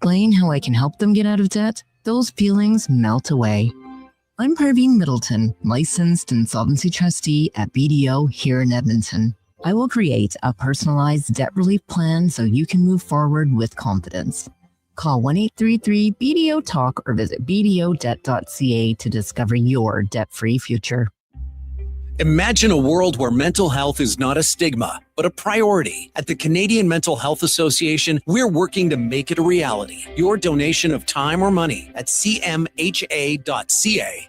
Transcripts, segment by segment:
explain how I can help them get out of debt, those feelings melt away. I'm Parveen Middleton, licensed insolvency trustee at BDO here in Edmonton. I will create a personalized debt relief plan so you can move forward with confidence. Call 1-833-BDO-TALK or visit bdodebt.ca to discover your debt-free future. Imagine a world where mental health is not a stigma, but a priority. At the Canadian Mental Health Association, we're working to make it a reality. Your donation of time or money at cmha.ca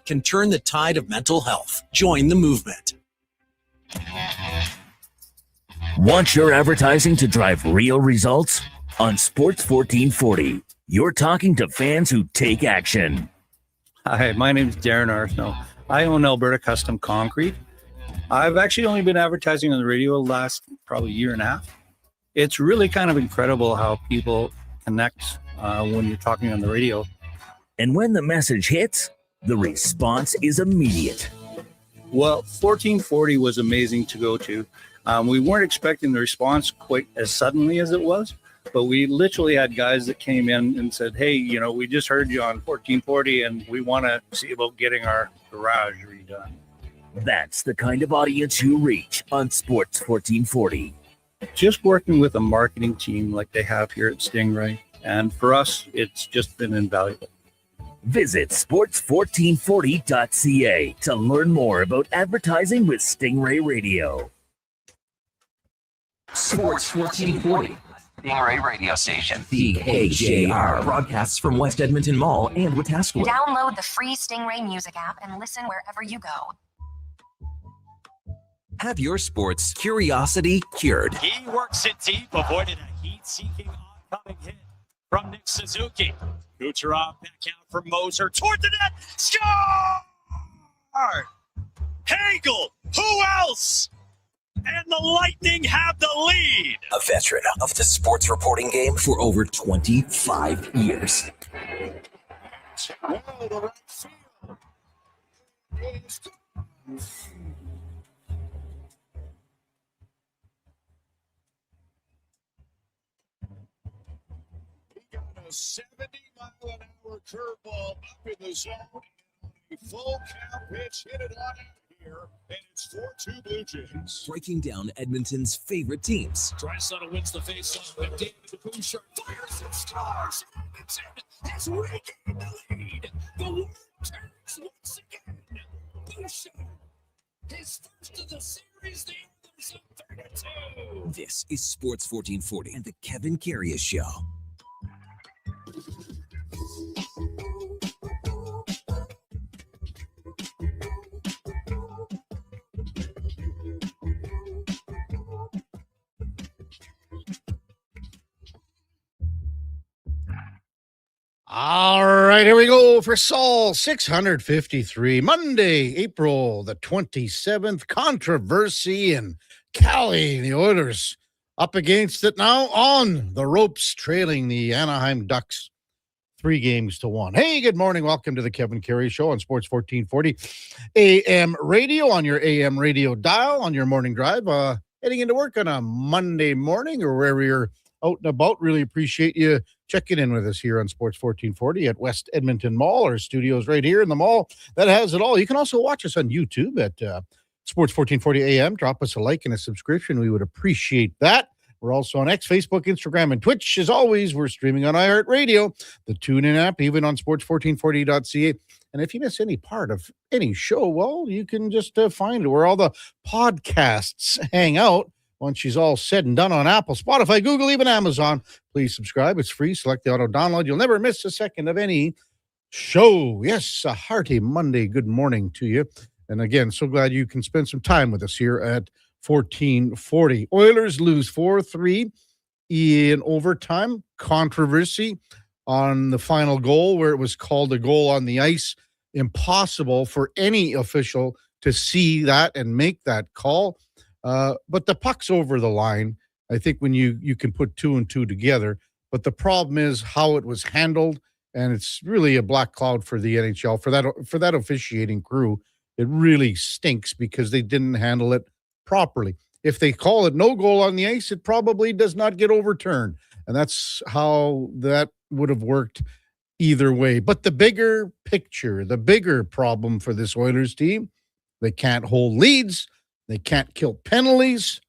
can turn the tide of mental health. Join the movement. Want your advertising to drive real results? On Sports 1440, you're talking to fans who take action. Hi, my name is Darren Arsenault. I own Alberta Custom Concrete. I've actually only been advertising on the radio the last probably year and a half. It's really kind of incredible how people connect when you're talking on the radio. And when the message hits, the response is immediate. Well, 1440 was amazing to go to. We weren't expecting the response quite as suddenly as it was, but we literally had guys that came in and said, hey, you know, we just heard you on 1440 and we want to see about getting our garage redone. That's the kind of audience you reach on Sports 1440. Just working with a marketing team like they have here at Stingray. And for us, it's just been invaluable. Visit sports1440.ca to learn more about advertising with Stingray Radio. Sports 1440. Stingray radio station. CHJR broadcasts from West Edmonton Mall and Wetaskiwin. Download the free Stingray music app and listen wherever you go. Have your sports curiosity cured. He works it deep, avoided a heat-seeking oncoming hit from Nick Suzuki. Kucherov back out for Moser toward the net. Score! Hagel, who else? And the Lightning have the lead. A veteran of the sports reporting game for over 25 years. Well, the right field. He got a 70-mile-an-hour curveball up in the zone. A full count pitch hit it on out here, and it's 4-2 Blue Jays. Breaking down Edmonton's favorite teams. Drysdale wins the faceoff, and David Bouchard fires and scores. Edmonton has regained the lead. The lead turns once again. Bouchard, his first of the series, the Oilers up 32. This is Sports 1440 and the Kevin Karius Show. All right, here we go for Saul 653, Monday, April the 27th. Controversy in Cali. The Oilers up against it now on the ropes, trailing the Anaheim Ducks 3-1. Hey, good morning. Welcome to the Kevin Karius Show on Sports 1440 AM radio, on your AM radio dial, on your morning drive, heading into work on a Monday morning or wherever you're out and about. Really appreciate you checking in with us here on Sports 1440 at West Edmonton Mall. Our studios right here in the mall that has it all. You can also watch us on YouTube at Sports 1440 AM. Drop us a like and a subscription. We would appreciate that. We're also on X, Facebook, Instagram, and Twitch. As always, we're streaming on iHeartRadio, the TuneIn app, even on sports1440.ca. And if you miss any part of any show, well, you can just find it where all the podcasts hang out. Once she's all said and done on Apple, Spotify, Google, even Amazon, please subscribe. It's free. Select the auto download. You'll never miss a second of any show. Yes, a hearty Monday good morning to you. And again, so glad you can spend some time with us here at 1440. Oilers lose 4-3 in overtime. Controversy on the final goal where it was called a goal on the ice. Impossible for any official to see that and make that call. But the puck's over the line. I think when you can put two and two together. But the problem is how it was handled, and it's really a black cloud for the NHL, for that officiating crew. It really stinks because they didn't handle it properly. If they call it no goal on the ice, it probably does not get overturned. And that's how that would have worked either way. But the bigger picture, the bigger problem for this Oilers team, they can't hold leads, they can't kill penalties,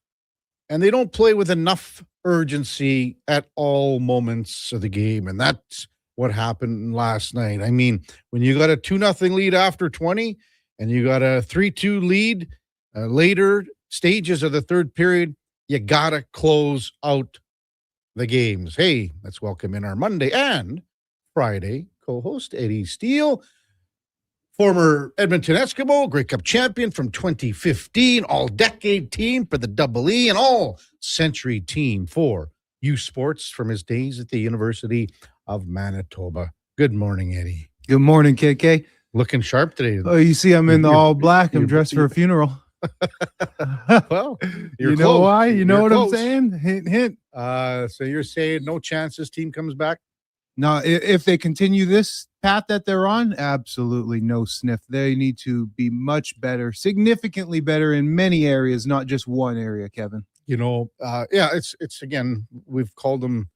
and they don't play with enough urgency at all moments of the game. And that's what happened last night. I mean, when you got a 2-0 lead after 20 and you got a 3-2 lead later stages of the third period, you got to close out the games. Hey, let's welcome in our Monday and Friday co-host, Eddie Steele, former Edmonton Eskimo, Grey Cup champion from 2015, all-decade team for the Double E, and all-century team for U Sports from his days at the University of Manitoba. Good morning, Eddie. Good morning, KK. Looking sharp today. Oh, you see, I'm in the all black. I'm dressed for a funeral. Well, you know why? You know what I'm saying? Hint, hint. So you're saying no chance this team comes back? No, if they continue this path that they're on, absolutely no sniff. They need to be much better, significantly better in many areas, not just one area, Kevin. You know, yeah, it's again, we've called them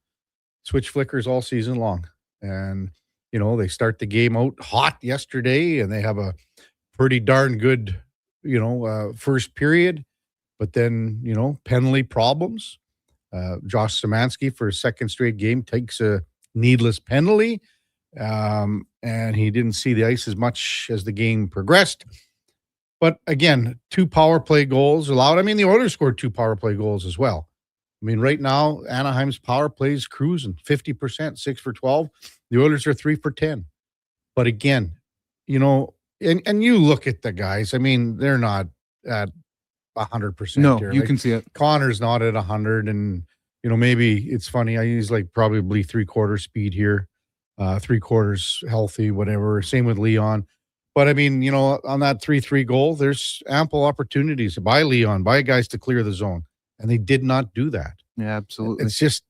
switch flickers all season long. And, you know, they start the game out hot yesterday and they have a pretty darn good, first period. But then, penalty problems. Josh Szymanski for a second straight game takes a needless penalty. And he didn't see the ice as much as the game progressed. But again, 2 power play goals allowed. I mean, the Oilers scored 2 power play goals as well. I mean, right now, Anaheim's power plays cruising 50%, 6 for 12. The Oilers are 3 for 10. But again, and you look at the guys, I mean, they're not at 100%. No, here. you can see it. Connor's not at 100. And, maybe it's funny. I use probably 3/4 speed here, 3/4 healthy, whatever. Same with Leon. But I mean, on that 3-3 goal, there's ample opportunities by Leon, by guys to clear the zone. And they did not do that. Yeah, absolutely. It's just,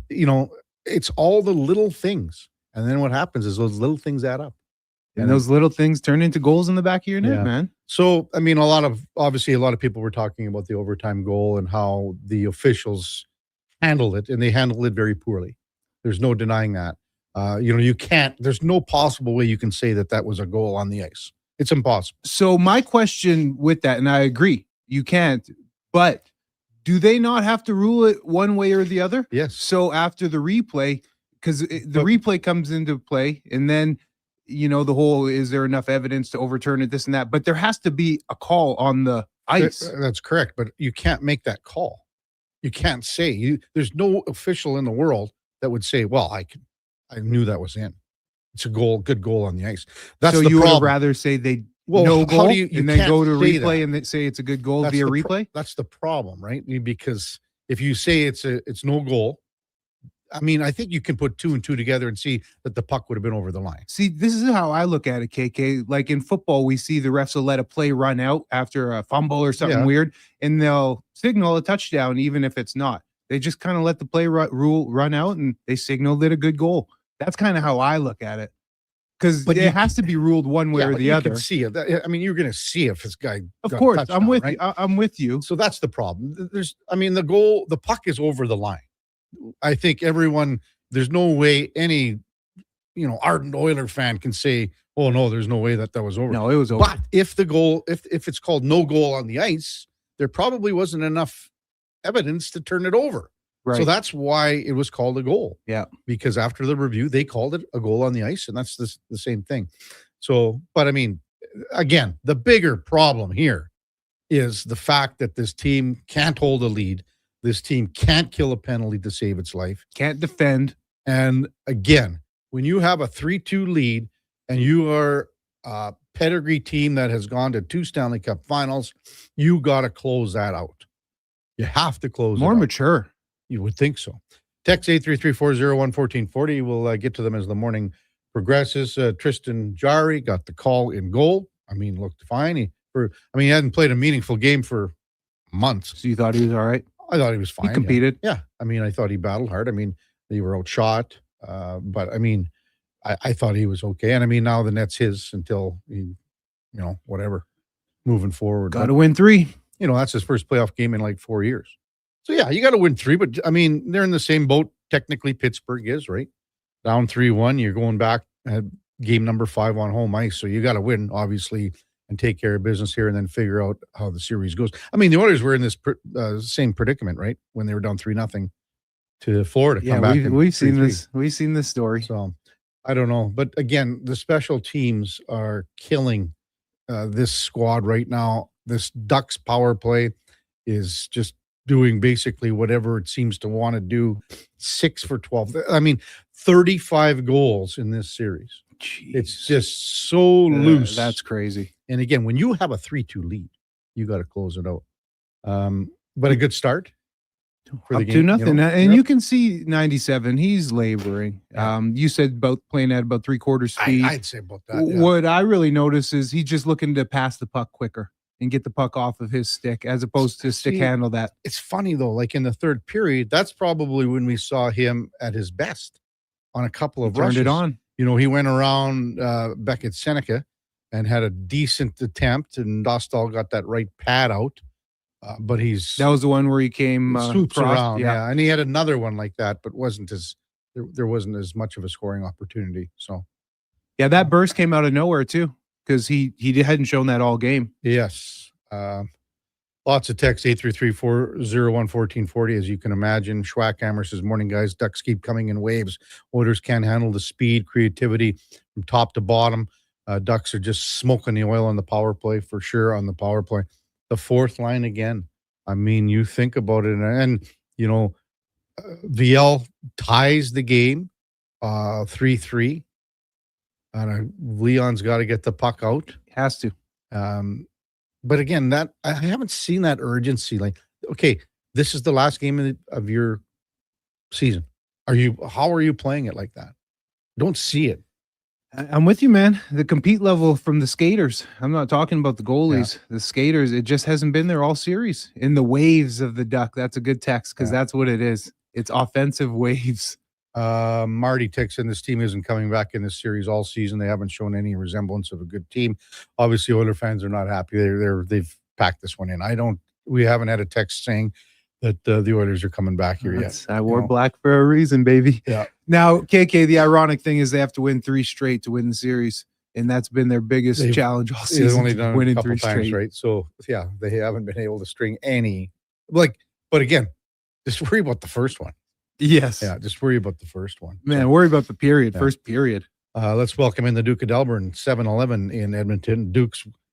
it's all the little things. And then what happens is those little things add up. And those little things turn into goals in the back of your net, man. So, I mean, a lot of people were talking about the overtime goal and how the officials handled it, and they handled it very poorly. There's no denying that. There's no possible way you can say that was a goal on the ice. It's impossible. So my question with that, and I agree, you can't, but do they not have to rule it one way or the other? Yes. So after the replay, because the replay comes into play, and then, the whole, is there enough evidence to overturn it, this and that, but there has to be a call on the ice. That's correct, but you can't make that call. You can't say, there's no official in the world that would say, well, I knew that was in. It's a good goal on the ice. That's so the you problem. would rather say no goal, and then go to replay that. and they say it's a good goal via replay? That's the problem, right? Because if you say it's no goal, I mean, I think you can put 2 and 2 together and see that the puck would have been over the line. See, this is how I look at it, KK. Like in football, we see the refs will let a play run out after a fumble or something weird, and they'll signal a touchdown even if it's not. They just kind of let the play run out, and they signaled it a good goal. That's kind of how I look at it. Because it has to be ruled one way or the other. You can see it. I mean, you're going to see if this guy. Of course, I'm with right? you. I'm with you. So that's the problem. The puck is over the line. I think there's no way any, ardent Oiler fan can say, oh no, there's no way that was over. No, it was over. But if the goal, if it's called no goal on the ice, there probably wasn't enough evidence to turn it over. Right. So that's why it was called a goal. Yeah. Because after the review, they called it a goal on the ice, and that's the same thing. So, but I mean, again, the bigger problem here is the fact that this team can't hold a lead. This team can't kill a penalty to save its life. Can't defend. And again, when you have a 3-2 lead and you are a pedigree team that has gone to 2 Stanley Cup finals, you got to close that out. You have to close more it out. mature. You would think so. Text 833-401-1440. We'll get to them as the morning progresses. Tristan Jarry got the call in goal. I mean, looked fine. He hadn't played a meaningful game for months. So you thought he was all right? I thought he was fine. He competed. Yeah. I mean, I thought he battled hard. I mean, they were outshot. But I mean, I thought he was okay. And I mean, now the net's his until he, whatever, moving forward. Got to win 3. That's his first playoff game in 4 years. So yeah, you got to win 3, but I mean, they're in the same boat technically Pittsburgh is, right? Down 3-1, you're going back at game number 5 on home ice. So you got to win, obviously, and take care of business here and then figure out how the series goes. I mean, the Oilers were in this same predicament, right? When they were down 3-0 to Florida. Yeah, we've seen this. We've seen this story. So I don't know. But again, the special teams are killing this squad right now. This Ducks power play is just doing basically whatever it seems to want to do. 6 for 12. I mean, 35 goals in this series. Jeez. It's just so loose. That's crazy. And again, when you have a 3-2 lead, you got to close it out. But a good start for Up the game. 2-0. And you can see 97. He's laboring. You said about playing at about 3/4 speed. I'd say about that. Yeah. What I really notice is he's just looking to pass the puck quicker and get the puck off of his stick as opposed to stick handle that. It's funny though, like in the third period, that's probably when we saw him at his best on a couple of rushes. Turned it on. You know, he went around Beckett Seneca and had a decent attempt, and Dostal got that right pad out. But that was the one where he came swoops around, yeah. And he had another one like that, but there wasn't as much of a scoring opportunity. So, yeah, that burst came out of nowhere too, because he hadn't shown that all game. Yes, lots of text 833-401-1440. As you can imagine, Schwackhammer says, "Morning, guys. Ducks keep coming in waves. Oilers can't handle the speed, creativity from top to bottom. Ducks are just smoking the oil on the power play for sure. On the power play." The fourth line again. I mean, you think about it, and you know, VL ties the game 3-3. And Leon's got to get the puck out. Has to. But again, that I haven't seen that urgency. Like, okay, this is the last game of your season. How are you playing it like that? Don't see it. I'm with you, man. The compete level from the skaters. I'm not talking about the goalies. Yeah. The skaters, it just hasn't been there all series. In the waves of the Duck. That's a good text because that's what it is. It's offensive waves. Marty texts in, this team isn't coming back in this series all season. They haven't shown any resemblance of a good team. Obviously, Oiler fans are not happy. They've packed this one in. We haven't had a text saying that the Oilers are coming back here yet. I wore black for a reason, baby. Yeah. Now, KK, the ironic thing is they have to win 3 straight to win the series, and that's been their biggest challenge all season. They've only done winning a couple 3 times, straight. right? So, yeah, they haven't been able to string any. But again, just worry about the first one. Yes. Yeah, just worry about the first one. Man, worry about the period, first period. Let's welcome in the Duke of Delburne, 7-Eleven in Edmonton.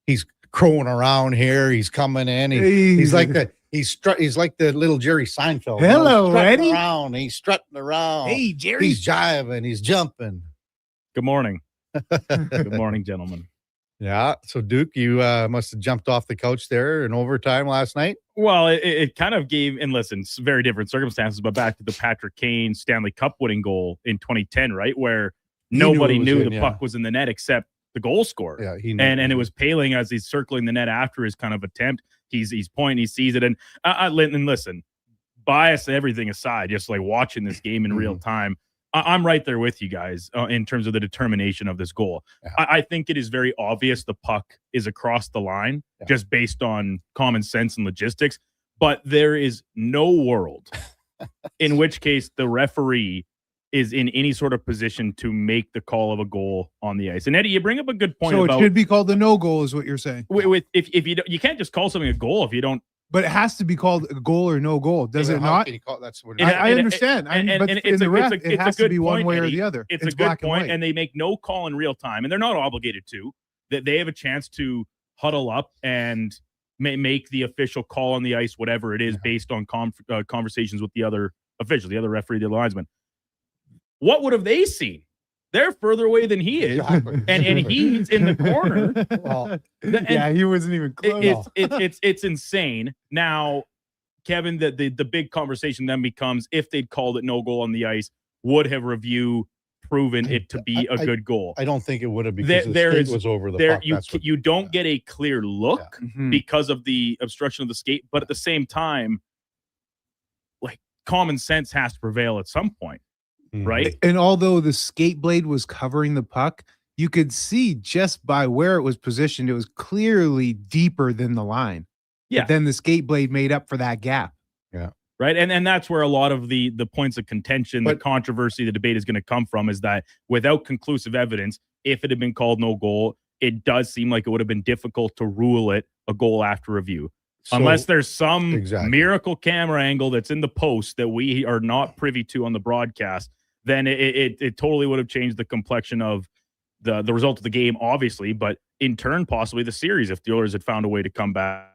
He's crowing around here. He's coming in. He's like that. He's like the little Jerry Seinfeld. Hello, Eddie. He's strutting around. Hey, Jerry. He's jiving. He's jumping. Good morning. Good morning, gentlemen. Yeah. So, Duke, you must have jumped off the couch there in overtime last night. Well, it kind of gave, and listen, it's very different circumstances, but back to the Patrick Kane Stanley Cup winning goal in 2010, right? Where nobody knew the puck was in the net except the goal scorer. Yeah. And it was Paling as he's circling the net after his kind of attempt. He's pointing, he sees it. And listen, bias, everything aside, just like watching this game in real time, I'm right there with you guys in terms of the determination of this goal. Yeah. I think it is very obvious the puck is across the line just based on common sense and logistics. But there is no world in which case the referee is in any sort of position to make the call of a goal on the ice. And Eddie, you bring up a good point. So it should be called a no goal, is what you're saying. If you can't just call something a goal if you don't. But it has to be called a goal or no goal, does it not? That's what I understand. But in the ref, it has to be one way or the other. It's a good point, and they make no call in real time, and they're not obligated to. That they have a chance to huddle up and make the official call on the ice, whatever it is, based on conversations with the other official, the other referee, the linesman. What would have they seen? They're further away than he is, and he's in the corner. Well, he wasn't even close. It's insane. Now, Kevin, the big conversation then becomes if they'd called it no goal on the ice, would have review proven it to be a good goal? I don't think it would have because the skate was over the puck. You don't get a clear look because of the obstruction of the skate, but at the same time, like common sense has to prevail at some point. Right. And although the skate blade was covering the puck, you could see just by where it was positioned, it was clearly deeper than the line. Yeah. But then the skate blade made up for that gap. Yeah. right? And that's where a lot of the points of contention, the But- controversy, the debate is going to come from, is that without conclusive evidence, if it had been called no goal, it does seem like it would have been difficult to rule it a goal after review. So- Unless there's some Exactly. miracle camera angle that's in the post that we are not privy to on the broadcast, then it totally would have changed the complexion of the result of the game, obviously, but in turn, possibly the series if the Oilers had found a way to come back.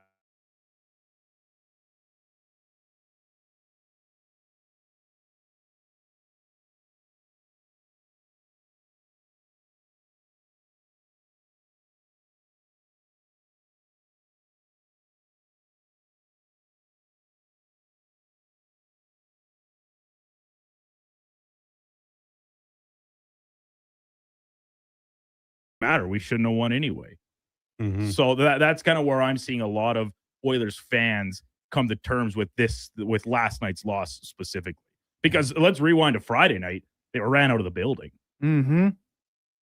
Matter. We shouldn't have won anyway. Mhm. So that's kind of where I'm seeing a lot of Oilers fans come to terms with with last night's loss specifically. Because let's rewind to Friday night. They ran out of the building. Mm-hmm.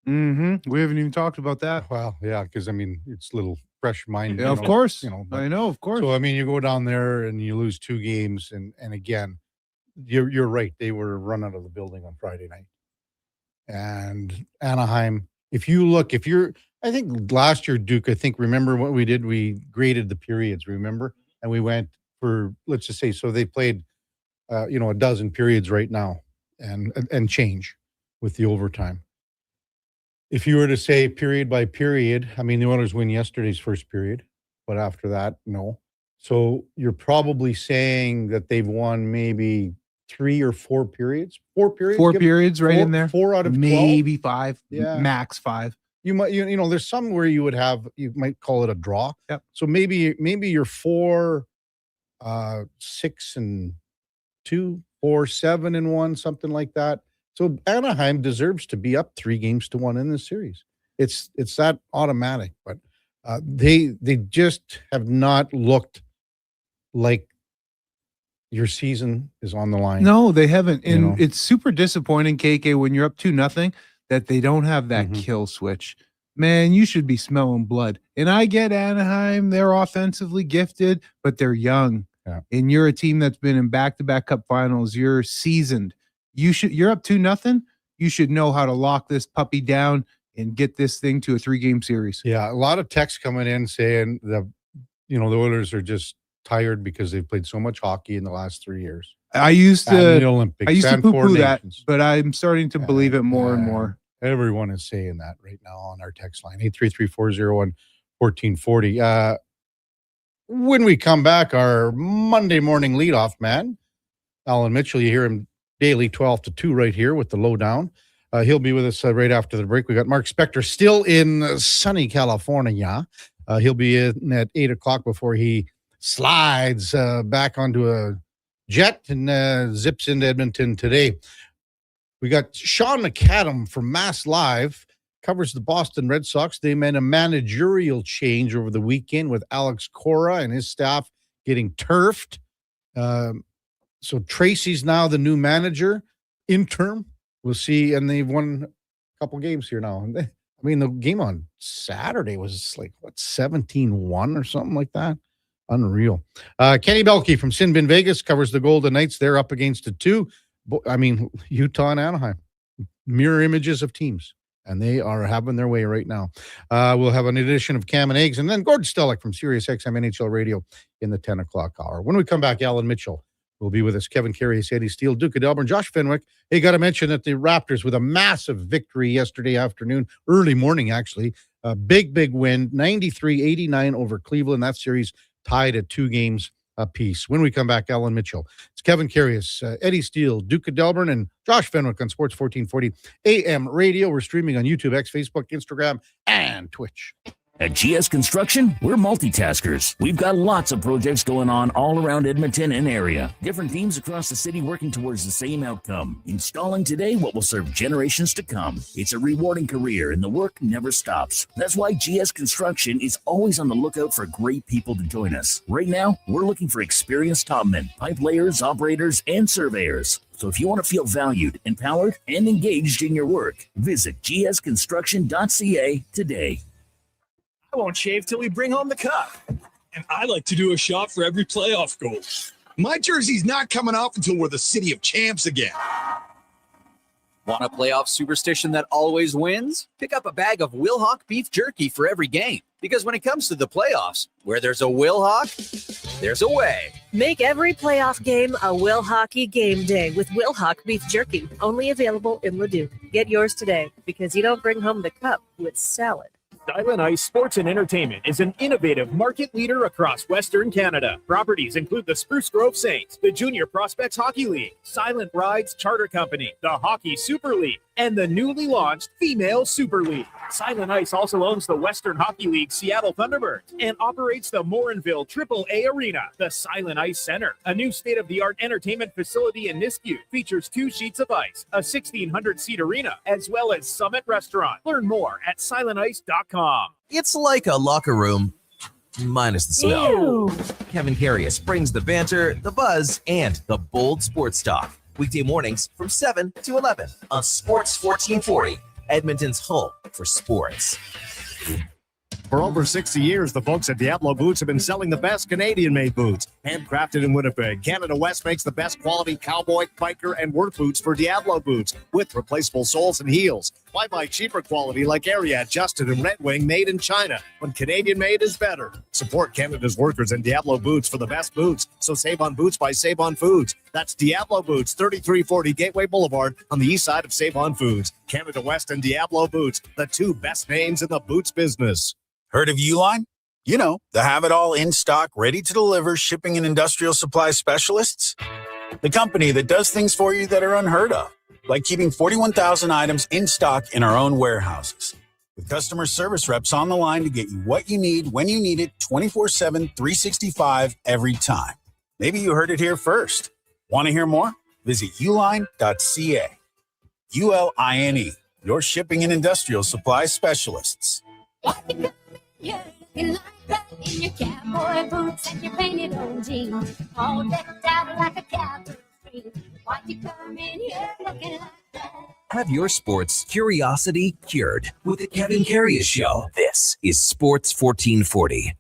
Mm-hmm. We haven't even talked about that. Well, yeah, because I mean, it's a little fresh mind. Yeah, you of know, course. but- I know, of course. So I mean, you go down there and you lose 2 games, and again, you're right. They were run out of the building on Friday night, and Anaheim. I think last year, Duke. I think remember what we did? We graded the periods. Remember, and we went for, let's just say, so they played, a dozen periods right now, and change with the overtime. If you were to say period by period, I mean, the Oilers win yesterday's first period, but after that, no. So you're probably saying that they've won maybe 3 or 4 periods. 4 periods. Four periods right in there. 4 out of 12. Maybe 5. Yeah. Max 5. You might, there's some where you might call it a draw. Yep. So maybe you're 4, 6 and 2, 4, 7 and 1, something like that. So Anaheim deserves to be up 3-1 in this series. It's that automatic, but they just have not looked like your season is on the line. No, they haven't. You And know. it's super disappointing, KK, when you're up 2-0, that they don't have that Mhm. kill switch. Man, you should be smelling blood. And I get Anaheim, they're offensively gifted, but they're young. Yeah. And you're a team that's been in back-to-back cup finals. You're seasoned. You're up 2-0. You should know how to lock this puppy down and get this thing to a 3-game series. Yeah, a lot of texts coming in saying the Oilers are just tired because they've played so much hockey in the last 3 years. I used And the to Olympics and poo-poo Four that, Nations. but I'm starting to believe it more and more. Everyone is saying that right now on our text line, 833-401-1440. When we come back, our Monday morning leadoff man, Alan Mitchell, you hear him daily 12 to 2 right here with the lowdown. He'll be with us right after the break. We got Mark Spector still in sunny California. He'll be in at 8 o'clock before he slides back onto a jet and zips into Edmonton today. We got Sean McAdam from Mass Live, covers the Boston Red Sox. They made a managerial change over the weekend with Alex Cora and his staff getting turfed. So Tracy's now the new manager, interim. We'll see. And they've won a couple games here now. I mean, the game on Saturday was like, 17-1 or something like that. Unreal. Kenny Belkey from Sin Bin Vegas covers the Golden Knights. They're up against it too. I mean, Utah and Anaheim, mirror images of teams, and they are having their way right now. We'll have an edition of Cam and Eggs, and then Gordon Stellick from Sirius XM NHL Radio in the 10 o'clock hour. When we come back, Alan Mitchell will be with us. Kevin Karius, Eddie Steele, Duke of Delburne, Josh Fenwick. Hey, got to mention that the Raptors with a massive victory yesterday afternoon, early morning actually. A big win, 93-89 over Cleveland. That series tied at 2 games apiece. When we come back, Alan Mitchell. It's Kevin Karius, Eddie Steele, Duke of Delburne, and Josh Fenwick on Sports 1440 AM Radio. We're streaming on YouTube, X, Facebook, Instagram, and Twitch. At GS Construction, we're multitaskers. We've got lots of projects going on all around Edmonton and area. Different teams across the city working towards the same outcome. Installing today what will serve generations to come. It's a rewarding career and the work never stops. That's why GS Construction is always on the lookout for great people to join us. Right now, we're looking for experienced topmen, pipe layers, operators, and surveyors. So if you want to feel valued, empowered, and engaged in your work, visit gsconstruction.ca today. I won't shave till we bring home the cup. And I like to do a shot for every playoff goal. My jersey's not coming off until we're the city of champs again. Want a playoff superstition that always wins? Pick up a bag of Wilhock beef jerky for every game. Because when it comes to the playoffs, where there's a Wilhock, there's a way. Make every playoff game a Will Hockey game day with Wilhock beef jerky. Only available in Leduc. Get yours today because you don't bring home the cup with salad. Silent Ice Sports and Entertainment is an innovative market leader across Western Canada. Properties include the Spruce Grove Saints, the Junior Prospects Hockey League, Silent Rides Charter Company, the Hockey Super League, and the newly launched Female Super League. Silent Ice also owns the Western Hockey League Seattle Thunderbirds and operates the Morinville AAA Arena. The Silent Ice Center, a new state-of-the-art entertainment facility in Nisku, features 2 sheets of ice, a 1,600-seat arena, as well as Summit Restaurant. Learn more at silentice.com. It's like a locker room, minus the smell. Ew. Kevin Karius brings the banter, the buzz, and the bold sports talk. Weekday mornings from 7 to 11 on Sports 1440, Edmonton's home for sports. For over 60 years, the folks at Diablo Boots have been selling the best Canadian-made boots. Handcrafted in Winnipeg, Canada West makes the best quality cowboy, biker, and work boots for Diablo Boots with replaceable soles and heels. Why buy cheaper quality like Ariat, Justin, and Red Wing made in China when Canadian-made is better? Support Canada's workers and Diablo Boots for the best boots. So save on boots by Save On Foods. That's Diablo Boots, 3340 Gateway Boulevard on the east side of Save On Foods. Canada West and Diablo Boots, the 2 best names in the boots business. Heard of Uline? You know, the have-it-all in-stock, ready-to-deliver shipping and industrial supply specialists. The company that does things for you that are unheard of, like keeping 41,000 items in stock in our own warehouses. With customer service reps on the line to get you what you need, when you need it, 24/7, 365, every time. Maybe you heard it here first. Want to hear more? Visit uline.ca. ULINE, your shipping and industrial supply specialists. You're looking like that in your cowboy boots and your painted old jeans, all decked out like a cowboy queen. Why'd you come in here looking like that? Have your sports curiosity cured with the Kevin Karius Show. This is Sports 1440.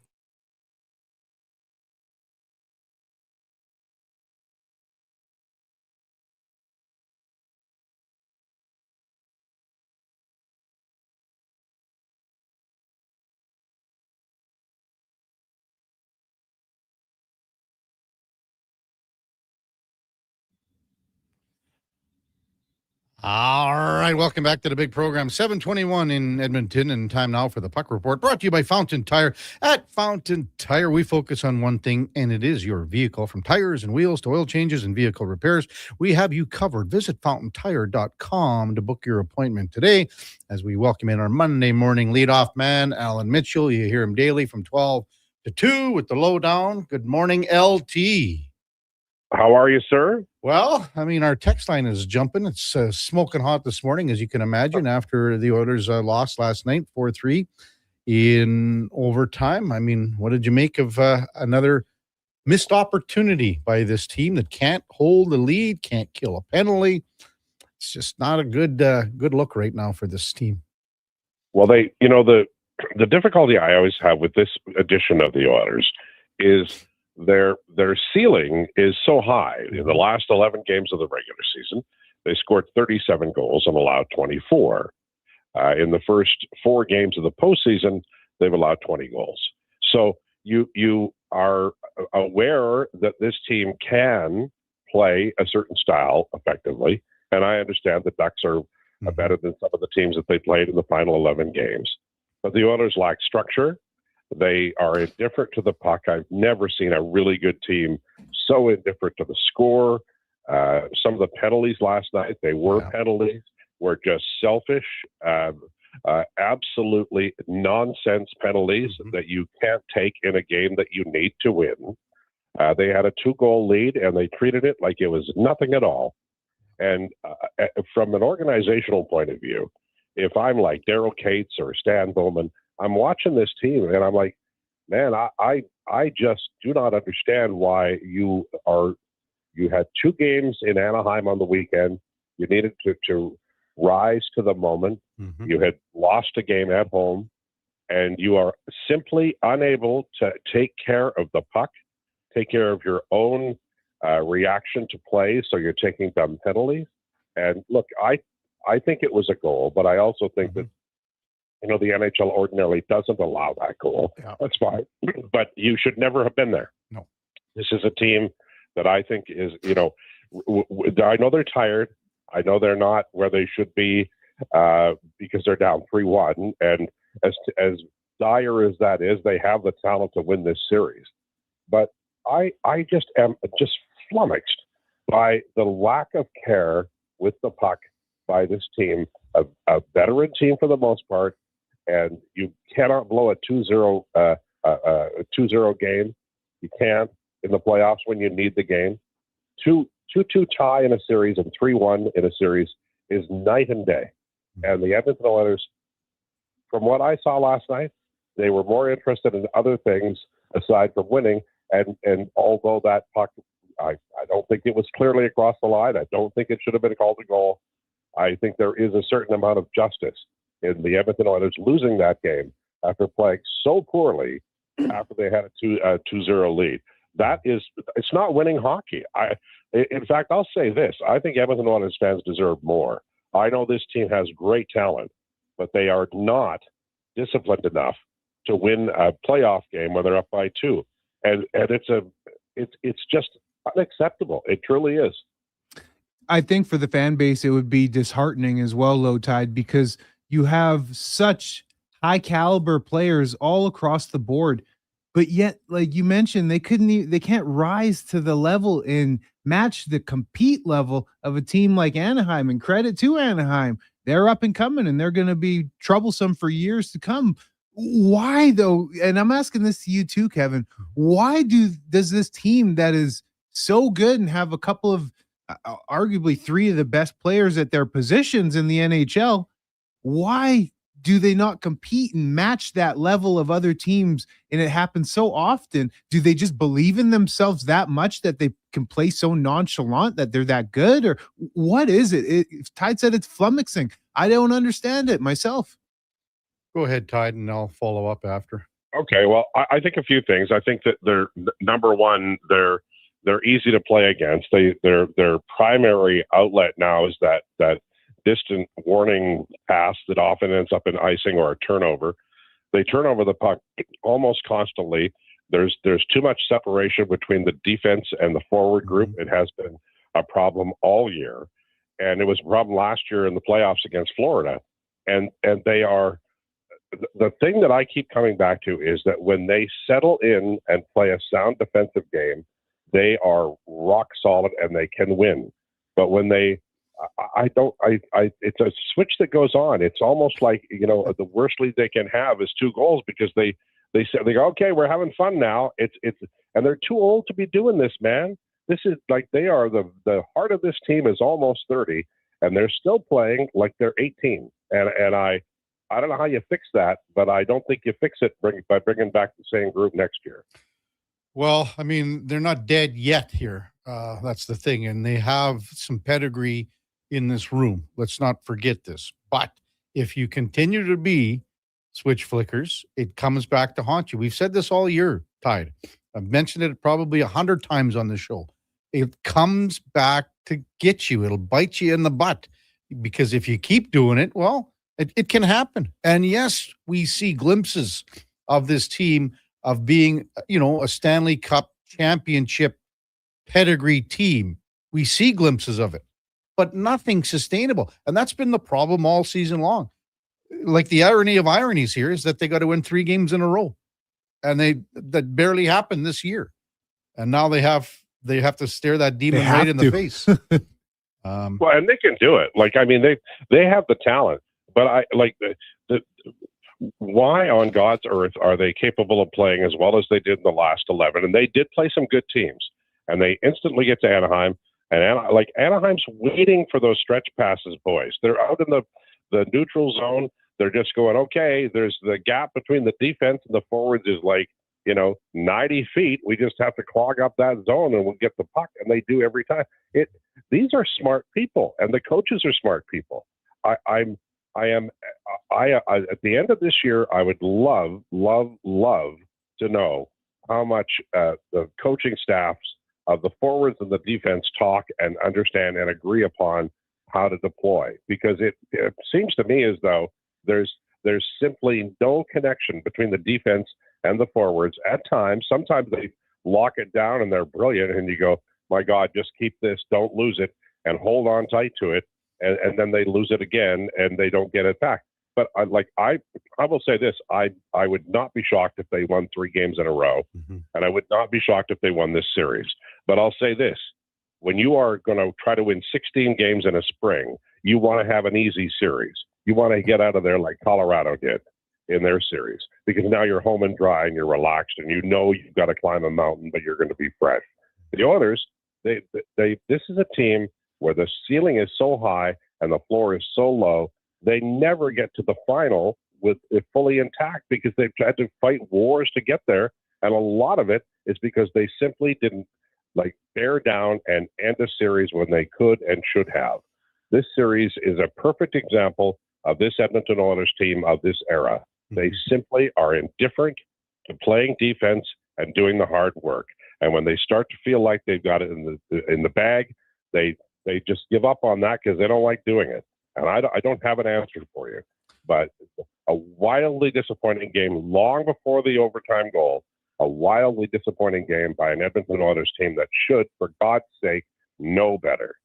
All right, welcome back to the big program. 7:21 in Edmonton, and time now for the Puck Report, brought to you by Fountain Tire. At Fountain Tire, we focus on one thing, and it is your vehicle. From tires and wheels to oil changes and vehicle repairs, we have you covered. Visit fountaintire.com to book your appointment today as we welcome in our Monday morning leadoff man, Alan Mitchell. You hear him daily from 12 to 2 with the lowdown. Good morning, LT. How are you, sir? Well, I mean, our text line is jumping. It's smoking hot this morning, as you can imagine, after the Oilers lost last night, 4-3 in overtime. I mean, what did you make of another missed opportunity by this team that can't hold the lead, can't kill a penalty? It's just not a good look right now for this team. Well, the difficulty I always have with this edition of the Oilers is their ceiling is so high. In the last 11 games of the regular season, they scored 37 goals and allowed 24. In the first 4 games of the postseason, they've allowed 20 goals. So you are aware that this team can play a certain style effectively, and I understand the Ducks are better than some of the teams that they played in the final 11 games. But the Oilers lack structure. They are indifferent to the puck. I've never seen a really good team so indifferent to the score. Some of the penalties last night, they were penalties, were just selfish, absolutely nonsense penalties that you can't take in a game that you need to win. They had a 2-goal lead, and they treated it like it was nothing at all. And from an organizational point of view, if I'm like Daryl Cates or Stan Bowman, I'm watching this team and I'm like, man, I just do not understand why you had 2 games in Anaheim on the weekend. You needed to rise to the moment. You had lost a game at home, and you are simply unable to take care of the puck, take care of your own reaction to play, so you're taking dumb penalties. And look, I think it was a goal, but I also think that the NHL ordinarily doesn't allow that goal. Yeah. That's fine, but you should never have been there. No, this is a team that I think is, I know they're tired. I know they're not where they should be because they're down 3-1. And as dire as that is, they have the talent to win this series. But I just am just flummoxed by the lack of care with the puck by this team, a veteran team for the most part, and you cannot blow a 2-0 game. You can't in the playoffs when you need the game. 2-2 tie in a series and 3-1 in a series is night and day. And the Edmonton Oilers, from what I saw last night, they were more interested in other things aside from winning. And although that puck, I don't think it was clearly across the line. I don't think it should have been called a goal. I think there is a certain amount of justice in the Edmonton Oilers losing that game after playing so poorly after they had a 2-0 lead. It's not winning hockey. In fact, I'll say this. I think Edmonton Oilers fans deserve more. I know this team has great talent, but they are not disciplined enough to win a playoff game where they're up by 2. And it's just unacceptable. It truly is. I think for the fan base, it would be disheartening as well, Low Tide, because you have such high caliber players all across the board, but yet, like you mentioned, they can't rise to the level and match the compete level of a team like Anaheim. And credit to Anaheim, they're up and coming, and they're going to be troublesome for years to come. Why though? And I'm asking this to you too, Kevin. Why does this team that is so good and have a couple of arguably 3 of the best players at their positions in the NHL, why do they not compete and match that level of other teams? And it happens so often. Do they just believe in themselves that much that they can play so nonchalant that they're that good? Or what is it? Tide said it's flummoxing. I don't understand it myself. Go ahead, Tide, and I'll follow up after. Okay, well, I think a few things. I think that they're, number one, they're easy to play against. Their primary outlet now is that distant warning pass that often ends up in icing or a turnover. They turn over the puck almost constantly. There's too much separation between the defense and the forward group. It has been a problem all year, and it was a problem last year in the playoffs against Florida. And they are, the thing that I keep coming back to is that when they settle in and play a sound defensive game, they are rock solid and they can win. But when it's a switch that goes on. It's almost like, the worst lead they can have is 2 goals because they go, okay, we're having fun now. And they're too old to be doing this, man. This is like, they are the heart of this team is almost 30 and they're still playing like they're 18. And I don't know how you fix that, but I don't think you fix it by bringing back the same group next year. Well, I mean, they're not dead yet here. That's the thing. And they have some pedigree in this room. Let's not forget this. But if you continue to be switch flickers, it comes back to haunt you. We've said this all year, Tide. I've mentioned it probably 100 times on the show. It comes back to get you. It'll bite you in the butt. Because if you keep doing it, well, it can happen. And yes, we see glimpses of this team of being, a Stanley Cup championship pedigree team. We see glimpses of it, but nothing sustainable. And that's been the problem all season long. Like the irony of ironies here is that they got to win 3 games in a row. And that barely happened this year. And now they have to stare that demon right in the face. Well, and they can do it. Like, I mean, they have the talent, but why on God's earth are they capable of playing as well as they did in the last 11? And they did play some good teams, and they instantly get to Anaheim, and Anaheim's waiting for those stretch passes, boys. They're out in the neutral zone. They're just going, okay, there's the gap between the defense and the forwards is 90 feet. We just have to clog up that zone and we'll get the puck, and they do every time. These are smart people, and the coaches are smart people. At the end of this year, I would love to know how much the coaching staffs the forwards and the defense talk and understand and agree upon how to deploy, because it seems to me as though there's simply no connection between the defense and the forwards at times. Sometimes they lock it down and they're brilliant, and you go, my God, just keep this, don't lose it, and hold on tight to it, and then they lose it again and they don't get it back. But I will say this, I would not be shocked if they won 3 games in a row, and I would not be shocked if they won this series. But I'll say this, when you are going to try to win 16 games in a spring, you want to have an easy series. You want to get out of there like Colorado did in their series, because now you're home and dry and you're relaxed and you know you've got to climb a mountain, but you're going to be fresh. The Oilers, this is a team where the ceiling is so high and the floor is so low, they never get to the final with it fully intact because they've had to fight wars to get there. And a lot of it is because they simply didn't bear down and end a series when they could and should have. This series is a perfect example of this Edmonton Oilers team of this era. They simply are indifferent to playing defense and doing the hard work. And when they start to feel like they've got it in the bag, they just give up on that because they don't like doing it. And I don't have an answer for you, but a wildly disappointing game long before the overtime goal, a wildly disappointing game by an Edmonton Oilers team that should, for God's sake, know better.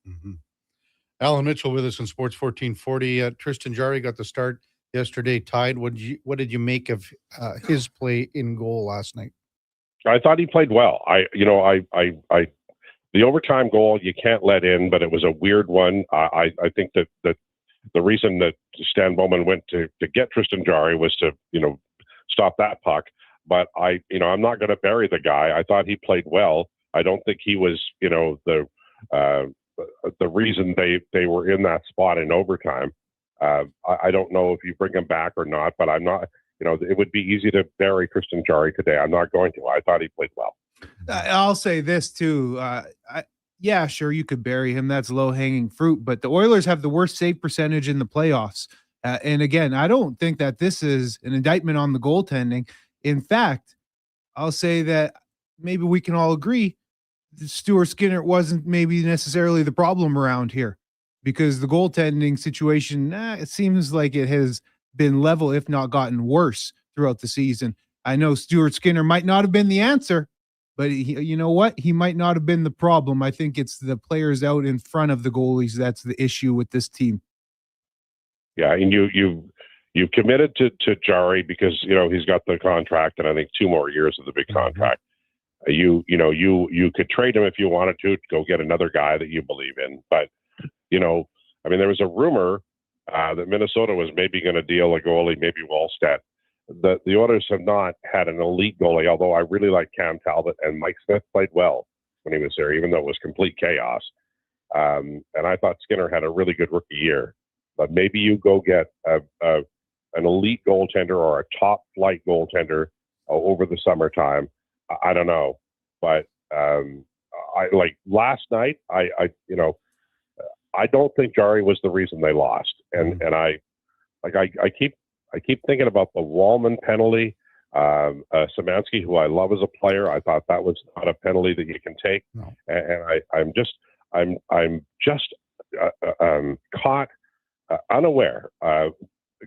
Alan Mitchell with us in Sports 1440. Tristan Jarry got the start yesterday, tied. What did you make of his play in goal last night? I thought he played well. The overtime goal you can't let in, but it was a weird one. I think that the reason that Stan Bowman went to get Tristan Jarry was to stop that puck. But I'm not going to bury the guy. I thought he played well. I don't think he was the reason they were in that spot in overtime. I don't know if you bring him back or not, but I'm not. It would be easy to bury Tristan Jarry today. I'm not going to. I thought he played well. I'll say this too. Yeah, sure, you could bury him. That's low-hanging fruit. But the Oilers have the worst save percentage in the playoffs. And again, I don't think that this is an indictment on the goaltending. In fact, I'll say that maybe we can all agree that Stuart Skinner wasn't maybe necessarily the problem around here, because the goaltending situation, it seems like it has been level, if not gotten worse throughout the season. I know Stuart Skinner might not have been the answer, but you know what? He might not have been the problem. I think it's the players out in front of the goalies that's the issue with this team. Yeah, and you've committed to Jarry because he's got the contract, and I think 2 more years of the big contract. You could trade him if you wanted to go get another guy that you believe in, but there was a rumor that Minnesota was maybe going to deal a goalie, maybe Wallstedt. The Oilers have not had an elite goalie, although I really like Cam Talbot, and Mike Smith played well when he was there, even though it was complete chaos. And I thought Skinner had a really good rookie year. But maybe you go get an elite goaltender or a top flight goaltender over the summertime. I don't know, but last night. I don't think Jarry was the reason they lost, and I keep thinking about the Wallman penalty. Szymanski, who I love as a player, I thought that was not a penalty that you can take, and I'm just caught unaware.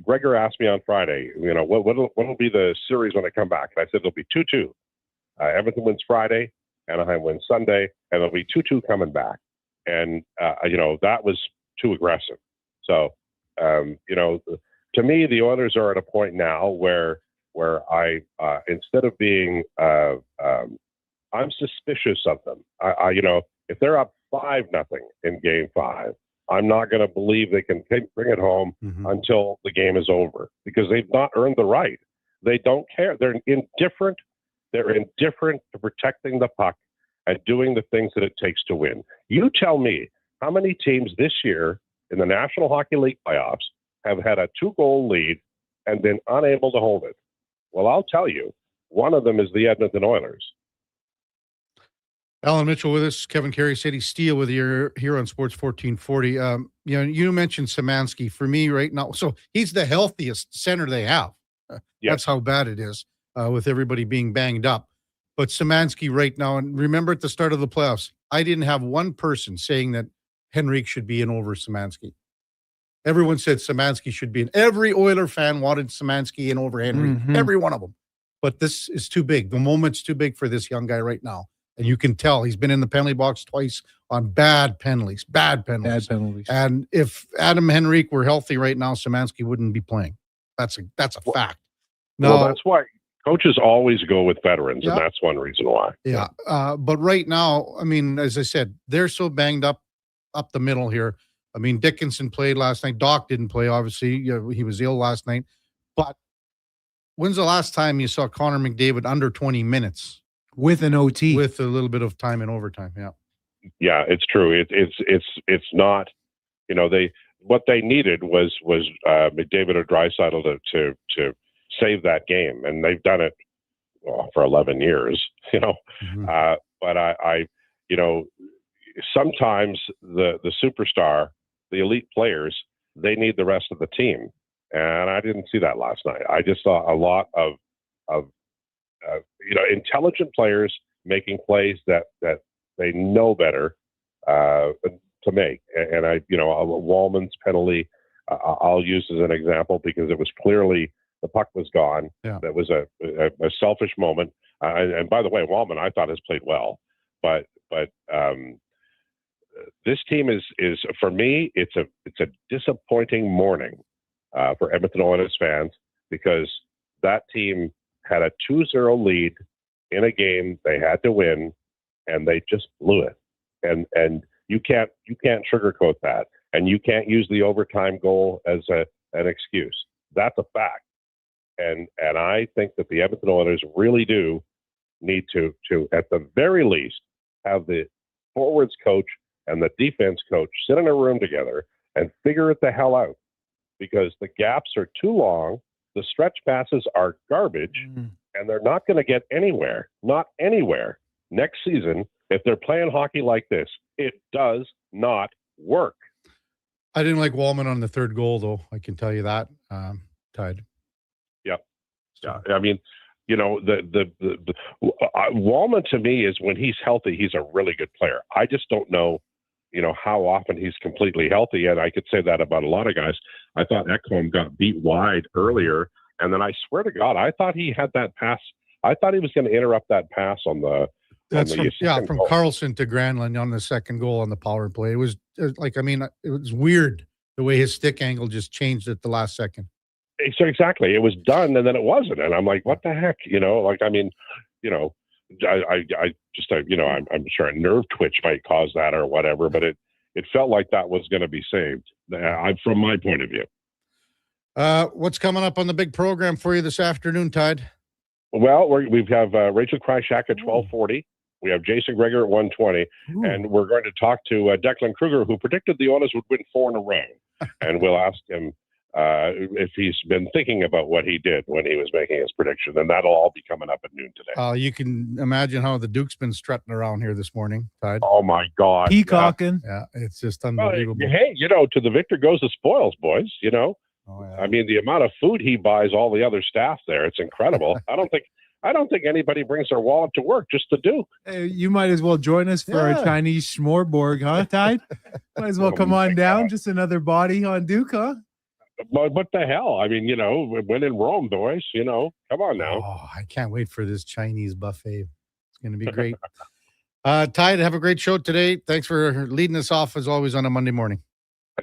Gregor asked me on Friday, what will be the series when I come back? And I said it'll be 2-2. Everton wins Friday, Anaheim wins Sunday, and it'll be 2-2 coming back. And that was too aggressive. So to me, the Oilers are at a point now where I instead of being I'm suspicious of them. If they're up 5-0 in Game 5. I'm not going to believe they can bring it home until the game is over, because they've not earned the right. They don't care. They're indifferent. They're indifferent to protecting the puck and doing the things that it takes to win. You tell me how many teams this year in the National Hockey League playoffs have had a 2-goal lead and been unable to hold it. Well, I'll tell you, one of them is the Edmonton Oilers. Alan Mitchell with us, Kevin Karius, Eddie Steele with you here on Sports 1440. You mentioned Szymanski for me right now. So he's the healthiest center they have. That's how bad it is with everybody being banged up. But Szymanski right now, and remember at the start of the playoffs, I didn't have one person saying that Henrique should be in over Szymanski. Everyone said Szymanski should be in. Every Oiler fan wanted Szymanski in over Henrique. Mhm. Every one of them. But this is too big. The moment's too big for this young guy right now. And you can tell he's been in the penalty box twice on bad penalties. And if Adam Henrique were healthy right now, Szymanski wouldn't be playing. That's a fact. Well, that's why coaches always go with veterans, and that's one reason why. Yeah. But right now, I mean, as I said, they're so banged up the middle here. I mean, Dickinson played last night. Doc didn't play, obviously. He was ill last night. But when's the last time you saw Connor McDavid under 20 minutes? With an OT. With a little bit of time in overtime, yeah. Yeah, it's true. It's not, what they needed was McDavid or Draisaitl to save that game, and they've done it for 11 years, but I sometimes the superstar, the elite players, they need the rest of the team, and I didn't see that last night. I just saw a lot of intelligent players making plays that they know better to make. And Wallman's penalty, I'll use as an example because it was clearly the puck was gone. Yeah. That was a selfish moment. And by the way, Wallman, I thought has played well, but this team is for me, it's a disappointing morning for Edmonton Oilers fans because that team had a 2-0 lead in a game they had to win, and they just blew it. And you can't sugarcoat that, and you can't use the overtime goal as an excuse. That's a fact. And I think that the Edmonton Oilers really do need to at the very least have the forwards coach and the defense coach sit in a room together and figure it the hell out, because the gaps are too long. The stretch passes are garbage, and they're not going to get anywhere. Not anywhere. Next season, if they're playing hockey like this, it does not work. I didn't like Wallman on the third goal, though. I can tell you that. Tied. Yeah. I mean, the Wallman to me is when he's healthy, he's a really good player. I just don't know, how often he's completely healthy. And I could say that about a lot of guys. I thought Ekholm got beat wide earlier. And then I swear to God, I thought he had that pass. I thought he was going to interrupt that pass on the. From Carlson to Granlund on the second goal on the power play. It was it was weird the way his stick angle just changed at the last second. So exactly, it was done and then it wasn't, and I'm like, what the heck, I'm sure a nerve twitch might cause that or whatever, but it felt like that was going to be saved. From my point of view. What's coming up on the big program for you this afternoon, Tide? Well, we have Rachel Krychak at 12:40. We have Jason Greger at 1:20, and we're going to talk to Declan Kruger, who predicted the Oilers would win 4 in a row, and we'll ask him if he's been thinking about what he did when he was making his prediction, and that'll all be coming up at noon today. You can imagine how the Duke's been strutting around here this morning, Tide. Oh, my God. Peacocking. Yeah, it's just unbelievable. Well, hey, to the victor goes the spoils, boys, Oh, yeah. I mean, the amount of food he buys all the other staff there, it's incredible. I don't think anybody brings their wallet to work, just the Duke. Hey, you might as well join us for our Chinese smorborg, huh, Tide? Might as well come on down. Just another body on Duke, huh? But what the hell? I mean, when in Rome, boys, come on now. Oh, I can't wait for this Chinese buffet. It's going to be great. Tide, have a great show today. Thanks for leading us off, as always, on a Monday morning.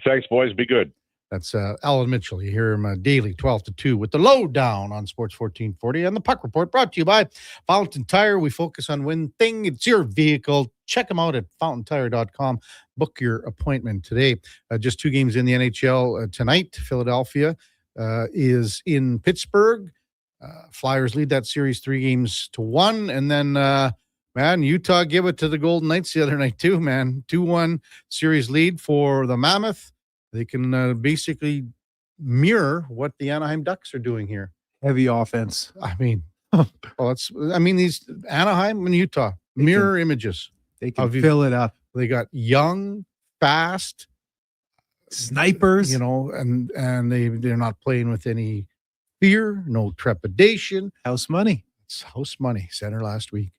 Thanks, boys. Be good. That's Alan Mitchell. You hear him daily, 12 to 2, with the lowdown on Sports 1440 and the Puck Report, brought to you by Fountain Tire. We focus on one thing. It's your vehicle. Check them out at fountaintire.com. Book your appointment today. Just 2 games in the NHL tonight. Philadelphia is in Pittsburgh. Flyers lead that series 3-1. And then, Utah give it to the Golden Knights the other night too, man. 2-1 series lead for the Mammoth. They can basically mirror what the Anaheim Ducks are doing here. Heavy offense. I mean, these Anaheim and Utah mirror images. They can fill it up. They got young, fast snipers, and they're not playing with any fear, no trepidation. House money. It's house money. Center last week.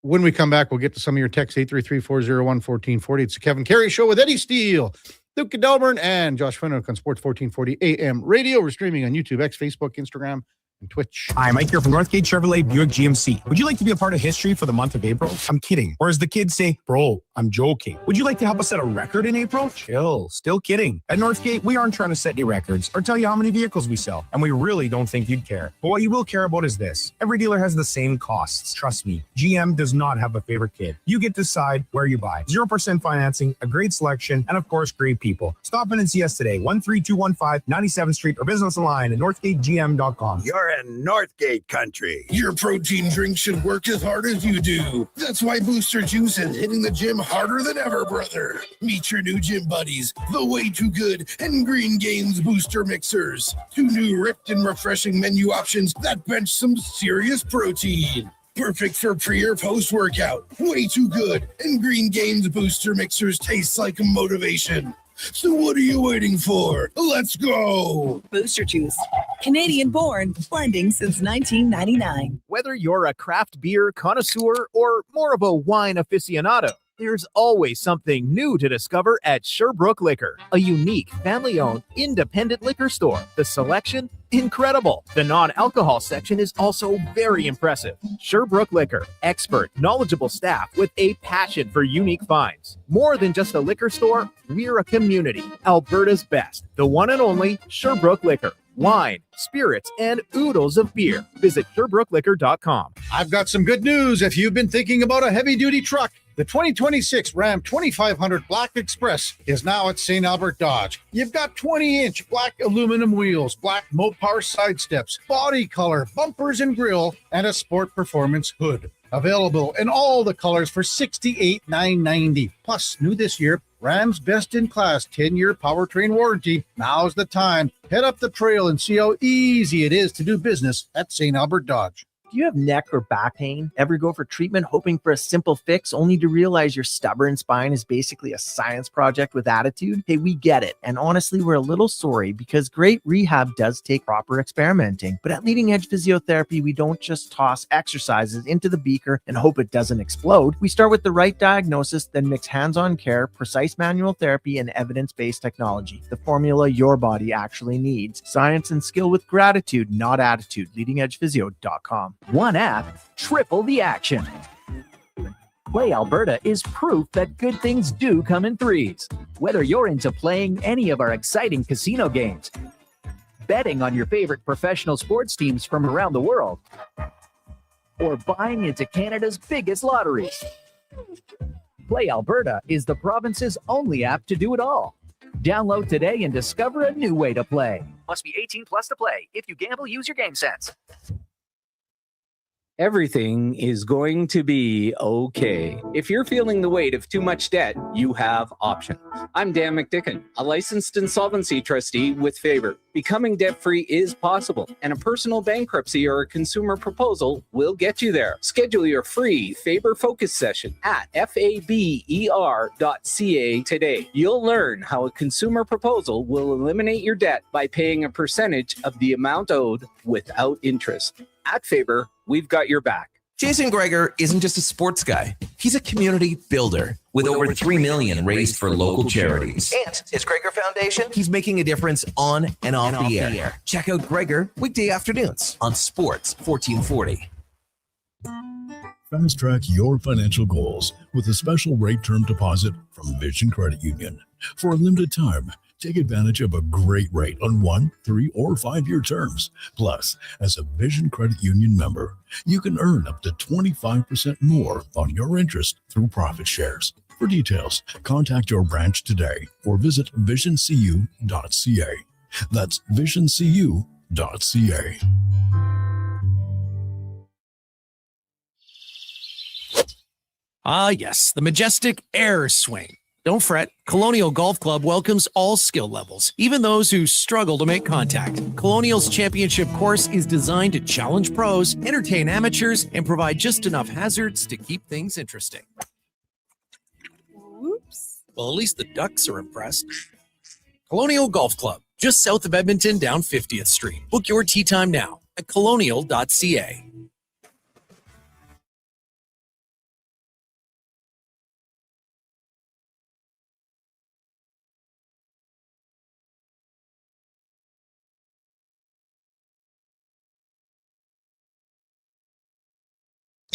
When we come back, we'll get to some of your texts, 833-401-1440. It's the Kevin Karius Show with Eddie Steele, Duke of Delburne, and Josh Fenwick on Sports 1440 AM Radio. We're streaming on YouTube, X, Facebook, Instagram, and Twitch. Hi, Mike here from Northgate Chevrolet Buick GMC. Would you like to be a part of history for the month of April? I'm kidding. Or as the kids say, bro, I'm joking. Would you like to help us set a record in April? Chill. Still kidding. At Northgate, we aren't trying to set any records or tell you how many vehicles we sell, and we really don't think you'd care. But what you will care about is this. Every dealer has the same costs. Trust me. GM does not have a favorite kid. You get to decide where you buy. 0% financing, a great selection, and of course, great people. Stop in and see us today, 13215 97th Street, or visit us online at northgategm.com. You're in Northgate country. Your protein drink should work as hard as you do. That's why Booster Juice is hitting the gym harder than ever, brother. Meet your new gym buddies, the Way Too Good and Green Gains Booster Mixers. 2 new ripped and refreshing menu options that bench some serious protein. Perfect for pre or post workout. Way Too Good and Green Gains Booster Mixers taste like motivation. So what are you waiting for? Let's go! Booster Juice. Canadian born, blending since 1999. Whether you're a craft beer connoisseur or more of a wine aficionado, there's always something new to discover at Sherbrooke Liquor, a unique, family-owned, independent liquor store. The selection, incredible. The non-alcohol section is also very impressive. Sherbrooke Liquor, expert, knowledgeable staff with a passion for unique finds. More than just a liquor store, we're a community. Alberta's best, the one and only Sherbrooke Liquor. Wine, spirits, and oodles of beer. Visit SherbrookeLiquor.com. I've got some good news. If you've been thinking about a heavy-duty truck, the 2026 Ram 2500 Black Express is now at St. Albert Dodge. You've got 20-inch black aluminum wheels, black Mopar side steps, body color, bumpers and grille, and a sport performance hood. Available in all the colors for $68,990. Plus, new this year, Ram's best-in-class 10-year powertrain warranty. Now's the time. Head up the trail and see how easy it is to do business at St. Albert Dodge. Do you have neck or back pain? Ever go for treatment hoping for a simple fix only to realize your stubborn spine is basically a science project with attitude? Hey, we get it. And honestly, we're a little sorry because great rehab does take proper experimenting. But at Leading Edge Physiotherapy, we don't just toss exercises into the beaker and hope it doesn't explode. We start with the right diagnosis, then mix hands-on care, precise manual therapy, and evidence-based technology. The formula your body actually needs. Science and skill with gratitude, not attitude. LeadingEdgePhysio.com. One app, triple the action. Play Alberta is proof that good things do come in threes. Whether you're into playing any of our exciting casino games, betting on your favorite professional sports teams from around the world, or buying into Canada's biggest lotteries, Play Alberta is the province's only app to do it all. Download today and discover a new way to play. Must be 18 plus to play. If you gamble, use your game sense. Everything is going to be okay. If you're feeling the weight of too much debt, you have options. I'm Dan McDicken, a licensed insolvency trustee with Faber. Becoming debt-free is possible, and a personal bankruptcy or a consumer proposal will get you there. Schedule your free Faber Focus session at faber.ca today. You'll learn how a consumer proposal will eliminate your debt by paying a percentage of the amount owed without interest. At Faber, we've got your back. Jason Greger isn't just a sports guy. He's a community builder with over $3 million raised for local charities. And his Greger Foundation, he's making a difference on and off the air. Check out Greger weekday afternoons on Sports 1440. Fast track your financial goals with a special rate term deposit from Vision Credit Union. For a limited time, take advantage of a great rate on 1, 3, or 5-year terms. Plus, as a Vision Credit Union member, you can earn up to 25% more on your interest through profit shares. For details, contact your branch today or visit visioncu.ca. That's visioncu.ca. Ah, yes, the majestic air swing. Don't fret, Colonial Golf Club welcomes all skill levels, even those who struggle to make contact. Colonial's championship course is designed to challenge pros, entertain amateurs, and provide just enough hazards to keep things interesting. Whoops. Well, at least the Ducks are impressed. Colonial Golf Club, just south of Edmonton down 50th Street. Book your tee time now at colonial.ca.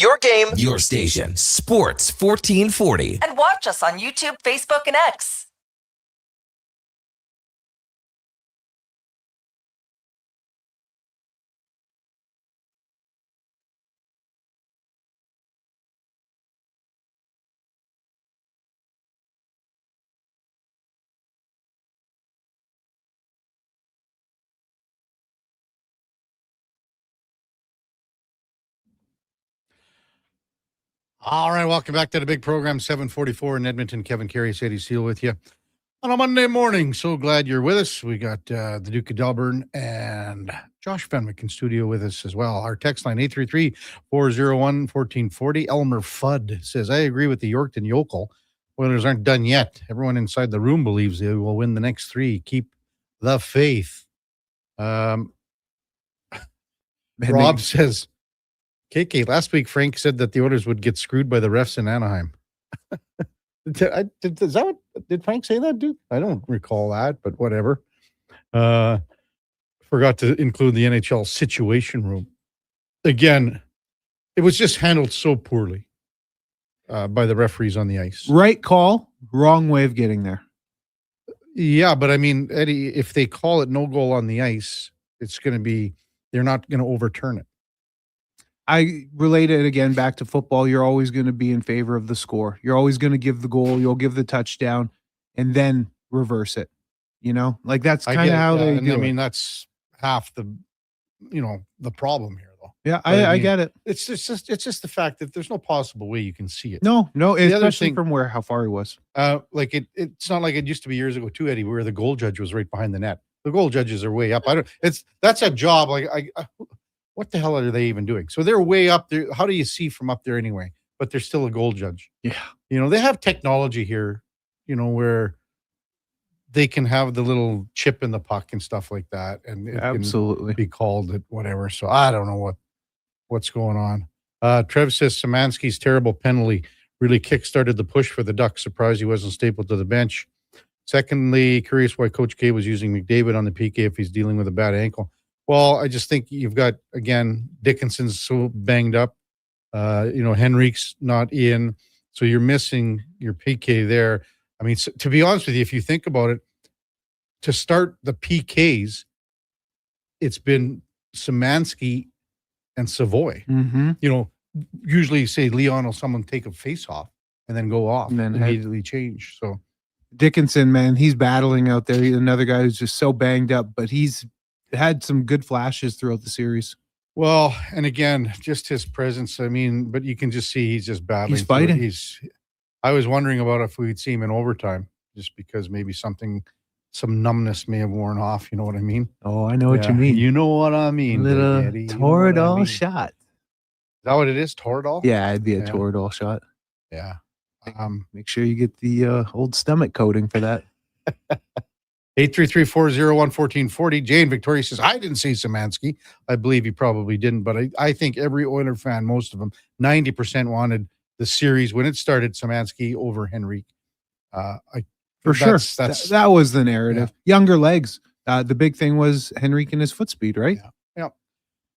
Your game, your station. Sports 1440. And watch us on YouTube, Facebook, and X. All right, welcome back to the big program, 744 in Edmonton. Kevin Karius, Eddie Seal with you on a Monday morning. So glad you're with us. We got the Duke of Delburne and Josh Fenwick in studio with us as well. Our text line, 833-401-1440. Elmer Fudd says, I agree with the Yorkton Yokel. Oilers aren't done yet. Everyone inside the room believes they will win the next three. Keep the faith. Rob says, KK, last week Frank said that the Oilers would get screwed by the refs in Anaheim. Did Frank say that, dude? I don't recall that, but whatever. Forgot to include the NHL Situation Room. Again, it was just handled so poorly by the referees on the ice. Right call, wrong way of getting there. Yeah, but I mean, Eddie, if they call it no goal on the ice, it's going to be, they're not going to overturn it. I relate it again back to football. You're always going to be in favor of the score. You're always going to give the goal. You'll give the touchdown and then reverse it. You know, like that's kind of how they do it. I mean, that's half the, the problem here, though. Yeah, I get it. It's just the fact that there's no possible way you can see it. No, especially from how far he was. Like it's not like it used to be years ago too, Eddie, where the goal judge was right behind the net. The goal judges are way up. That's a job. Like what the hell are they even doing? So they're way up there. How do you see from up there anyway? But they're still a goal judge. Yeah. They have technology here, where they can have the little chip in the puck and stuff like that. And it absolutely can be called it whatever. So I don't know what's going on. Trev says Szymanski's terrible penalty really kickstarted the push for the Ducks. Surprised he wasn't stapled to the bench. Secondly, curious why Coach K was using McDavid on the PK if he's dealing with a bad ankle. Well, I just think you've got, again, Dickinson's so banged up. Henrique's not in. So you're missing your PK there. I mean, to be honest with you, if you think about it, to start the PKs, it's been Szymanski and Savoy. Mm-hmm. Usually say Leon or someone take a face off and then go off and then immediately change. So Dickinson, man, he's battling out there. He's another guy who's just so banged up, but he's had some good flashes throughout the series. Well, and again, just his presence. I mean, but you can just see he's just battling. He's fighting. I was wondering about if we'd see him in overtime, just because maybe some numbness may have worn off. You know what I mean? Oh, I know what you mean. You know what I mean. Little Eddie, Toradol shot. Is that what it is? Toradol? Yeah, it'd be a Toradol shot. Yeah. Make sure you get the old stomach coating for that. 833-401-1440. Jane Victoria says, I didn't see Szymanski. I believe he probably didn't, but I think every Oiler fan, most of them, 90% wanted the series when it started, Szymanski over Henrique. For sure. That was the narrative. Yeah. Younger legs. The big thing was Henrique and his foot speed, right? Yeah.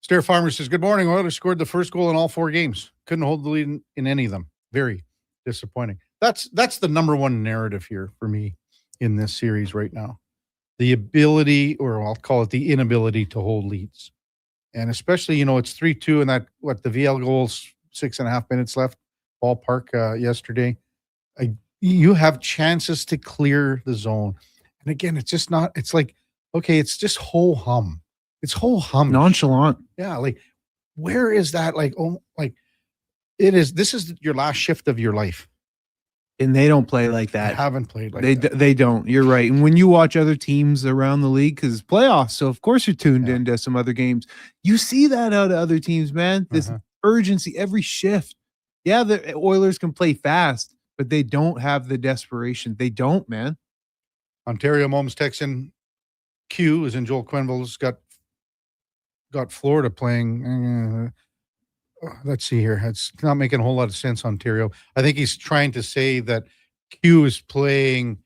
Stair Farmer says, good morning. Oilers scored the first goal in all 4 games. Couldn't hold the lead in any of them. Very disappointing. That's the number one narrative here for me in this series right now. The ability, or I'll call it the inability, to hold leads. And especially, it's 3-2 and the VL goals, 6.5 minutes left, ballpark yesterday. You have chances to clear the zone. And again, it's just not, it's like, okay, it's just whole hum. It's whole hum. Nonchalant. Yeah. Like, where is that? Like, this is your last shift of your life. And they don't play like that. They haven't played like that. They don't. You're right. And when you watch other teams around the league, because it's playoffs, so of course you're tuned into some other games. You see that out of other teams, man. This urgency every shift. Yeah, the Oilers can play fast, but they don't have the desperation. They don't, man. Ontario Moms Texan Q is in Joel Quenville's got Florida playing. Let's see here. It's not making a whole lot of sense, Ontario. I think he's trying to say that Q is playing,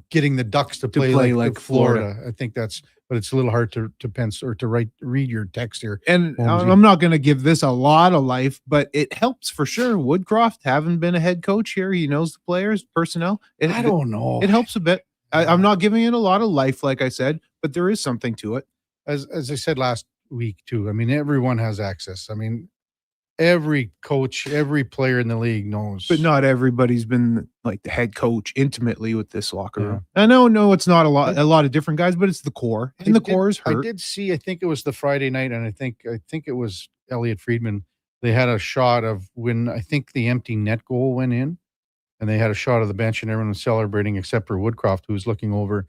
getting the Ducks to play like Florida. I think that's, but it's a little hard to pencil or to read your text here. And I'm not going to give this a lot of life, but it helps for sure. Woodcroft, having been a head coach here, he knows the players, personnel. I don't know. It helps a bit. I'm not giving it a lot of life, like I said, but there is something to it. As I said last week too, I mean, everyone has access. I mean, every coach, every player in the league knows. But not everybody's been like the head coach intimately with this locker room. I know it's not a lot of different guys, but it's the core. And the core is hurt. I did see, I think it was the Friday night, and I think it was Elliot Friedman. They had a shot of when I think the empty net goal went in, and they had a shot of the bench, and everyone was celebrating except for Woodcroft, who was looking over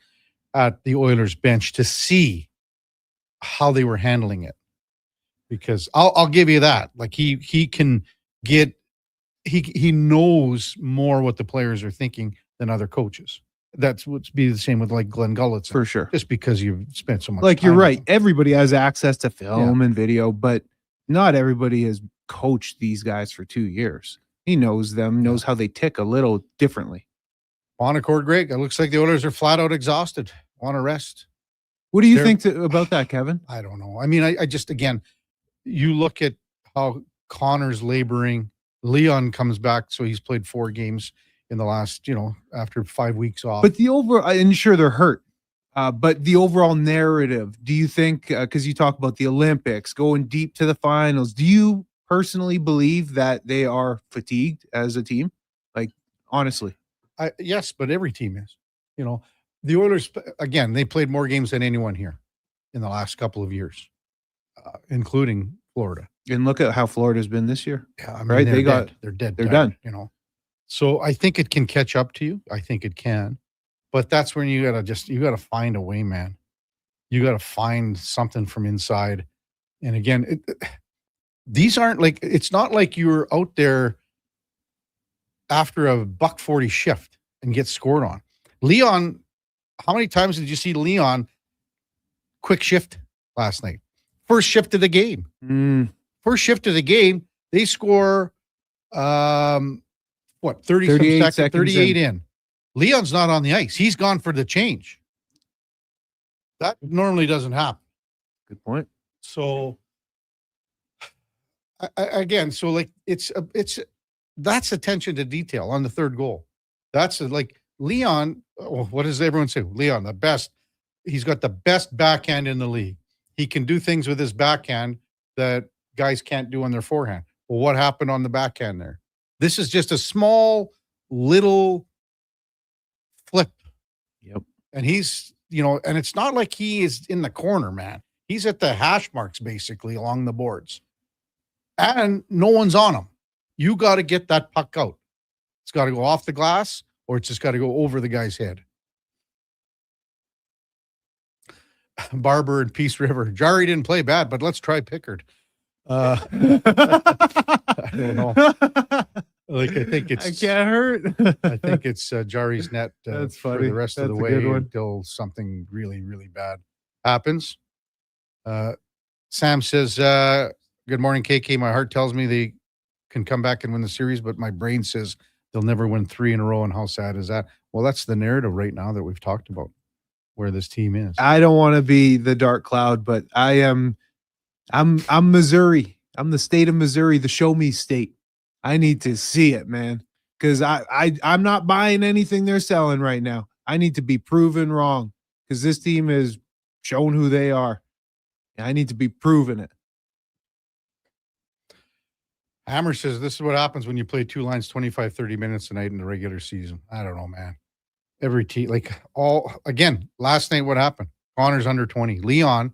at the Oilers bench to see how they were handling it. Because I'll give you that. Like he can get he knows more what the players are thinking than other coaches. That's what's be the same with like Glenn Gulletson. For sure. Just because you've spent so much like time you're with right. him. Everybody has access to film and video, but not everybody has coached these guys for 2 years. He knows them, knows how they tick a little differently. On accord, Greg. It looks like the Oilers are flat out exhausted. Want to rest. What do you think about that, Kevin? I don't know. I mean, I just, again, you look at how Connor's laboring. Leon comes back, so he's played 4 games in the last, after 5 weeks off. But the overall, and sure, they're hurt. But the overall narrative, do you think, because you talk about the Olympics, going deep to the finals, do you personally believe that they are fatigued as a team? Like, honestly. Yes, but every team is. The Oilers, again, they played more games than anyone here in the last couple of years, including Florida. And look at how Florida's been this year. Yeah, I mean, right? they're dead. They're done. So I think it can catch up to you. I think it can, but that's when you gotta find a way, man. You gotta find something from inside. And again, these aren't like, it's not like you're out there after a $140 shift and get scored on. Leon, how many times did you see Leon quick shift last night? First shift of the game. First shift of the game, they score 30 38 seconds, 38 in. Leon's not on the ice. He's gone for the change. That normally doesn't happen. Good point. So again, so like it's that's attention to detail on the third goal. That's like Leon. What does everyone say? Leon, the best. He's got the best backhand in the league. He can do things with his backhand that guys can't do on their forehand. Well, what happened on the backhand there? This is just a small little flip. Yep. And he's, and it's not like he is in the corner, man. He's at the hash marks basically along the boards. And no one's on him. You got to get that puck out. It's got to go off the glass or it's just got to go over the guy's head. Barber and Peace River. Jari didn't play bad, but let's try Pickard. I don't know. Like I think it's I can't hurt. I think it's Jari's net That's for funny. the rest of That's the a way good one. until something really, really bad happens. Sam says, good morning, KK. My heart tells me they can come back and win the series, but my brain says they'll never win 3 in a row. And how sad is that? Well, that's the narrative right now that we've talked about where this team is. I don't want to be the dark cloud, but I'm Missouri. I'm the state of Missouri, the show me state. I need to see it, man. Because I'm not buying anything they're selling right now. I need to be proven wrong because this team has shown who they are. And I need to be proven it. Hammer says this is what happens when you play 2 lines 25, 30 minutes a night in the regular season. I don't know, man. Every team, last night, what happened? Connor's under 20. Leon,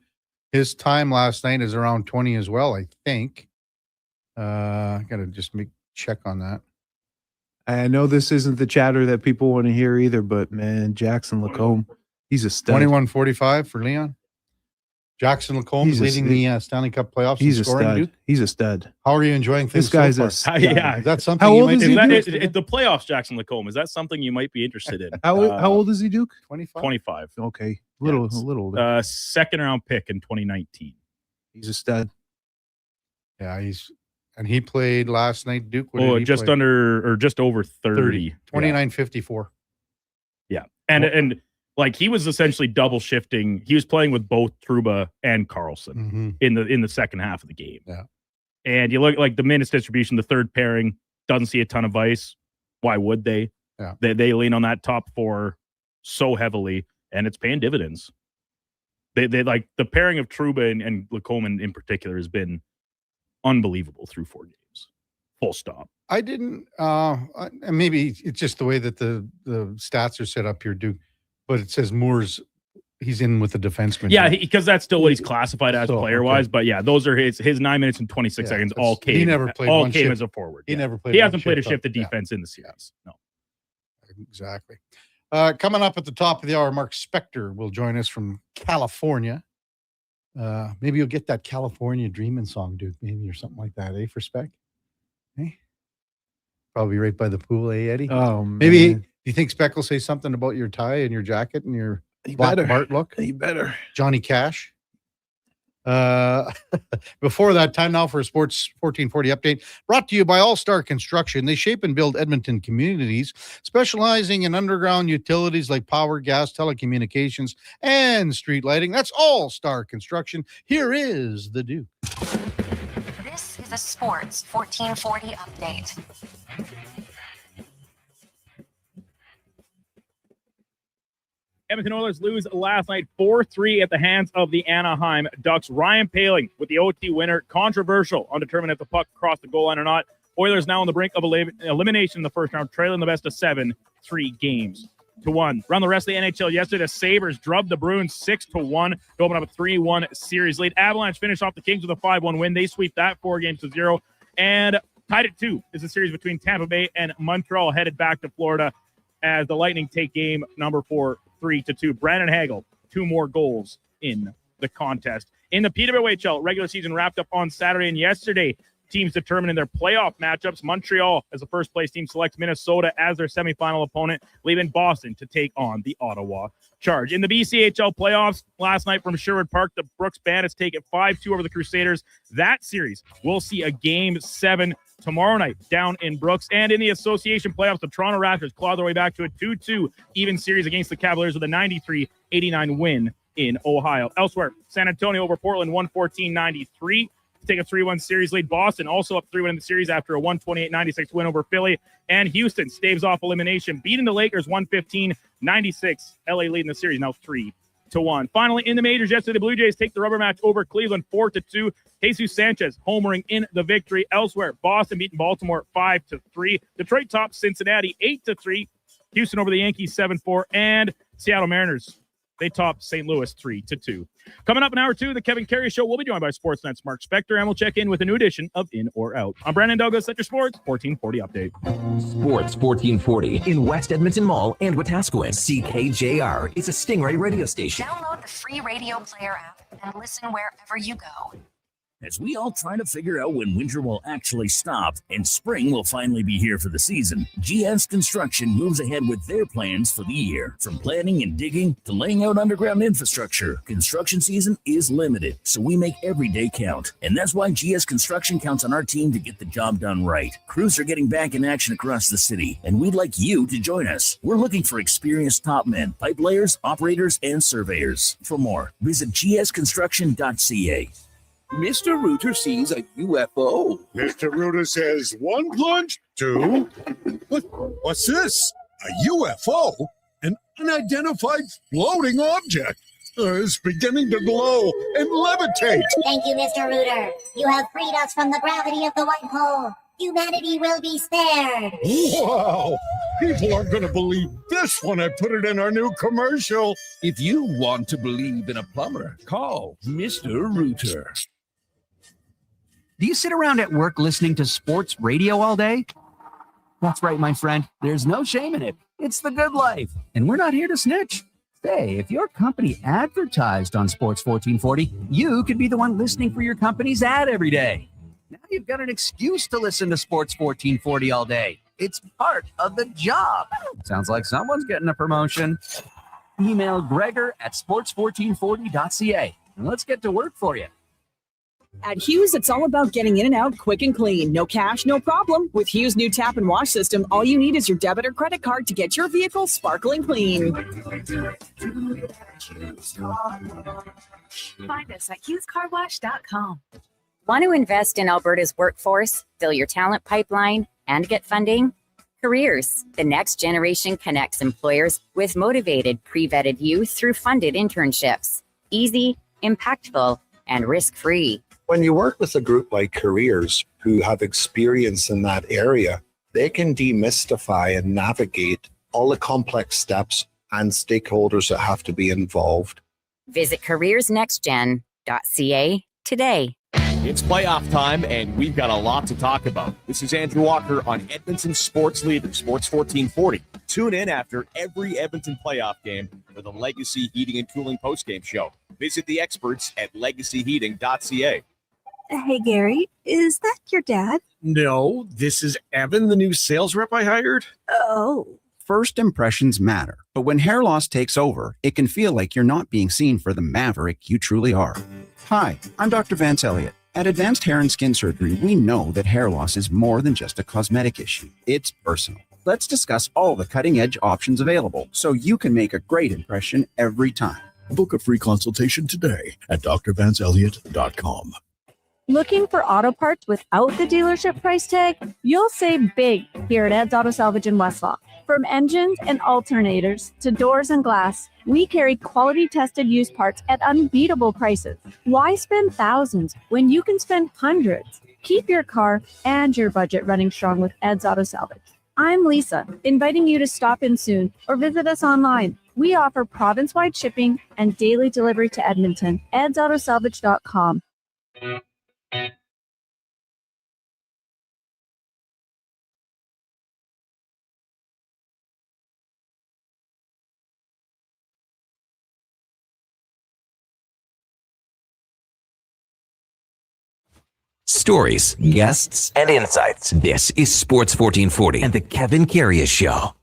his time last night is around 20 as well, I think. I got to just check on that. I know this isn't the chatter that people want to hear either, but man, Jackson Lacombe, he's a stud. 21-45 for Leon. Jackson Lacombe leading the Stanley Cup playoffs. He's in a scoring, stud. Dude. He's a stud. How are you enjoying things? This guy's so a far? stud. Yeah. Is that something How you old might is be he? interested in? The playoffs, Jackson Lacombe. Is that something you might be interested in? How old is he, Duke? 25. 25. Okay. A little older. Second round pick in 2019. He's a stud. Yeah, he played last night, Duke. Just over 30. 29-54. Yeah. And Like, he was essentially double shifting. He was playing with both Trouba and Carlson in the second half of the game. Yeah. And you look like the minutes distribution, the third pairing doesn't see a ton of ice. Why would they? Yeah. They lean on that top four so heavily, and it's paying dividends. They like the pairing of Trouba and Lacombe in particular has been unbelievable through 4 games. Full stop. I didn't, and maybe it's just the way that the stats are set up here, Duke, but it says Moore's, he's in with the defenseman. Yeah, because that's still what he's classified as player-wise. Okay. But yeah, those are his 9 minutes and 26 seconds all came. He never played all one came shift. as a forward. He never played. He one hasn't played a shift shift of up. defense in the series. No. Exactly. Coming up at the top of the hour, Mark Spector will join us from California. Maybe you'll get that California Dreamin' song, Duke, maybe, or something like that, for Spec? Hey? Probably right by the pool, Eddie? Oh, man. Maybe, do you think Spec will say something about your tie and your jacket and your black Bart look? He better. Johnny Cash. Before that, time now for a Sports 1440 update brought to you by All Star Construction. They shape and build Edmonton communities, specializing in underground utilities like power, gas, telecommunications, and street lighting. That's All Star Construction. Here is the Duke. This is a Sports 1440 update. Edmonton Oilers lose last night 4-3 at the hands of the Anaheim Ducks. Ryan Poehling with the OT winner. Controversial, undetermined if the puck crossed the goal line or not. Oilers now on the brink of elimination in the first round, trailing the best of 7, 3-1. Around the rest of the NHL yesterday, the Sabres drubbed the Bruins 6-1 to open up a 3-1 series lead. Avalanche finished off the Kings with a 5-1 win. They sweep that 4-0. And tied at 2 is the series between Tampa Bay and Montreal, headed back to Florida as the Lightning take game number 4, 3-2. Brandon Hagel, 2 more goals in the contest. In the PWHL, regular season wrapped up on Saturday, and yesterday, teams determining their playoff matchups. Montreal, as the first place team, selects Minnesota as their semifinal opponent, leaving Boston to take on the Ottawa Charge. In the BCHL playoffs last night from Sherwood Park, the Brooks Bandits take it 5-2 over the Crusaders. That series, we'll see a Game 7 tomorrow night down in Brooks. And in the association playoffs, the Toronto Raptors claw their way back to a 2-2 even series against the Cavaliers with a 93-89 win in Ohio. Elsewhere, San Antonio over Portland 114-93 to take a 3-1 series lead. Boston also up 3-1 in the series after a 128-96 win over Philly. And Houston staves off elimination, beating the Lakers 115-96. LA leading the series now 3-1. Finally, in the majors yesterday, the Blue Jays take the rubber match over Cleveland 4-2. Jesus Sanchez homering in the victory. Elsewhere, Boston beating Baltimore 5-3. Detroit tops Cincinnati 8-3. Houston over the Yankees 7-4. And Seattle Mariners, they top St. Louis 3-2. Coming up in hour 2, the Kevin Karius Show. We'll be joined by Sportsnet's Mark Spector, and we'll check in with a new edition of In or Out. I'm Brandon Douglas at your Sports 1440 update. Sports 1440 in West Edmonton Mall and Wetaskiwin. CKJR is a Stingray radio station. Download the free radio player app and listen wherever you go. As we all try to figure out when winter will actually stop and spring will finally be here for the season, GS Construction moves ahead with their plans for the year. From planning and digging to laying out underground infrastructure, construction season is limited, so we make every day count. And that's why GS Construction counts on our team to get the job done right. Crews are getting back in action across the city, and we'd like you to join us. We're looking for experienced top men, pipe layers, operators, and surveyors. For more, visit gsconstruction.ca. Mr. Rooter sees a UFO. Mr. Rooter says 1 plunge, 2. What's this? A UFO? An unidentified floating object. It's beginning to glow and levitate. Thank you, Mr. Rooter. You have freed us from the gravity of the white hole. Humanity will be spared. Wow! People aren't going to believe this when I put it in our new commercial. If you want to believe in a plumber, call Mr. Rooter. Do you sit around at work listening to sports radio all day? That's right, my friend. There's no shame in it. It's the good life. And we're not here to snitch. Say, if your company advertised on Sports 1440, you could be the one listening for your company's ad every day. Now you've got an excuse to listen to Sports 1440 all day. It's part of the job. Sounds like someone's getting a promotion. Email Gregor at sports1440.ca and let's get to work for you. At Hughes, it's all about getting in and out quick and clean. No cash, no problem. With Hughes' new tap and wash system, all you need is your debit or credit card to get your vehicle sparkling clean. Find us at HughesCarWash.com. Want to invest in Alberta's workforce, fill your talent pipeline, and get funding? Careers, the next generation connects employers with motivated, pre-vetted youth through funded internships. Easy, impactful, and risk-free. When you work with a group like Careers who have experience in that area, they can demystify and navigate all the complex steps and stakeholders that have to be involved. Visit careersnextgen.ca today. It's playoff time, and we've got a lot to talk about. This is Andrew Walker on Edmonton Sports Leader, Sports 1440. Tune in after every Edmonton playoff game for the Legacy Heating and Cooling postgame show. Visit the experts at legacyheating.ca. Hey, Gary, is that your dad? No, this is Evan, the new sales rep I hired. Oh. First impressions matter, but when hair loss takes over, it can feel like you're not being seen for the maverick you truly are. Hi, I'm Dr. Vance Elliott. At Advanced Hair and Skin Surgery, we know that hair loss is more than just a cosmetic issue. It's personal. Let's discuss all the cutting-edge options available so you can make a great impression every time. Book a free consultation today at drvanceelliott.com. Looking for auto parts without the dealership price tag? You'll save big here at Ed's Auto Salvage in Westlaw. From engines and alternators to doors and glass, we carry quality tested used parts at unbeatable prices. Why spend thousands when you can spend hundreds? Keep your car and your budget running strong with Ed's Auto Salvage. I'm Lisa, inviting you to stop in soon or visit us online. We offer province-wide shipping and daily delivery to Edmonton. edsautosalvage.com. Stories, guests, and insights. This is Sports 1440 and the Kevin Karius Show.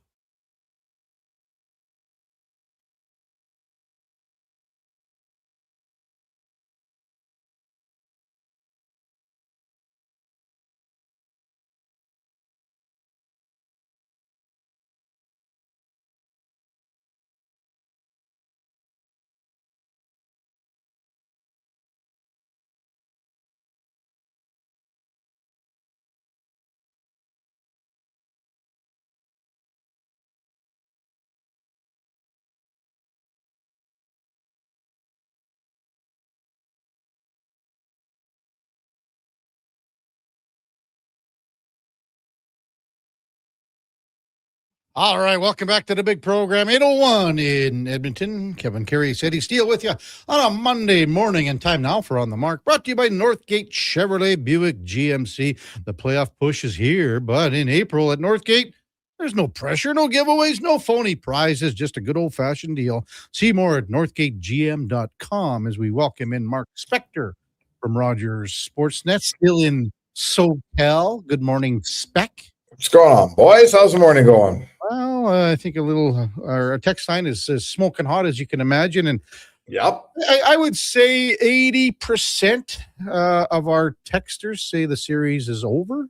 All right, welcome back to the big program. 8:01 in Edmonton. Kevin Karius, Eddie Steele with you on a Monday morning, and time now for On the Mark. Brought to you by Northgate Chevrolet Buick GMC. The playoff push is here, but in April at Northgate, there's no pressure, no giveaways, no phony prizes, just a good old-fashioned deal. See more at northgategm.com as we welcome in Mark Spector from Rogers Sportsnet, still in SoCal. Good morning, Spec. What's going on, boys? How's the morning going? Well, I think our text line is as smoking hot as you can imagine. And yep, I would say 80% of our texters say the series is over.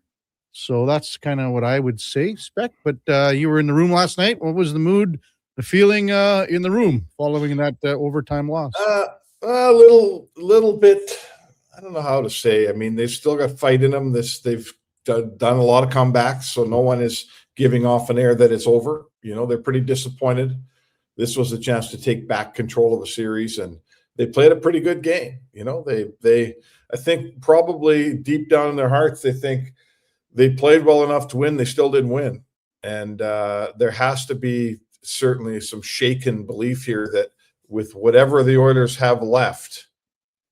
So that's kind of what I would say, Spec. But you were in the room last night. What was the mood, the feeling in the room following that overtime loss? A little bit, I don't know how to say. I mean, they've still got fight in them. They've done a lot of comebacks, so no one is giving off an air that it's over. You know, they're pretty disappointed. This was a chance to take back control of the series, and they played a pretty good game. You know, they I think probably deep down in their hearts, they think they played well enough to win. They still didn't win. And there has to be certainly some shaken belief here that with whatever the Oilers have left,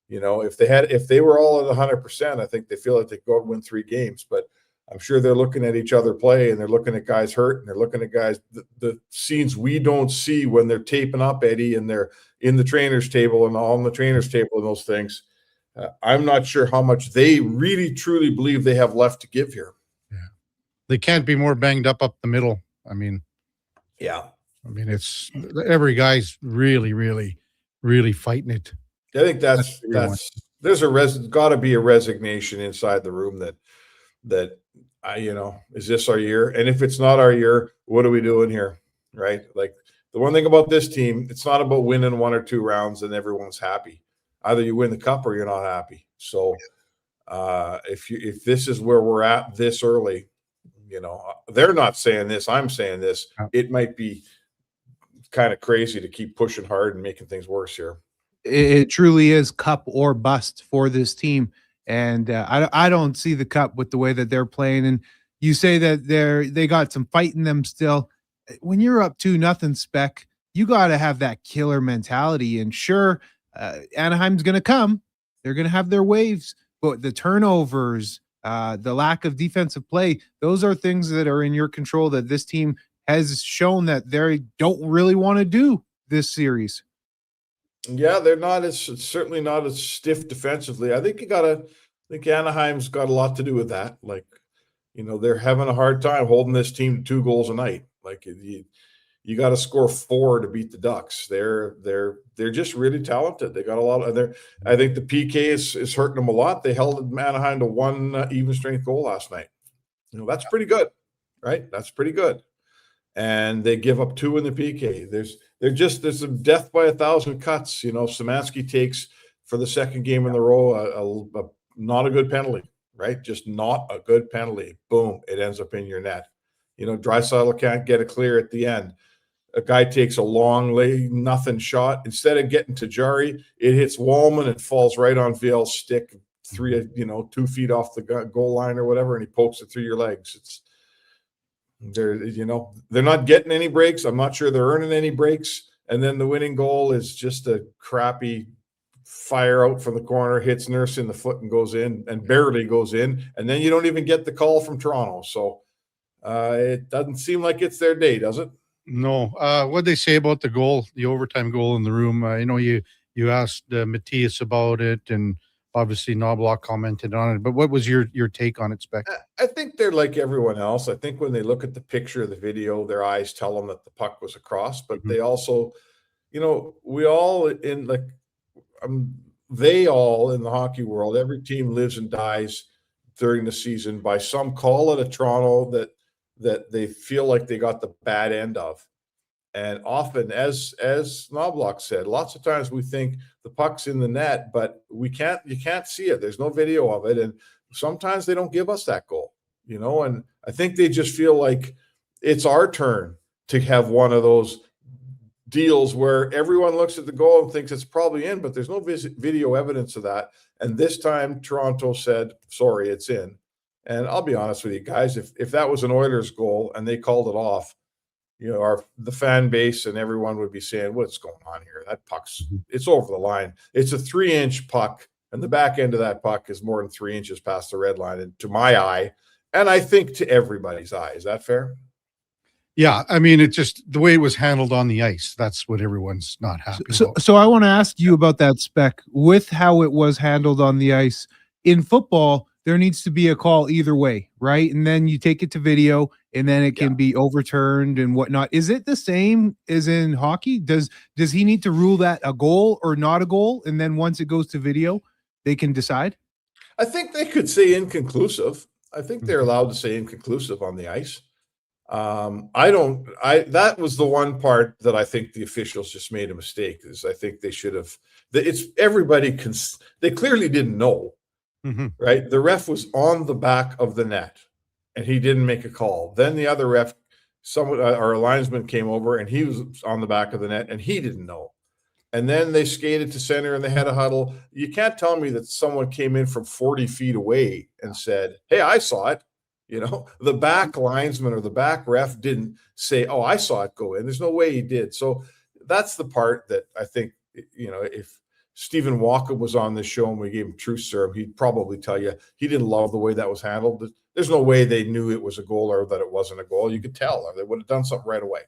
you know, if they were all at 100%, I think they feel like they could go and win 3 games. But I'm sure they're looking at each other play, and they're looking at guys hurt, and they're looking at guys, the scenes we don't see when they're taping up, Eddie, and they're in the trainer's table and on the trainer's table and those things. I'm not sure how much they really, truly believe they have left to give here. Yeah. They can't be more banged up the middle. I mean, yeah. I mean, it's every guy's really, really, really fighting it. I think that's there's got to be a resignation inside the room that is this our year? And if it's not our year, what are we doing here? Right? Like, the one thing about this team, it's not about winning 1 or 2 rounds and everyone's happy. Either you win the cup or you're not happy. So if this is where we're at this early, they're not saying this, I'm saying this. It might be kind of crazy to keep pushing hard and making things worse here. It truly is cup or bust for this team. And I don't see the cup with the way that they're playing. And you say that they got some fight in them still. When you're up 2-0, Spec, you got to have that killer mentality. And sure, Anaheim's going to come. They're going to have their waves. But the turnovers, the lack of defensive play, those are things that are in your control that this team has shown that they don't really want to do this series. Yeah, they're certainly not as stiff defensively. I think Anaheim's got a lot to do with that. Like, they're having a hard time holding this team to 2 goals a night. Like, you got to score 4 to beat the Ducks. They're just really talented. They got a lot of there. I think the PK is hurting them a lot. They held Anaheim to 1 even strength goal last night. That's pretty good, right? That's pretty good. And they give up 2 in the PK. There's a death by 1,000 cuts. Szymanski takes for the second game in a row a not a good penalty, right? Just not a good penalty. Boom, it ends up in your net. Draisaitl can't get it clear at the end. A guy takes a long nothing shot. Instead of getting to Jari, it hits Wallman and falls right on Viel's stick, 2 feet off the goal line or whatever, and he pokes it through your legs. They're not getting any breaks. I'm not sure they're earning any breaks. And then the winning goal is just a crappy fire out from the corner, hits Nurse in the foot and goes in, and barely goes in. And then you don't even get the call from Toronto. So it doesn't seem like it's their day, does it? No. What'd they say about the goal, the overtime goal in the room? You asked Matthias about it, and obviously Knobloch commented on it. But what was your take on it, Spec? I think they're like everyone else. I think when they look at the picture of the video, their eyes tell them that the puck was across. But they also, we all they all in the hockey world, every team lives and dies during the season by some call at a Toronto that they feel like they got the bad end of. And often, as Knobloch said, lots of times we think the puck's in the net, but you can't see it. There's no video of it. And sometimes they don't give us that goal, and I think they just feel like it's our turn to have one of those deals where everyone looks at the goal and thinks it's probably in, but there's no video evidence of that. And this time Toronto said, sorry, it's in. And I'll be honest with you guys, if that was an Oilers goal and they called it off, the fan base and everyone would be saying, what's going on here? That puck's, it's over the line. It's a 3-inch puck, and the back end of that puck is more than 3 inches past the red line, and to my eye, and I think to everybody's eye. Is that fair? Yeah, I mean, it's just the way it was handled on the ice. That's what everyone's not happy about. So I want to ask you about that, Spec. With how it was handled on the ice in football, there needs to be a call either way, right? And then you take it to video, and then it can be overturned and whatnot. Is it the same as in hockey? Does he need to rule that a goal or not a goal, and then once it goes to video, they can decide? I think they could say inconclusive. I think they're allowed to say inconclusive on the ice. That was the one part that I think the officials just made a mistake. Is I think they should have. They clearly didn't know. Right, the ref was on the back of the net, and he didn't make a call. Then the other ref, our linesman came over, and he was on the back of the net, and he didn't know. And then they skated to center, and they had a huddle. You can't tell me that someone came in from 40 feet away and said, "Hey, I saw it." The back linesman or the back ref didn't say, "Oh, I saw it go in." There's no way he did. So that's the part that I think, if Stephen Walker was on this show and we gave him truth serum, he'd probably tell you he didn't love the way that was handled. There's no way they knew it was a goal or that it wasn't a goal. You could tell, or they would have done something right away.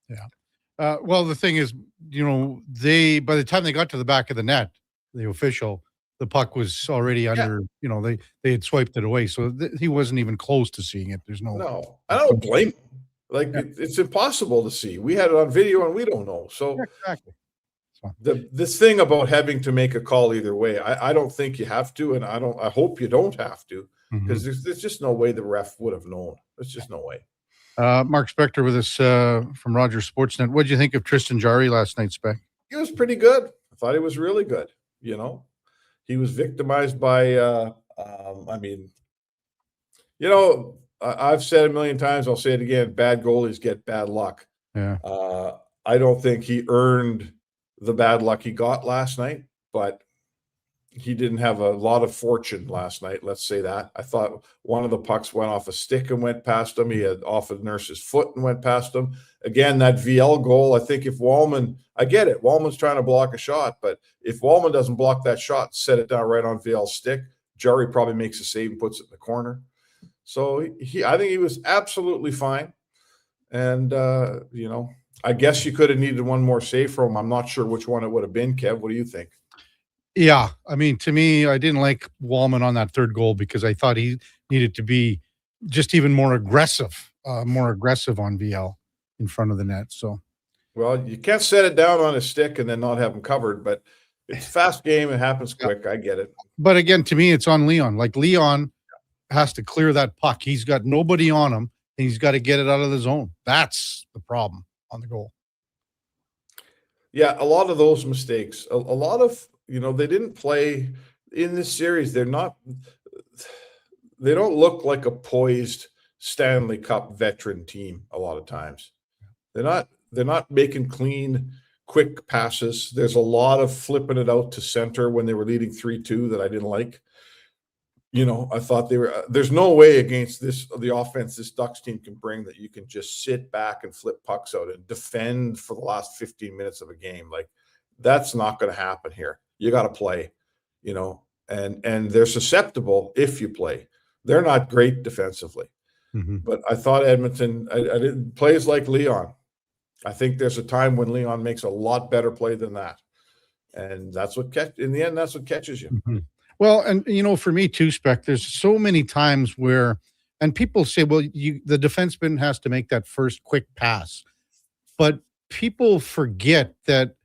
Yeah. Well, the thing is, by the time they got to the back of the net, the official, the puck was already under, they had swiped it away. So he wasn't even close to seeing it. There's no, I don't blame him. It's impossible to see. We had it on video and we don't know. So exactly. This thing about having to make a call either way, I don't think you have to, and I hope you don't have to, because there's just no way the ref would have known. There's just no way. Mark Spector with us from Rogers Sportsnet. What did you think of Tristan Jarry last night, Spec? He was pretty good. I thought he was really good. He was victimized by, I've said a million times, I'll say it again, bad goalies get bad luck. Yeah. I don't think he earned the bad luck he got last night, but he didn't have a lot of fortune last night. Let's say that. I thought one of the pucks went off a stick and went past him. He had off of Nurse's foot and went past him. Again, that VL goal, I think if Wallman, I get it. Wallman's trying to block a shot, but if Wallman doesn't block that shot, set it down right on VL's stick, Jarry probably makes a save and puts it in the corner. So I think he was absolutely fine. And, I guess you could have needed one more save from him. I'm not sure which one it would have been, Kev. What do you think? Yeah. I mean, to me, I didn't like Wallman on that third goal because I thought he needed to be just even more aggressive on VL in front of the net. So, well, you can't set it down on a stick and then not have him covered, but it's a fast game. It happens quick. I get it. But again, to me, it's on Leon. Like Leon has to clear that puck. He's got nobody on him and he's got to get it out of the zone. That's the problem on the goal. Yeah, a lot of those mistakes, a lot of, they didn't play in this series. They don't look like a poised Stanley Cup veteran team a lot of times. They're not making clean, quick passes. There's a lot of flipping it out to center when they were leading 3-2 that I didn't like. I thought there's no way against the offense this Ducks team can bring that you can just sit back and flip pucks out and defend for the last 15 minutes of a game. Like, that's not going to happen here. You got to play, and they're susceptible if you play. They're not great defensively, but I thought Edmonton, I didn't plays like Leon. I think there's a time when Leon makes a lot better play than that. And that's what in the end, that's what catches you. Well, and for me too, Spec, there's so many times where, and people say, well, the defenseman has to make that first quick pass, but people forget that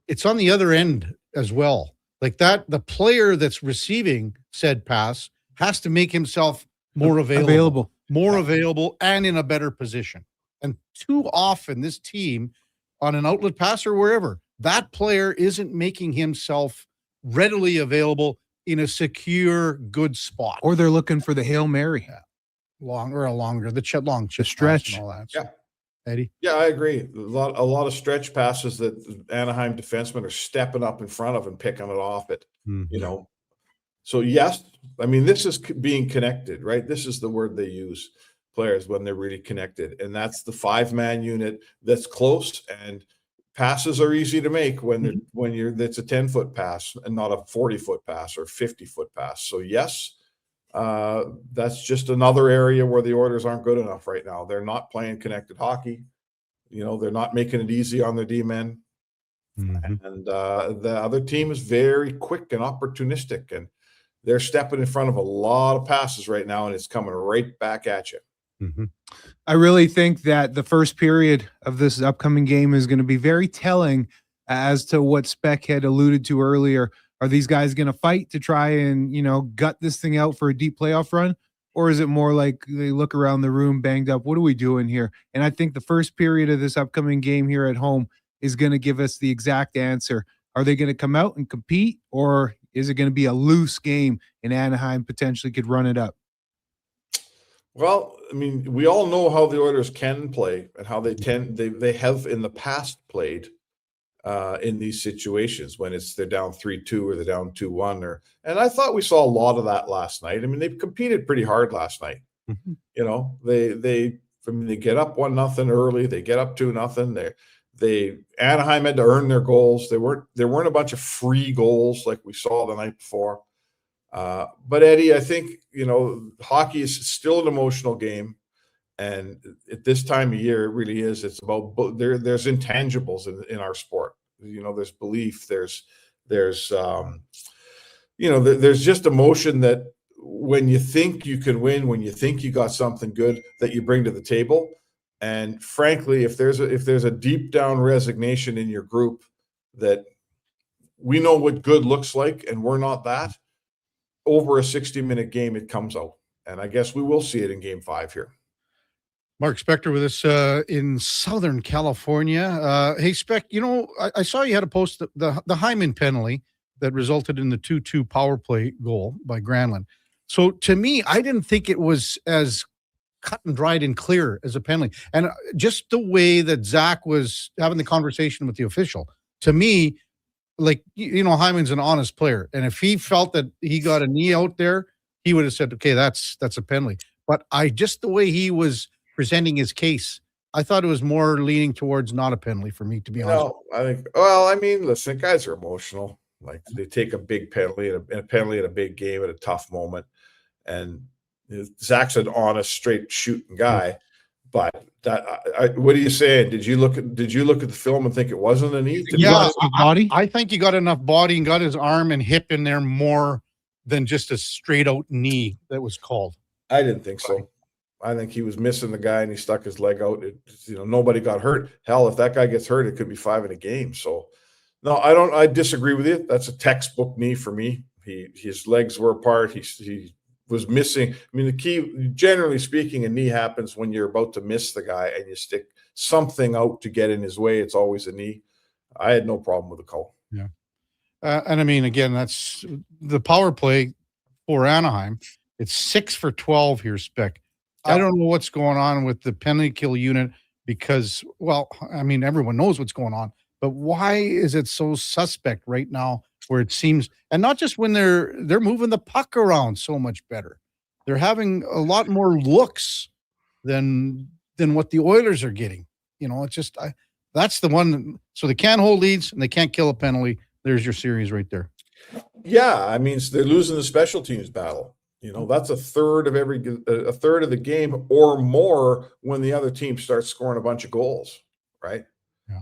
it's on the other end as well. Like that, the player that's receiving said pass has to make himself more available, and in a better position. And too often this team on an outlet pass or wherever, that player isn't making himself readily available in a secure, good spot. Or they're looking for the Hail Mary. The stretch. And all that. So. Eddie? Yeah, I agree. A lot of stretch passes that Anaheim defensemen are stepping up in front of and picking it off it, So, yes, I mean, this is being connected, right? This is the word they use, players, when they're really connected. And that's the 5-man unit that's close, and passes are easy to make when it's a 10-foot pass and not a 40-foot pass or 50-foot pass. So yes, that's just another area where the Oilers aren't good enough right now. They're not playing connected hockey. They're not making it easy on their D-men. And the other team is very quick and opportunistic, and they're stepping in front of a lot of passes right now, and it's coming right back at you. I really think that the first period of this upcoming game is going to be very telling as to what Spec had alluded to earlier. Are these guys going to fight to try and, gut this thing out for a deep playoff run? Or is it more like they look around the room banged up? What are we doing here? And I think the first period of this upcoming game here at home is going to give us the exact answer. Are they going to come out and compete, or is it going to be a loose game and Anaheim potentially could run it up? Well, I mean, we all know how the Oilers can play and how they have in the past played in these situations when they're down 3-2 or they're down 2-1 and I thought we saw a lot of that last night. I mean, they competed pretty hard last night. They get up 1-0 early, they get up 2-0. Anaheim had to earn their goals. There weren't a bunch of free goals like we saw the night before. But Eddie, I think, hockey is still an emotional game. And at this time of year, it really is. It's about there's intangibles in our sport. There's belief. There's just emotion that when you think you can win, when you think you got something good that you bring to the table. And frankly, if there's a deep down resignation in your group that we know what good looks like, and we're not that. Over a 60-minute game, it comes out. And I guess we will see it in game 5 here. Mark Spector with us in Southern California. Hey, Spec, I saw you had a post the Hyman penalty that resulted in the 2-2 power play goal by Granlund. So to me, I didn't think it was as cut and dried and clear as a penalty. And just the way that Zach was having the conversation with the official, to me, like, Hyman's an honest player. And if he felt that he got a knee out there, he would have said, okay, that's a penalty. But just the way he was presenting his case, I thought it was more leaning towards not a penalty for me, to be honest. Listen, guys are emotional. Like, they take a big penalty and a penalty in a big game at a tough moment. And Zach's an honest, straight shooting guy. But what are you saying? Did you look at the film and think it wasn't a knee? I think he got enough body and got his arm and hip in there more than just a straight out knee that was called. I didn't think so. I think he was missing the guy and he stuck his leg out. Nobody got hurt. Hell, if that guy gets hurt, it could be 5 in a game. So, no, I disagree with you. That's a textbook knee for me. His legs were apart. He was missing. I mean, the key, generally speaking, a knee happens when you're about to miss the guy and you stick something out to get in his way. It's always a knee. I had no problem with the call. Yeah. And I mean, again, that's the power play for Anaheim. It's 6 for 12 here, Spec. I don't know what's going on with the penalty kill unit because, everyone knows what's going on, but why is it so suspect right now where it seems, and not just when they're moving the puck around so much better. They're having a lot more looks than what the Oilers are getting. It's just, that's the one. So they can't hold leads and they can't kill a penalty. There's your series right there. Yeah. They're losing the special teams battle. That's a third of the game or more when the other team starts scoring a bunch of goals, right?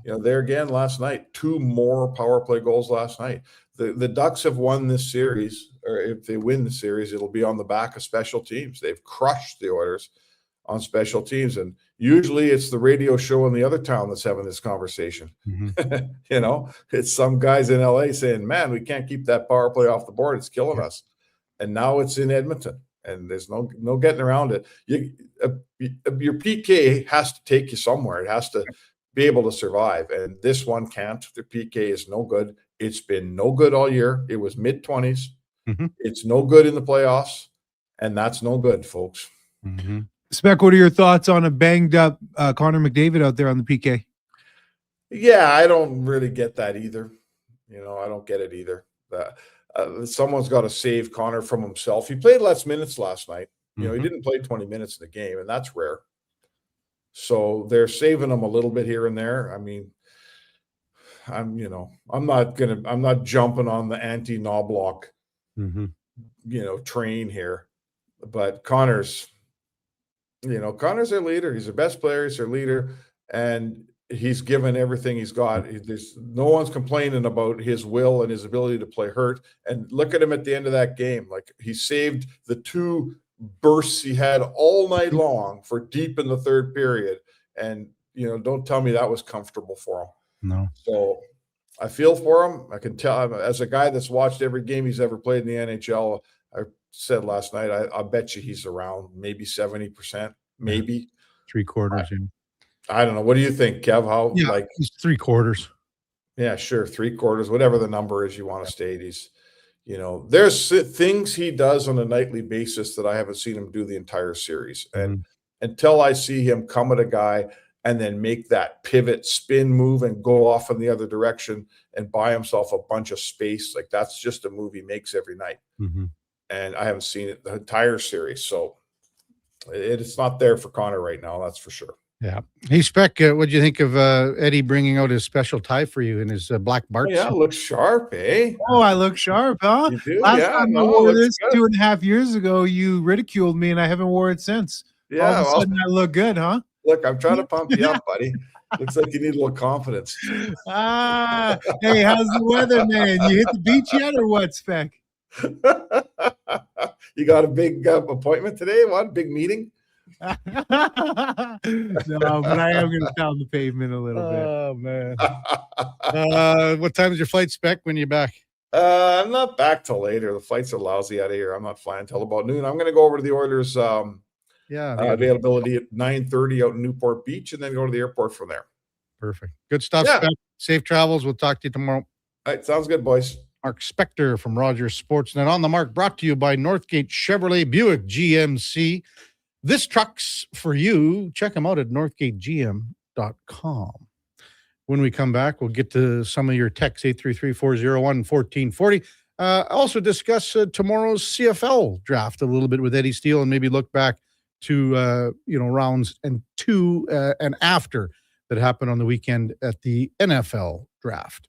Yeah. There again last night, 2 more power play goals last night. The Ducks have won this series, or if they win the series, it'll be on the back of special teams. They've crushed the Oilers on special teams, and usually it's the radio show in the other town that's having this conversation. Mm-hmm. It's some guys in LA saying, "Man, we can't keep that power play off the board. It's killing us." And now it's in Edmonton, and there's no getting around it. Your PK has to take you somewhere. It has to be able to survive, and this one can't. The PK is no good. It's been no good all year. It was mid-20s. Mm-hmm. It's no good in the playoffs, and that's no good, folks. Mm-hmm. Spec, what are your thoughts on a banged-up Connor McDavid out there on the PK? Yeah, I don't really get that either. I don't get it either. Someone's got to save Connor from himself. He played less minutes last night. He didn't play 20 minutes in the game, and that's rare. So they're saving him a little bit here and there. I'm not jumping on the anti-Knobloch, train here. But Connor's their leader. He's their best player. He's their leader, and he's given everything he's got. There's no one's complaining about his will and his ability to play hurt. And look at him at the end of that game. Like, he saved the 2 bursts he had all night long for deep in the third period. And, don't tell me that was comfortable for him. No. So I feel for him. I can tell, as a guy that's watched every game he's ever played in the NHL, I said last night, I bet you he's around maybe 70%, maybe. 3/4. I don't know. What do you think, Kev? He's 3/4. Yeah, sure. 3/4, whatever the number is you want to state. He's, there's things he does on a nightly basis that I haven't seen him do the entire series. And until I see him come at a guy and then make that pivot spin move and go off in the other direction and buy himself a bunch of space, like, that's just a move he makes every night. Mm-hmm. And I haven't seen it the entire series. So it's not there for Connor right now. That's for sure. Yeah. Hey, Spec, what do you think of Eddie bringing out his special tie for you in his black Bart? Yeah, looks sharp, eh? Oh, I look sharp, huh? You do? Last time I wore this 2.5 years ago, you ridiculed me, and I haven't worn it since. Yeah, all of a sudden I look good, huh? Look, I'm trying to pump you up, buddy. Looks like you need a little confidence. Hey, how's the weather, man? You hit the beach yet, or what, Spec? You got a big appointment today? What, big meeting? No, but I am going to pound the pavement a little bit. Oh, man. What time is your flight spec when you're back? I'm not back till later. The flights are lousy out of here. I'm not flying till about noon. I'm going to go over to the Oilers availability at 9:30 out in Newport Beach, and then go to the airport from there. Perfect. Good stuff, Yeah. Spec. Safe travels. We'll talk to you tomorrow. All right, sounds good, boys. Mark Spector from Rogers Sportsnet on the mark, brought to you by Northgate Chevrolet Buick GMC. This truck's for you. Check them out at northgategm.com. When we come back, we'll get to some of your texts, 833-401-1440. Also discuss tomorrow's CFL draft a little bit with Eddie Steele, and maybe look back to rounds 2 and after that happened on the weekend at the NFL draft.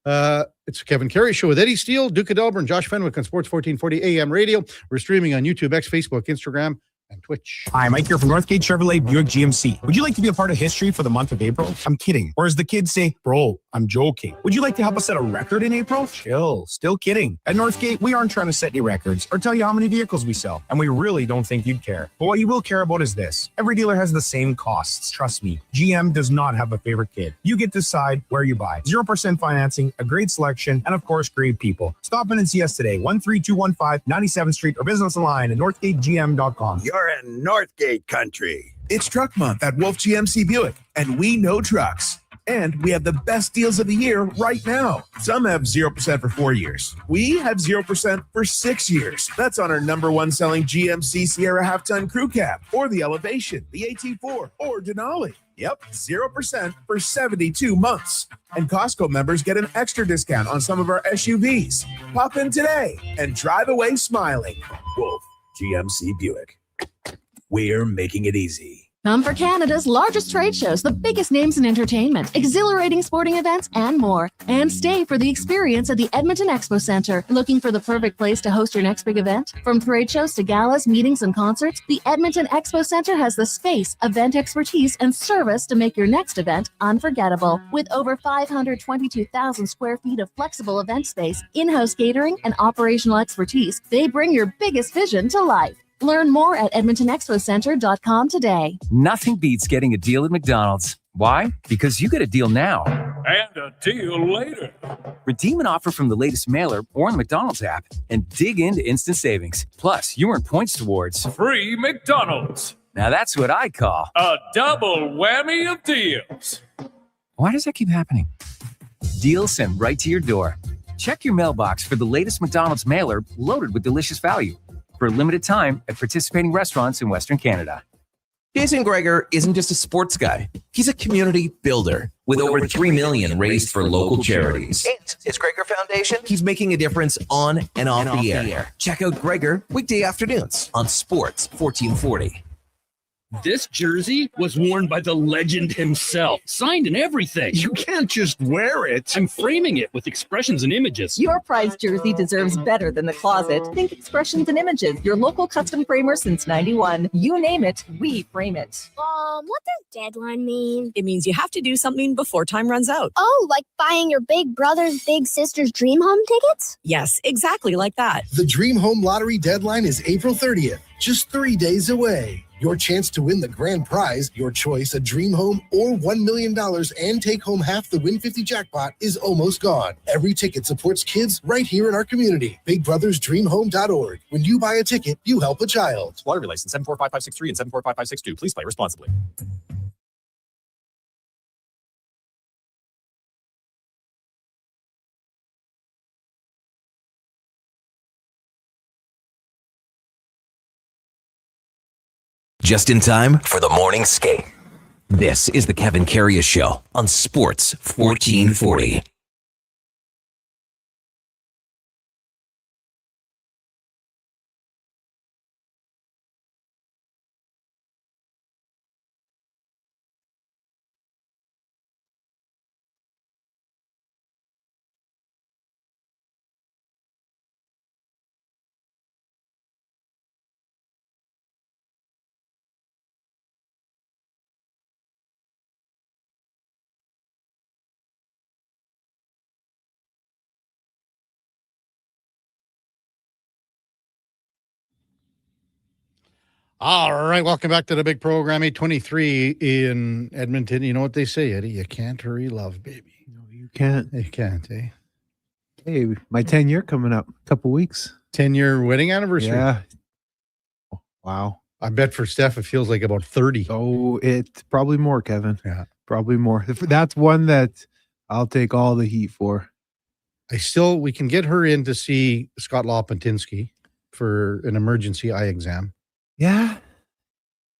It's a Kevin Karius show with Eddie Steele, Duke of Delburne, Josh Fenwick on Sports 1440 AM radio. We're streaming on YouTube, X, Facebook, Instagram, and Twitch. Hi, Mike here from Northgate Chevrolet Buick GMC. Would you like to be a part of history for the month of April? I'm kidding. Or as the kids say, bro, I'm joking. Would you like to help us set a record in April? Chill. Still kidding. At Northgate, we aren't trying to set any records or tell you how many vehicles we sell, and we really don't think you'd care. But what you will care about is this. Every dealer has the same costs. Trust me. GM does not have a favorite kid. You get to decide where you buy. 0% financing, a great selection, and of course, great people. Stop in and see us today, 13215 97th Street, or business online at northgategm.com. You're in Northgate country. It's Truck Month at Wolf GMC Buick, and we know trucks. And we have the best deals of the year right now. Some have 0% for 4 years. We have 0% for 6 years. That's on our #1 selling GMC Sierra half-ton crew cab, or the Elevation, the AT4, or Denali. Yep, 0% for 72 months. And Costco members get an extra discount on some of our SUVs. Pop in today and drive away smiling. Wolf GMC Buick. We're making it easy. Come for Canada's largest trade shows, the biggest names in entertainment, exhilarating sporting events, and more. And stay for the experience at the Edmonton Expo Centre. Looking for the perfect place to host your next big event? From trade shows to galas, meetings, and concerts, the Edmonton Expo Centre has the space, event expertise, and service to make your next event unforgettable. With over 522,000 square feet of flexible event space, in-house catering, and operational expertise, they bring your biggest vision to life. Learn more at edmontonexpocentre.com today. Nothing beats getting a deal at McDonald's. Why? Because you get a deal now. And a deal later. Redeem an offer from the latest mailer or on the McDonald's app and dig into instant savings. Plus, you earn points towards free McDonald's. Now that's what I call a double whammy of deals. Why does that keep happening? Deals sent right to your door. Check your mailbox for the latest McDonald's mailer loaded with delicious value. For a limited time at participating restaurants in Western Canada. Jason Gregor isn't just a sports guy. He's a community builder with over 3 million raised for local charities. And his Gregor Foundation, he's making a difference on and off the air. Check out Gregor weekday afternoons on Sports 1440. This jersey was worn by the legend himself, signed and everything. You can't just wear it. I'm framing it with expressions and images. Your prized jersey deserves better than the closet. Think expressions and images. Your local custom framer since 91. You name it, we frame it. What does deadline mean? It means you have to do something before time runs out. Oh, like buying your big brother's, big sister's dream home tickets? Yes, exactly like that. The Dream Home Lottery deadline is April 30th, just 3 days away. Your chance to win the grand prize, your choice, a dream home or $1 million and take home half the Win 50 jackpot is almost gone. Every ticket supports kids right here in our community. BigBrothersDreamHome.org. When you buy a ticket, you help a child. Lottery license 745563 and 745562. Please play responsibly. Just in time for the morning skate. This is the Kevin Karius Show on Sports 1440. All right, welcome back to the big program. 8:23 in Edmonton. You know what they say, Eddie? You can't hurry love, baby. No, you can't. You can't, eh? Hey, my 10-year coming up. A couple weeks. 10-year wedding anniversary. Yeah. Wow. I bet for Steph it feels like about 30. Oh, it's probably more, Kevin. Yeah. Probably more. That's one that I'll take all the heat for. We can get her in to see Scott Lopatinski for an emergency eye exam. Yeah.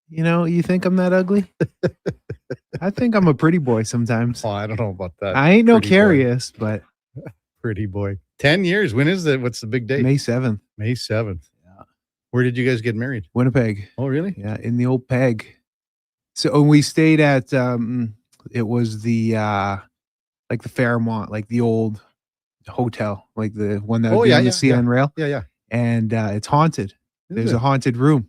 You know, you think I'm that ugly? I think I'm a pretty boy sometimes. Oh, I don't know about that. I ain't no Pretty boy. Karius, but Pretty boy. 10 years. When is that? What's the big date? May 7th. May 7th. Yeah. Where did you guys get married? Winnipeg. Oh, really? Yeah, in the old Peg. So we stayed at it was the like the Fairmont, like the old hotel, like the one that would be on the CN rail. Yeah, yeah. And it's haunted. There's it? a haunted room.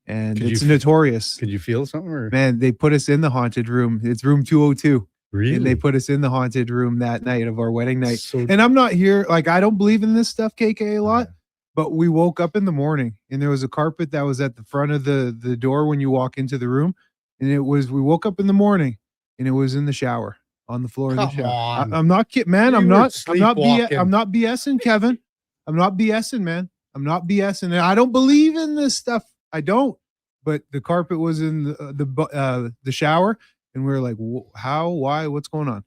And Could it's you- notorious. Could you feel something? Or? Man, they put us in the haunted room. It's room 202. Really? And they put us in the haunted room that night of our wedding night. So- And I'm not here, like, I don't believe in this stuff, KK, a lot. But we woke up in the morning and there was a carpet that was at the front of the door when you walk into the room. And we woke up in the morning and it was in the shower, on the floor of the Come shower. on. I'm not kidding, man. You I'm were not sleepwalking. I'm not BSing, Kevin. I'm not BSing, man. I'm not BSing. And I don't believe in this stuff. I don't. But the carpet was in the shower, and we were like, "How? Why? What's going on?"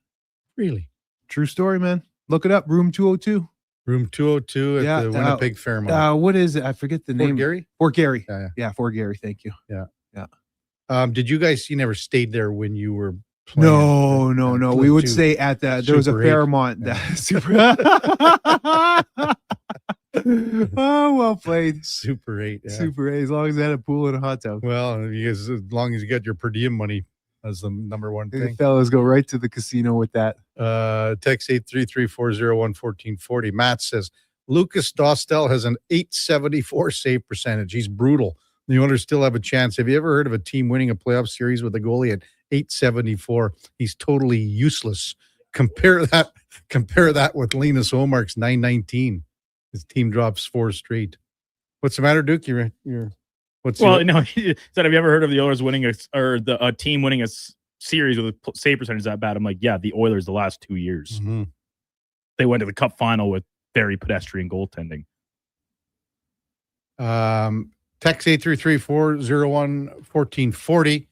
Really? True story, man. Look it up. Room 202. Room 202 at the Winnipeg Fairmont. What is it? I forget the Fort name. Garry? Fort Garry. Yeah. Fort Garry. Thank you. Yeah. Did you guys? You never stayed there when you were playing? No. We would stay at there was a Super eight. Fairmont. Yeah. Super. Oh, well played. Super 8. Yeah. Super A. As long as they had a pool and a hot tub. Well, you guys, as long as you got your per diem money, that's the number one The thing. fellas go right to the casino with that. Text 833-401-1440. Matt says Lucas Dostel has an 874 save percentage. He's brutal. The Oilers still have a chance. Have you ever heard of a team winning a playoff series with a goalie at 874? He's totally useless. Compare that with Linus Omark's 919. His team drops 4 straight. What's the matter, Duke? You're what's No, he said, have you ever heard of the Oilers winning a team winning a series with a save percentage that bad? I'm like, yeah, the Oilers the last 2 years. Mm-hmm. They went to the Cup final with very pedestrian goaltending. Text 833-401-1440.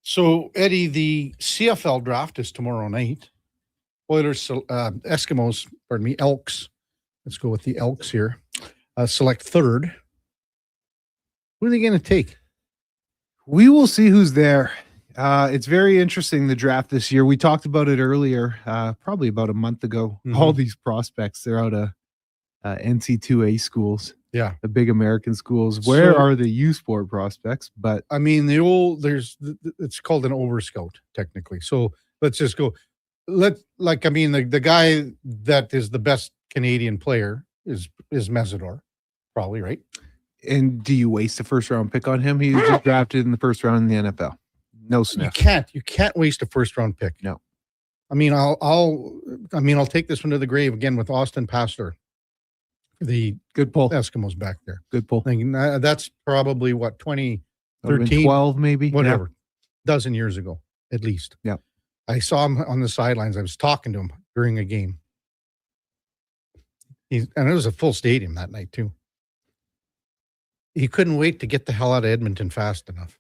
So, Eddie, the CFL draft is tomorrow night. Oilers, Elks. Let's go with the Elks here. Select third. Who are they going to take? We will see who's there. It's very interesting, the draft this year. We talked about it earlier, probably about a month ago. Mhm. All these prospects, they're out of NC2A schools. Yeah. The big American schools. Where So- are the U Sport prospects? But I mean, it's called an over scout technically. So let's just go. The guy that is the best Canadian player is Mesidor, probably, right? and do you waste a first round pick on him? He was just drafted in the first round in the NFL. No sniff. You can't waste a first round pick. No. I mean, I'll take this one to the grave again with Austin Pastor. The good pull. Eskimos back there. Good pull. That's probably what, 2013, 12 maybe. whatever, dozen years ago at least. Yeah. I saw him on the sidelines. I was talking to him during a game. And it was a full stadium that night too. He couldn't wait to get the hell out of Edmonton fast enough.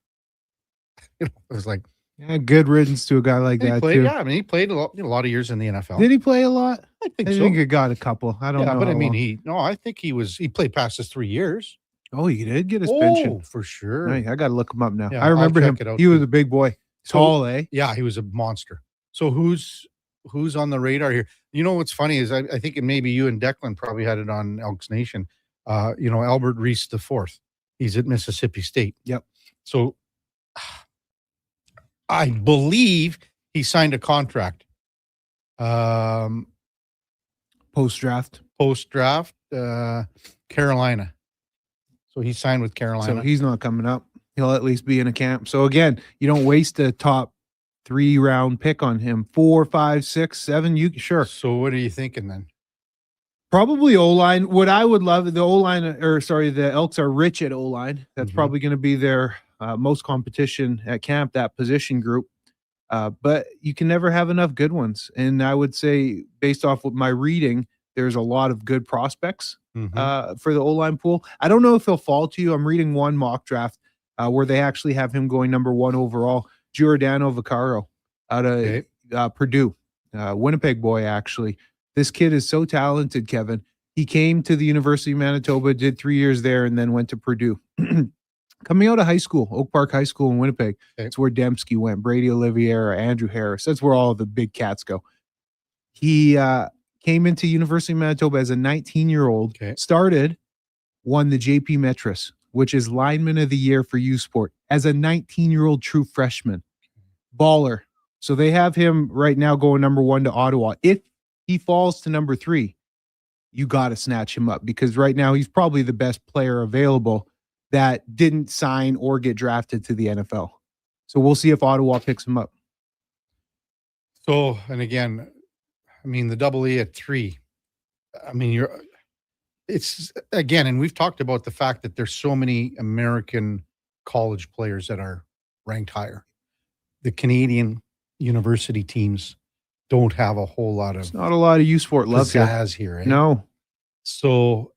It was like, Yeah, good riddance to a guy like that too. Yeah, I mean, he played a lot of years in the NFL. Did he play a lot? I think I so. think he got a couple. I don't know. But I how mean, long. I think he played past his 3 years. Oh, he did get his pension. For sure. Right, I got to look him up now. Yeah, I remember I'll him. check it out He was too. a big boy. Tall, eh? Yeah, he was a monster. So who's on the radar here? You know what's funny is I think it maybe you and Declan probably had it on Elks Nation. Albert Reese the fourth. He's at Mississippi State. Yep. So I believe he signed a contract. Post draft. Carolina. So he signed with Carolina. So he's not coming up. He'll at least be in a camp. So again, you don't waste a top 3 round pick on him. 4, 5, 6, 7. You sure? So what are you thinking then? Probably O-line. What I would love, the Elks are rich at O-line. That's probably going to be their most competition at camp, that position group. But you can never have enough good ones. And I would say, based off of my reading, there's a lot of good prospects for the O-line pool. I don't know if he'll fall to you. I'm reading one mock draft where they actually have him going number 1 overall, Giordano Vaccaro out of Purdue, Winnipeg boy, actually. This kid is so talented, Kevin. He came to the University of Manitoba, did 3 years there, and then went to Purdue. Coming out of high school, Oak Park High School in Winnipeg, that's where Dembski went, Brady Olivier, Andrew Harris. That's where all the big cats go. He came into University of Manitoba as a 19-year-old, won the JP Metris, which is Lineman of the Year for U Sport, as a 19-year-old true freshman. Baller. So they have him right now going number 1 to Ottawa. If he falls to number 3, you got to snatch him up, because right now he's probably the best player available that didn't sign or get drafted to the NFL. So we'll see if Ottawa picks him up. So, and again, I mean, the double E at 3, I mean, it's again, and we've talked about the fact that there's so many American college players that are ranked higher. The Canadian university teams don't have a whole lot of. It's not a lot of U Sport love here. Eh? No. So,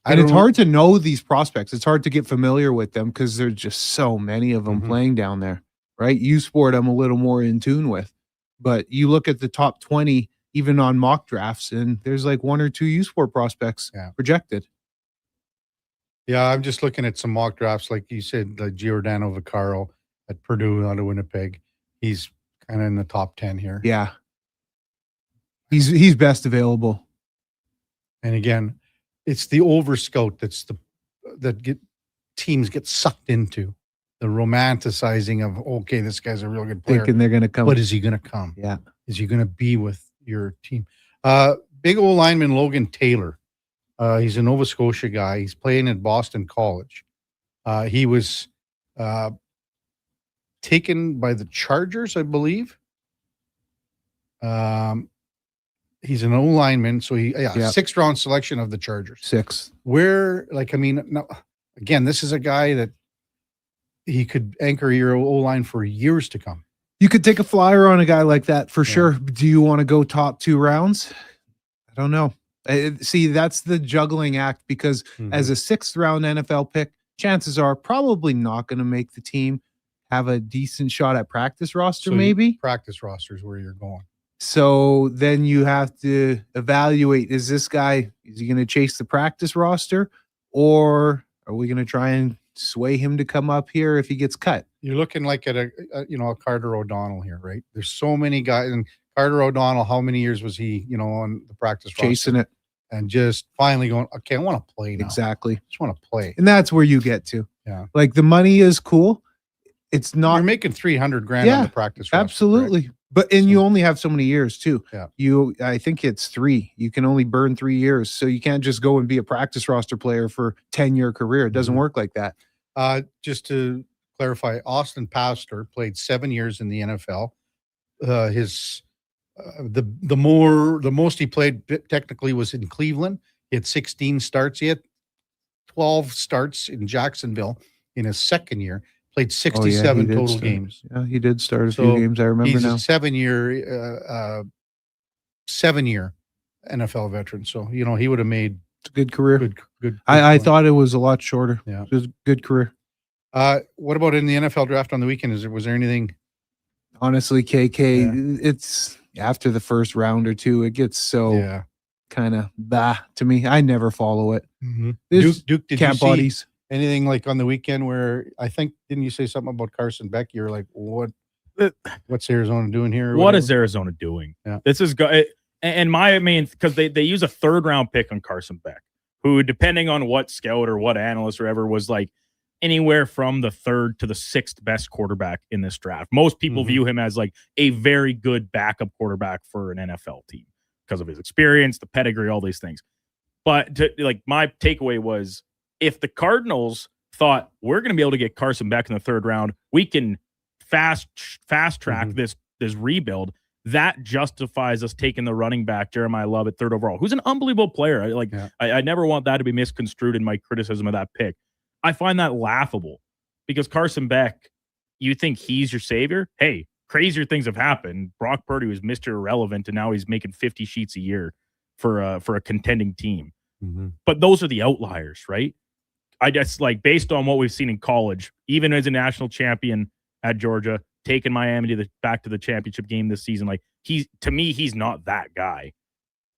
and it's hard to know these prospects. It's hard to get familiar with them because there's just so many of them playing down there, right? U Sport, I'm a little more in tune with, but you look at the top 20, even on mock drafts, and there's like 1 or 2 U Sport prospects projected. Yeah, I'm just looking at some mock drafts, like you said, the Giordano Vaccaro at Purdue out of Winnipeg. He's kind of in the top 10 here. Yeah, he's best available. And again, it's the over scout teams get sucked into the romanticizing of, okay, this guy's a real good player. Thinking they're going to come. But is he going to come? Yeah. Is he going to be with your team? Big old lineman Logan Taylor. He's a Nova Scotia guy. He's playing at Boston College. He was taken by the Chargers, I believe. He's an O-lineman, so sixth round selection of the Chargers. 6. Where, like, I mean, no, again, this is a guy that he could anchor your O-line for years to come. You could take a flyer on a guy like that for sure. Do you want to go top 2 rounds? I don't know. See, that's the juggling act, because as a 6th round NFL pick, chances are probably not going to make the team. Have a decent shot at practice roster, maybe. Practice roster is where you're going. So then you have to evaluate, is this guy, is he going to chase the practice roster, or are we going to try and sway him to come up here if he gets cut? You're looking like at a Carter O'Donnell here, right? There's so many guys. And Carter O'Donnell, how many years was he, on the practice roster? Chasing it. And just finally going, okay, I want to play now. Exactly. I just want to play. And that's where you get to. Yeah. Like, the money is cool. It's not. You're making $300,000 on the practice roster. Absolutely. Correct? But you only have so many years too. Yeah. I think it's 3. You can only burn 3 years. So you can't just go and be a practice roster player for 10-year career. It doesn't work like that. Just to clarify, Austin Pastor played 7 years in the NFL. The most he played technically was in Cleveland. He had 16 starts. He had 12 starts in Jacksonville in his second year. Played 67 total games. Yeah, he did start a few games. I remember he's now. He's a 7-year NFL veteran. So, he would have made a good career. Good. I thought it was a lot shorter. Yeah. It was a good career. What about in the NFL draft on the weekend? Was there anything? Honestly, KK, it's after the first round or 2, it gets so kind of to me. I never follow it. Duke, did camp you see bodies. Anything like on the weekend where didn't you say something about Carson Beck? You're like, what's Arizona doing here? What is Arizona doing? Yeah. This is because they use a 3rd round pick on Carson Beck, who, depending on what scout or what analyst or whatever, was like anywhere from the 3rd to the 6th best quarterback in this draft. Most people view him as like a very good backup quarterback for an NFL team because of his experience, the pedigree, all these things. But my takeaway was, if the Cardinals thought we're going to be able to get Carson Beck in the 3rd round, we can fast track this rebuild, that justifies us taking the running back, Jeremiah Love, at 3rd overall, who's an unbelievable player. I never want that to be misconstrued in my criticism of that pick. I find that laughable because Carson Beck, you think he's your savior? Hey, crazier things have happened. Brock Purdy was Mr. Irrelevant, and now he's making 50 sheets a year for a contending team. But those are the outliers, right? I just based on what we've seen in college, even as a national champion at Georgia, taking Miami back to the championship game this season, to me, he's not that guy.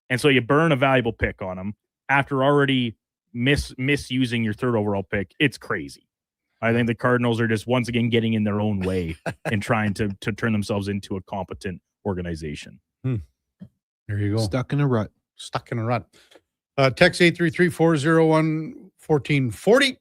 And so you burn a valuable pick on him after already misusing your 3rd overall pick. It's crazy. I think the Cardinals are just once again getting in their own way and trying to turn themselves into a competent organization. There you go. Stuck in a rut. Text 833-401-1440.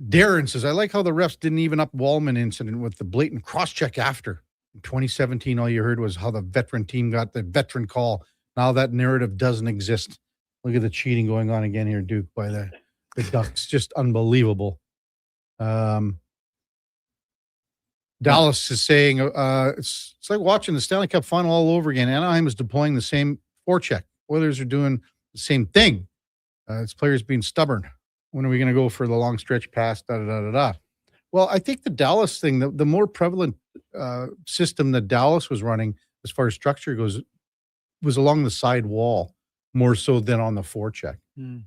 Darren says, I like how the refs didn't even up Wallman incident with the blatant cross-check after. In 2017, all you heard was how the veteran team got the veteran call. Now that narrative doesn't exist. Look at the cheating going on again here, Duke, by the Ducks. Just unbelievable. Dallas is saying it's like watching the Stanley Cup final all over again. Anaheim is deploying the same forecheck. Oilers are doing the same thing. It's players being stubborn. When are we going to go for the long stretch pass? Well, I think the Dallas thing, the more prevalent system that Dallas was running as far as structure goes, was along the side wall more so than on the forecheck,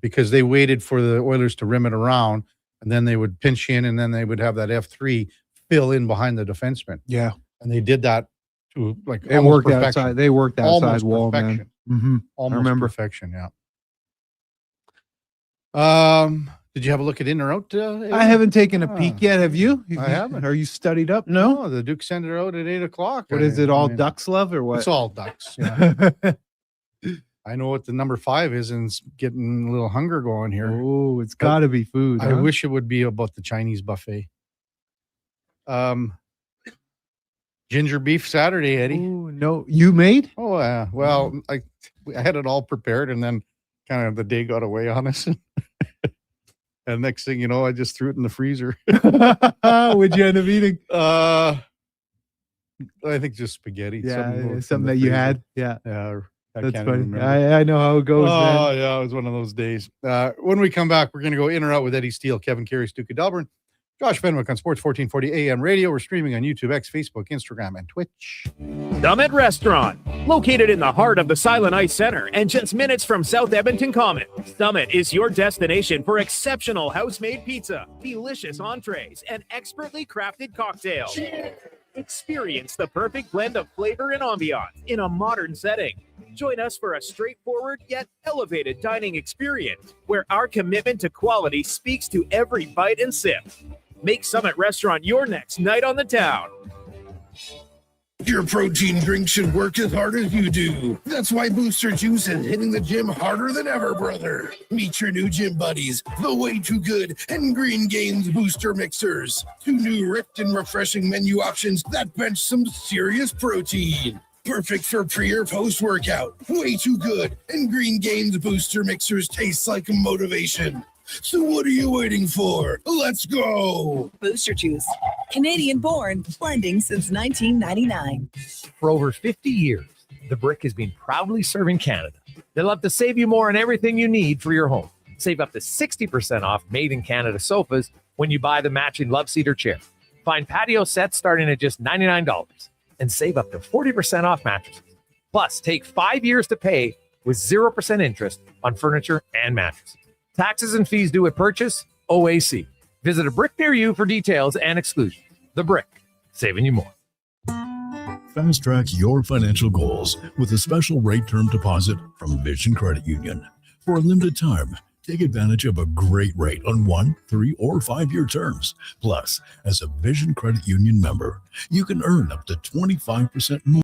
because they waited for the Oilers to rim it around, and then they would pinch in, and then they would have that F3 fill in behind the defenseman. Yeah. And they did that to It worked outside. They worked outside wall, man. Almost I remember. perfection, yeah. Did you have a look at in or out? I haven't taken a peek yet. Have you? I haven't. Are you studied up? No. The Duke sent it out at 8:00. What is it? All Ducks love or what? It's all Ducks. Yeah. I know what the number 5 is, and it's getting a little hunger going here. Oh, it's got to be food. I wish it would be about the Chinese buffet. Ginger beef Saturday, Eddie. Ooh, no, you made? Oh, yeah. Well, I had it all prepared, and then kind of the day got away on us. And next thing you know, I just threw it in the freezer. What'd you end up eating? I think just spaghetti. Yeah, something that you had. Yeah. Yeah. That's can't funny. remember. I know how it goes. Oh, man. yeah. It was one of those days. When we come back, we're going to go in or out with Eddie Steele, Kevin Karius, Duke of Delburne, Josh Fenwick on Sports 1440 AM radio. We're streaming on YouTube, X, Facebook, Instagram, and Twitch. Summit Restaurant, located in the heart of the Silent Ice Center and just minutes from South Edmonton Common. Summit is your destination for exceptional house-made pizza, delicious entrees, and expertly crafted cocktails. Cheers. Experience the perfect blend of flavor and ambiance in a modern setting. Join us for a straightforward yet elevated dining experience where our commitment to quality speaks to every bite and sip. Make Summit Restaurant your next night on the town. Your protein drink should work as hard as you do. That's why Booster Juice is hitting the gym harder than ever, brother. Meet your new gym buddies, the Way Too Good and Green Gains Booster Mixers. 2 new ripped and refreshing menu options that bench some serious protein. Perfect for pre or post workout. Way Too Good and Green Gains Booster Mixers taste like motivation. So what are you waiting for? Let's go! Booster Juice. Canadian born, blending since 1999. For over 50 years, The Brick has been proudly serving Canada. They love to save you more on everything you need for your home. Save up to 60% off made in Canada sofas when you buy the matching love seat or chair. Find patio sets starting at just $99 and save up to 40% off mattresses. Plus, take 5 years to pay with 0% interest on furniture and mattresses. Taxes and fees due at purchase, OAC. Visit a Brick near you for details and exclusions. The Brick, saving you more. Fast track your financial goals with a special rate term deposit from Vision Credit Union. For a limited time, take advantage of a great rate on 1, 3, or 5-year terms. Plus, as a Vision Credit Union member, you can earn up to 25% more.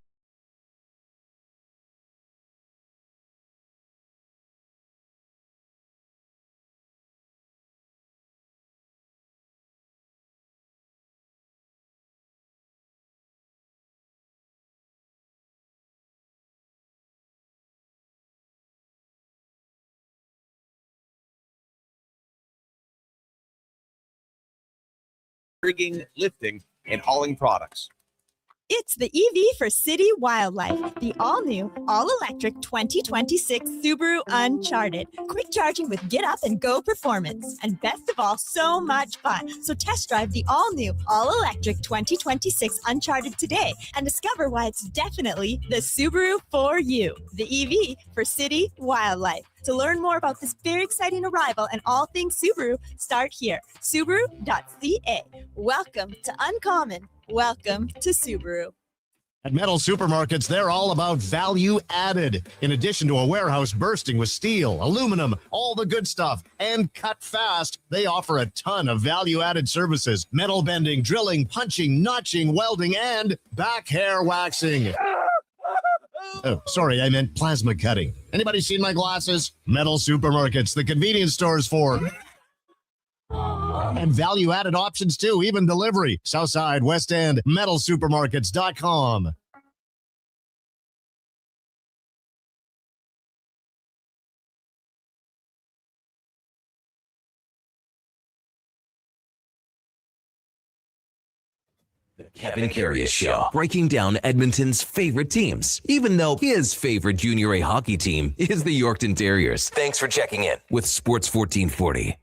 Rigging, lifting, and hauling products. It's the EV for City Wildlife, the all-new, all-electric 2026 Subaru Uncharted. Quick charging with get-up and go performance. And best of all, so much fun. So test drive the all-new, all-electric 2026 Uncharted today and discover why it's definitely the Subaru for you. The EV for City Wildlife. To learn more about this very exciting arrival and all things Subaru, start here. Subaru.ca. Welcome to Uncommon. Welcome to Subaru. At Metal Supermarkets, they're all about value added. In addition to a warehouse bursting with steel, aluminum, all the good stuff, and cut fast, they offer a ton of value-added services. Metal bending, drilling, punching, notching, welding, and back hair waxing. Oh, sorry, I meant plasma cutting. Anybody seen my glasses? Metal Supermarkets, the convenience stores for... And value-added options too, even delivery. Southside, West End, metalsupermarkets.com. Kevin Karius Show, breaking down Edmonton's favorite teams, even though his favorite Junior A hockey team is the Yorkton Terriers. Thanks for checking in with Sports 1440.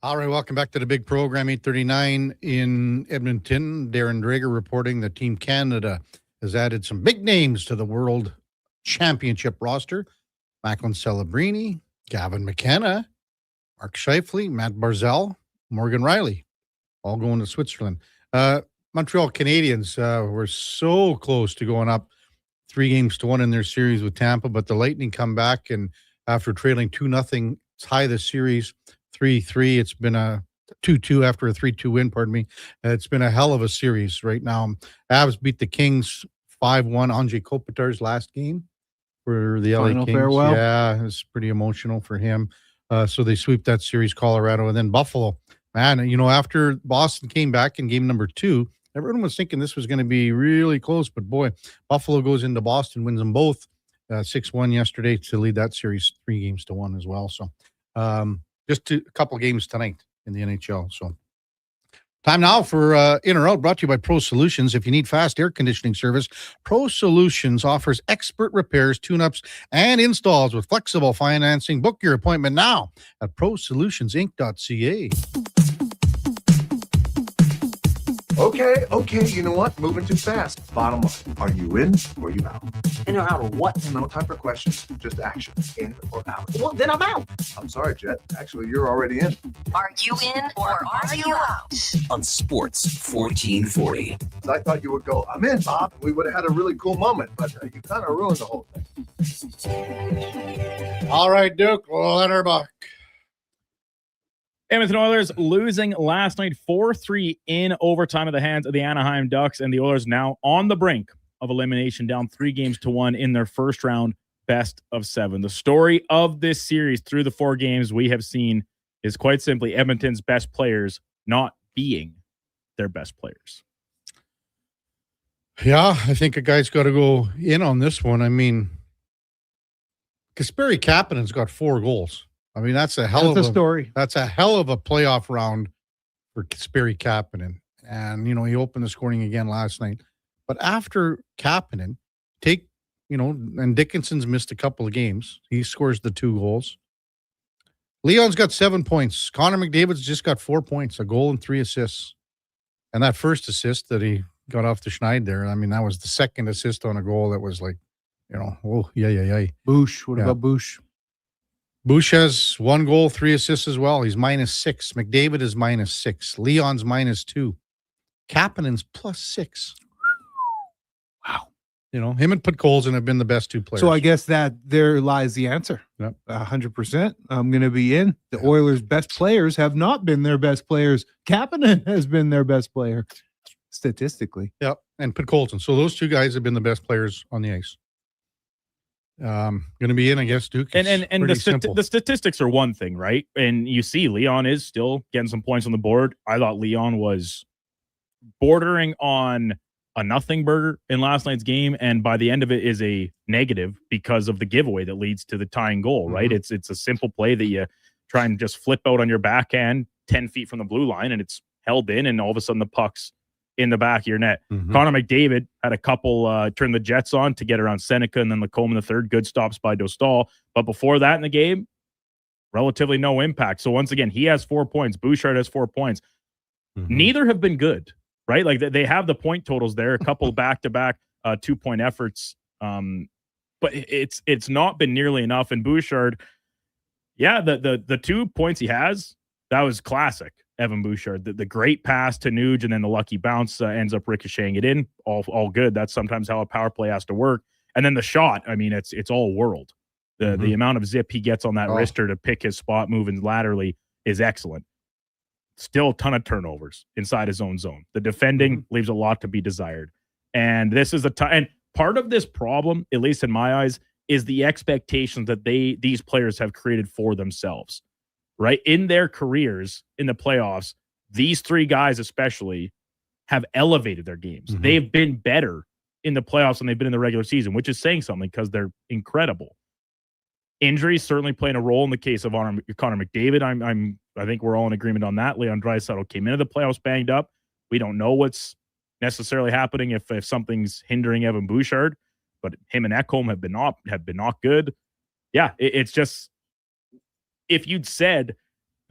All right, welcome back to the big program, 8:39 in Edmonton. Darren Drager reporting that Team Canada has added some big names to the World Championship roster. Macklin Celebrini, Gavin McKenna, Mark Scheifele, Matt Barzal, Morgan Riley, all going to Switzerland. Montreal Canadiens were so close to going up 3-1 in their series with Tampa, but the Lightning come back, and after trailing 2-0, tie the series 3-3. It's been a 2-2 after a 3-2 win, pardon me. It's been a hell of a series right now. Avs beat the Kings 5-1. Andrei Kopitar's last game for the LA Final Kings. farewell. Yeah, it's pretty emotional for him. So they sweep that series, Colorado, and then Buffalo. Man, you know, after Boston came back in game number 2, everyone was thinking this was going to be really close, but boy, Buffalo goes into Boston, wins them both 6-1 yesterday to lead that series 3-1 as well. So just a couple games tonight in the NHL. So time now for In or Out, brought to you by Pro Solutions. If you need fast air conditioning service, Pro Solutions offers expert repairs, tune-ups, and installs with flexible financing. Book your appointment now at prosolutionsinc.ca. Okay, you know what? Moving too fast. Bottom line, are you in or you out? In or out of what? No time for questions, just action. In or out? Well, then I'm out. I'm sorry, Jet. Actually, you're already in. Are you in or are you out? On Sports 1440. I thought you would go, I'm in, Bob. We would have had a really cool moment, but you kind of ruined the whole thing. All right, Duke, Letterbuck. Edmonton Oilers losing last night 4-3 in overtime at the hands of the Anaheim Ducks, and the Oilers now on the brink of elimination, down 3-1 in their first round best of 7. The story of this series through the 4 games we have seen is quite simply Edmonton's best players not being their best players. Yeah, I think a guy's got to go in on this one. I mean, Kasperi Kapanen's got 4 goals. I mean, that's a hell of a story. That's a hell of a playoff round for Kasperi Kapanen. And, you know, he opened the scoring again last night. But after Kapanen, and Dickinson's missed a couple of games. He scores the 2 goals. Leon's got 7 points. Connor McDavid's just got 4 points, a goal and 3 assists. And that first assist that he got off the Schneid there, I mean, that was the second assist on a goal that was like, Bush. What about Bush? Bush has 1 goal, 3 assists as well. He's -6. McDavid is -6. Leon's -2. Kapanen's +6. Wow. You know, him and Podkolzin have been the best 2 players. So I guess that there lies the answer. Yep. 100%. I'm going to be in. The Oilers' best players have not been their best players. Kapanen has been their best player, statistically. Yep. And Podkolzin. So those 2 guys have been the best players on the ice. Going to be in, I guess, Duke. And Pretty simple. the statistics are one thing, right? And you see Leon is still getting some points on the board. I thought Leon was bordering on a nothing burger in last night's game, and by the end of it is a negative because of the giveaway that leads to the tying goal, right? It's a simple play that you try and just flip out on your backhand 10 feet from the blue line, and it's held in, and all of a sudden the puck's in the back of your net. Connor McDavid had a couple turn the Jets on to get around Seneca, and then Lacombe in the third. Good stops by Dostal. But before that in the game, relatively no impact. So once again, he has 4 points. Bouchard has 4 points. Neither have been good, right? Like they have the point totals there, a couple back-to-back 2-point efforts. But it's not been nearly enough. And Bouchard, yeah, the 2 points he has, that was classic. Evan Bouchard, the great pass to Nuge, and then the lucky bounce ends up ricocheting it in. All good. That's sometimes how a power play has to work. And then the shot, I mean, it's all world. The amount of zip he gets on that wrister to pick his spot moving laterally is excellent. Still a ton of turnovers inside his own zone. The defending leaves a lot to be desired. And this is and part of this problem, at least in my eyes, is the expectations that these players have created for themselves. Right? In their careers in the playoffs, these 3 guys especially have elevated their games. They've been better in the playoffs than they've been in the regular season, which is saying something because they're incredible. Injuries certainly playing a role in the case of Connor McDavid. I think we're all in agreement on that. Leon Draisaitl came into the playoffs banged up. We don't know what's necessarily happening if something's hindering Evan Bouchard, but him and Ekholm have been not good. Yeah, it's just, if you'd said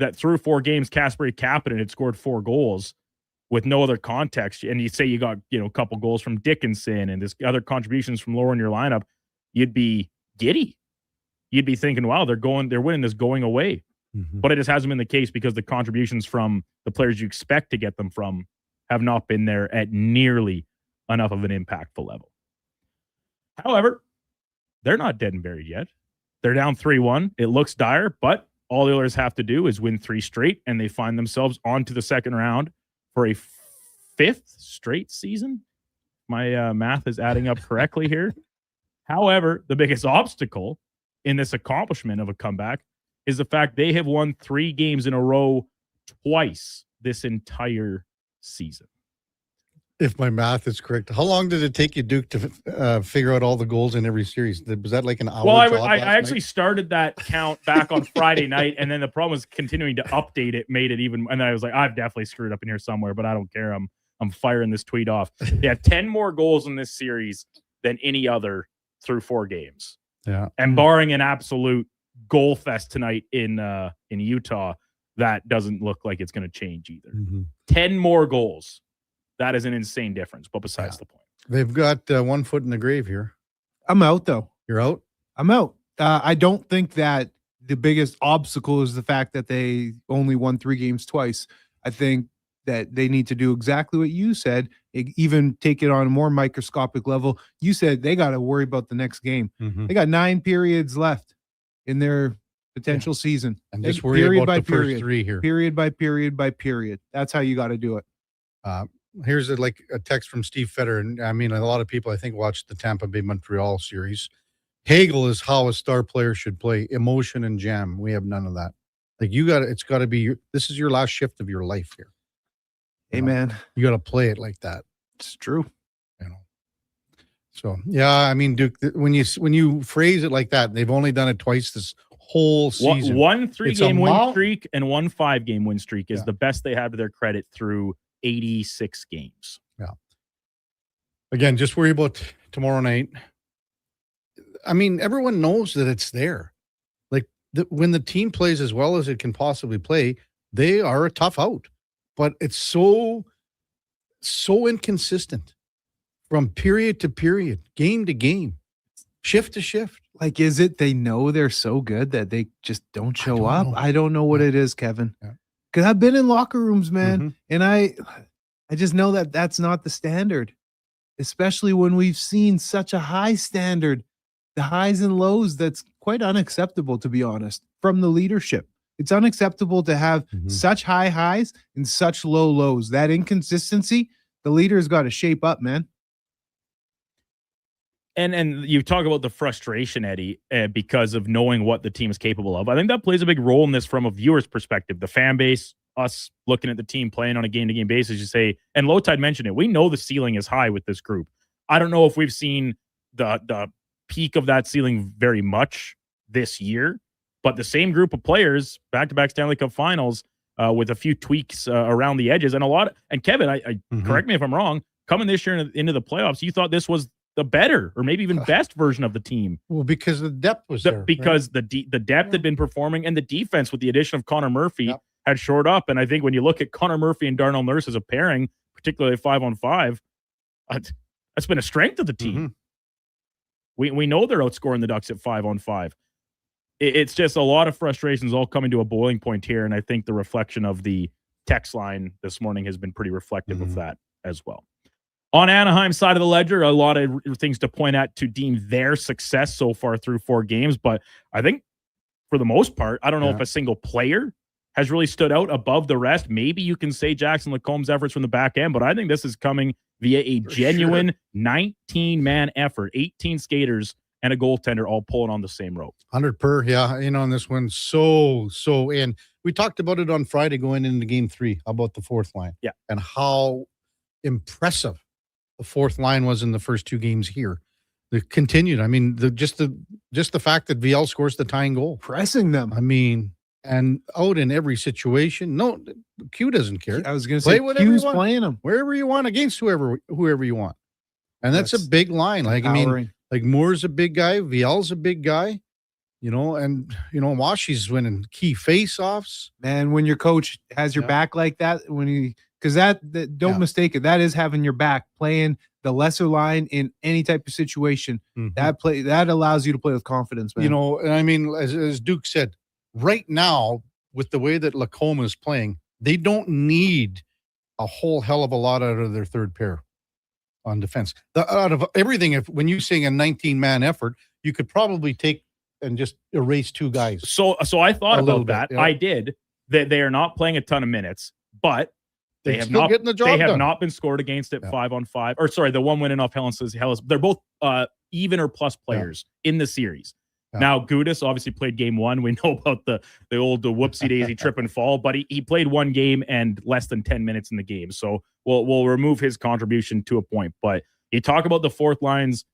that through 4 games, Kasperi Kapanen had scored 4 goals with no other context, and you say you got a couple goals from Dickinson and this other contributions from lower in your lineup, you'd be giddy. You'd be thinking, wow, they're winning this going away. But it just hasn't been the case because the contributions from the players you expect to get them from have not been there at nearly enough of an impactful level. However, they're not dead and buried yet. They're down 3-1. It looks dire, but all the Oilers have to do is win 3 straight, and they find themselves onto the second round for a 5th straight season. My math is adding up correctly here. However, the biggest obstacle in this accomplishment of a comeback is the fact they have won 3 games in a row twice this entire season. If my math is correct, how long did it take you, Duke, to figure out all the goals in every series? Was that like an hour? Well, I actually started that count back on Friday night, and then the problem was continuing to update it made it even. And then I was like, I've definitely screwed up in here somewhere, but I don't care. I'm firing this tweet off. They have 10 more goals in this series than any other through 4 games. Yeah, and barring an absolute goal fest tonight in Utah, that doesn't look like it's going to change either. 10 more goals. That is an insane difference, but besides the point. They've got 1 foot in the grave here. I'm out, though. You're out? I'm out. I don't think that the biggest obstacle is the fact that they only won 3 games twice. I think that they need to do exactly what you said, even take it on a more microscopic level. You said they got to worry about the next game. They got 9 periods left in their potential season. And just worry about the first 3 here. Period by period by period. That's how you got to do it. Here's a text from Steve Fetter. And I mean, a lot of people, I think, watched the Tampa Bay Montreal series. Hagel is how a star player should play. Emotion and jam. We have none of that. Like it's got to be, this is your last shift of your life here. Amen. You got to play it like that. It's true. So, yeah, I mean, Duke, when you phrase it like that, they've only done it twice this whole season. One 3-game win streak and 1 5-game win streak is the best they have to their credit through 86 games. Yeah. Again, just worry about tomorrow night. I mean, everyone knows that it's there. Like when the team plays as well as it can possibly play, they are a tough out. But it's so inconsistent from period to period, game to game, shift to shift. Like, is it they know they're so good that they just don't show up? I don't know what it is, Kevin. Because I've been in locker rooms, man, and I just know that that's not the standard, especially when we've seen such a high standard, the highs and lows. That's quite unacceptable, to be honest, from the leadership. It's unacceptable to have such high highs and such low lows. That inconsistency, the leader's got to shape up, man. And you talk about the frustration, Eddie, because of knowing what the team is capable of. I think that plays a big role in this from a viewer's perspective. The fan base, us looking at the team playing on a game-to-game basis, you say, and Low Tide mentioned it, we know the ceiling is high with this group. I don't know if we've seen the peak of that ceiling very much this year, but the same group of players, back-to-back Stanley Cup finals, with a few tweaks around the edges, and a lot. And Kevin, I correct me if I'm wrong, coming this year into the playoffs, you thought this was the better or maybe even best version of the team. Well, because the depth was there. Because the depth had been performing, and the defense with the addition of Connor Murphy had shored up. And I think when you look at Connor Murphy and Darnell Nurse as a pairing, particularly 5-on-5, that's been a strength of the team. We know they're outscoring the Ducks at 5-on-5. It's just a lot of frustrations all coming to a boiling point here, and I think the reflection of the text line this morning has been pretty reflective of that as well. On Anaheim's side of the ledger, a lot of things to point at to deem their success so far through 4 games. But I think for the most part, I don't know if a single player has really stood out above the rest. Maybe you can say Jackson Lacomb's efforts from the back end, but I think this is coming via a genuine 19-man effort, 18 skaters and a goaltender all pulling on the same rope. 100 per, in on this one. So, and we talked about it on Friday going into game 3 about the fourth line. Yeah. And how impressive the fourth line was in the first 2 games here. They continued. I mean, just the fact that VL scores the tying goal. Pressing them. I mean, and out in every situation. No, Q doesn't care. I was going to say, Q's playing them. Wherever you want, against whoever you want. And that's a big line. Like, empowering. I mean, like Moore's a big guy. VL's a big guy. And Washi's winning key face-offs. Man, when your coach has your back like that, because that don't mistake it, that is having your back, playing the lesser line in any type of situation. That allows you to play with confidence, man. And I mean, as Duke said, right now, with the way that Lacombe is playing, they don't need a whole hell of a lot out of their third pair on defense. Out of everything, when you're saying a 19-man effort, you could probably take and just erase 2 guys. So I thought about that. Yeah. I did. That they are not playing a ton of minutes, but they have still not getting the job they have done. not been scored against at 5-on-5. Or sorry, the one winning off Hellas. They're both even or plus players in the series. Yeah. Now, Gudis obviously played game 1. We know about the old whoopsie daisy trip and fall, but he played 1 game and less than 10 minutes in the game. So we'll remove his contribution to a point. But you talk about the fourth line's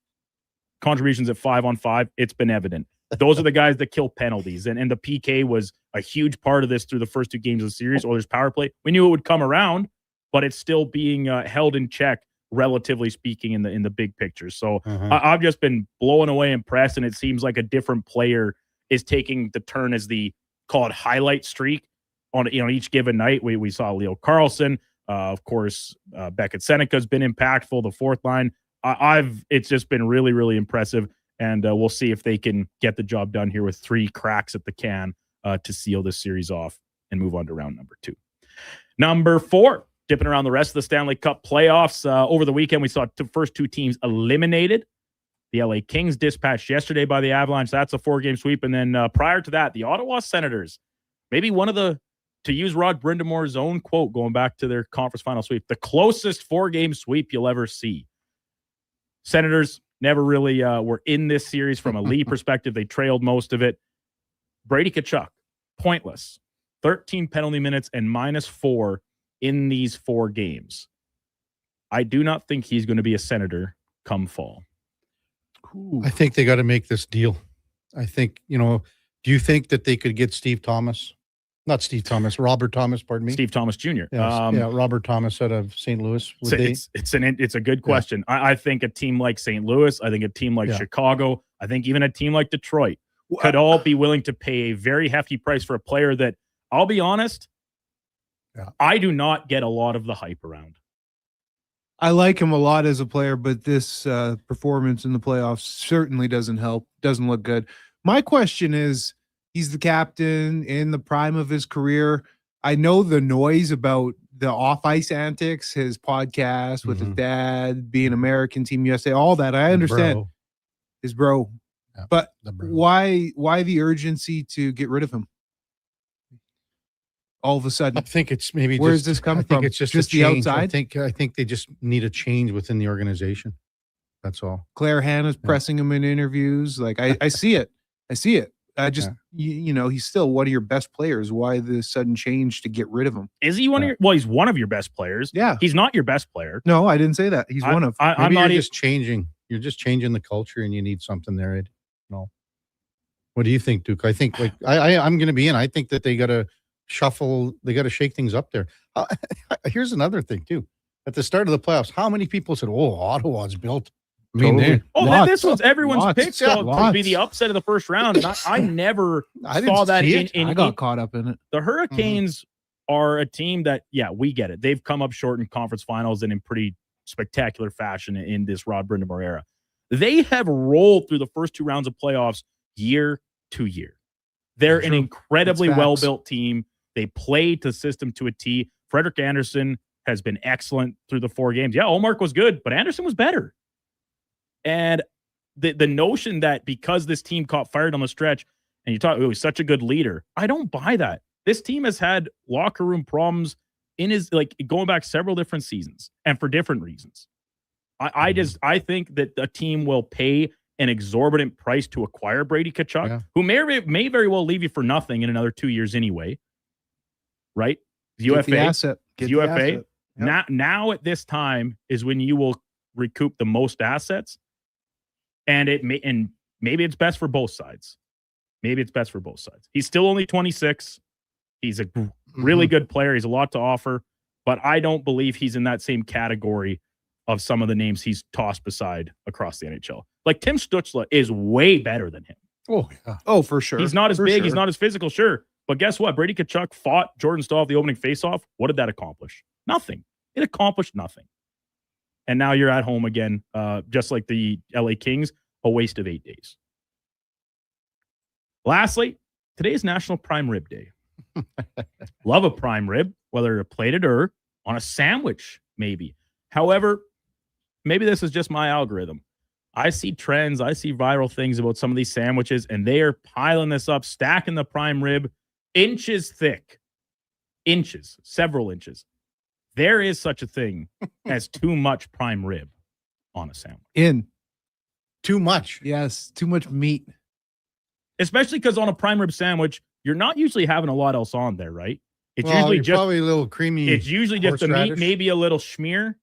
contributions at 5-on-5, it's been evident. Those are the guys that kill penalties. And the PK was a huge part of this through the first 2 games of the series. Oilers power play. We knew it would come around, but it's still being held in check, relatively speaking, in the big picture. So I've just been blown away, impressed, and it seems like a different player is taking the turn as the, call it, highlight streak on each given night. We saw Leo Carlson, of course, Beckett Seneca has been impactful. The fourth line, it's just been really, really impressive. And we'll see if they can get the job done here with 3 cracks at the can to seal this series off and move on to round number 2. Number 4, dipping around the rest of the Stanley Cup playoffs. Over the weekend, we saw the first 2 teams eliminated. The LA Kings dispatched yesterday by the Avalanche. That's a 4-game sweep. And then prior to that, the Ottawa Senators, maybe one of the, to use Rod Brindamore's own quote, going back to their conference final sweep, the closest 4-game sweep you'll ever see. Senators never really were in this series from a lead perspective. They trailed most of it. Brady Tkachuk, pointless. 13 penalty minutes and -4 in these 4 games. I do not think he's going to be a Senator come fall. I think they got to make this deal. I think, do you think that they could get Robert Thomas, pardon me. Steve Thomas Jr. Robert Thomas out of St. Louis. It's a good question. Yeah. I think a team like St. Louis, I think a team like Chicago, I think even a team like Detroit could all be willing to pay a very hefty price for a player that, I'll be honest, I do not get a lot of the hype around. I like him a lot as a player, but this performance in the playoffs certainly doesn't help. Doesn't look good. My question is, he's the captain in the prime of his career. I know the noise about the off-ice antics, his podcast with his dad, being American, Team USA, all that. I understand. His bro. Yeah, but why the urgency to get rid of him? All of a sudden, I think it's maybe. Where's this coming from? It's just the outside. I think they just need a change within the organization. That's all. Claire Hanna's pressing him in interviews. Like I see it. I see it. I just he's still one of your best players. Why the sudden change to get rid of him? Is he one of your? Well, he's one of your best players. Yeah, he's not your best player. No, I didn't say that. He's one of. I'm Maybe not you're just changing. You're just changing the culture, and you need something there. Ed. No. What do you think, Duke? I think I'm going to be in. I think that they got to shuffle. They got to shake things up there. Here's another thing too. At the start of the playoffs, how many people said, "Oh, Ottawa's built"? I mean, this was everyone's pick to be the upset of the first round. And I never saw that. I got caught up in it. The Hurricanes are a team that, we get it. They've come up short in conference finals and in pretty spectacular fashion in this Rod Brind'Amour era. They have rolled through the first 2 rounds of playoffs year to year. They're an incredibly well-built team. They play the system to a T. Frederik Andersen has been excellent through the 4 games. Yeah, Ullmark was good, but Andersen was better. And the notion that because this team caught fired on the stretch, and you talk, he's such a good leader, I don't buy that. This team has had locker room problems in his going back several different seasons and for different reasons. I think that a team will pay an exorbitant price to acquire Brady Tkachuk, who may very well leave you for nothing in another 2 years anyway. Right? Get the asset. Get the UFA. asset. Yep. Now at this time is when you will recoup the most assets. And maybe it's best for both sides. He's still only 26. He's a really good player. He's a lot to offer, but I don't believe he's in that same category of some of the names he's tossed beside across the NHL. Like Tim Stützle is way better than him. Oh, yeah. Oh, for sure. He's not as big. He's not as physical, sure. But guess what? Brady Tkachuk fought Jordan Staal at the opening faceoff. What did that accomplish? Nothing. It accomplished nothing. And now you're at home again, just like the LA Kings, a waste of 8 days. Lastly, today is National Prime Rib Day. Love a prime rib, whether plated or on a sandwich, maybe. However, maybe this is just my algorithm. I see trends, I see viral things about some of these sandwiches, and they are piling this up, stacking the prime rib inches thick. Inches, several inches. There is such a thing as too much prime rib on a sandwich. Too much. Yes, too much meat. Especially because on a prime rib sandwich, you're not usually having a lot else on there, right? It's Well, usually you're just probably a little creamy. It's usually just the meat, horseradish. maybe a little schmear.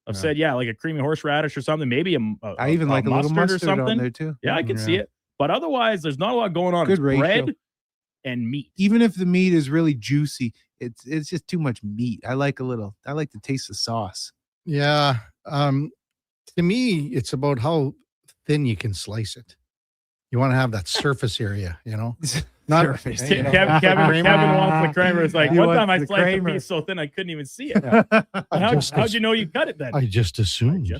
I've said, like a creamy horseradish or something. Maybe I even like a little mustard or something on there too. Yeah, I can see it. But otherwise, there's not a lot going on. Good It's ratio. bread and meat. Even if the meat is really juicy, it's just too much meat. I like to taste the sauce. Yeah. To me, it's about how thin you can slice it. You want to have that surface area, Not Surface. Kevin wants the Kramer. It's like, one time I sliced a piece so thin I couldn't even see it. How'd you know you cut it then? I just assumed.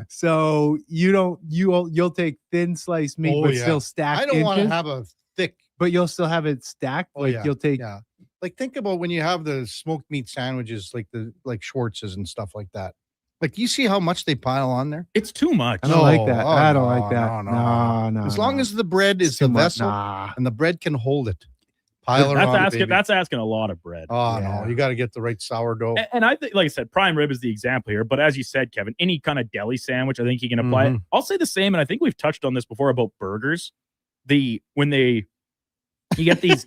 So you'll take thin sliced meat, but still stacked. I don't want to inches? have a thick, but you'll still have it stacked. You'll take. Yeah. Like think about when you have the smoked meat sandwiches, like Schwartz's and stuff like that. Like you see how much they pile on there? It's too much. I don't like that. I don't like that. No. As long as the bread is too the much. vessel and the bread can hold it. Pile it on, baby. That's asking a lot of bread. Oh no, you got to get the right sourdough. And I think, like I said, prime rib is the example here. But as you said, Kevin, any kind of deli sandwich, I think you can apply it. I'll say the same, and I think we've touched on this before about burgers. You get these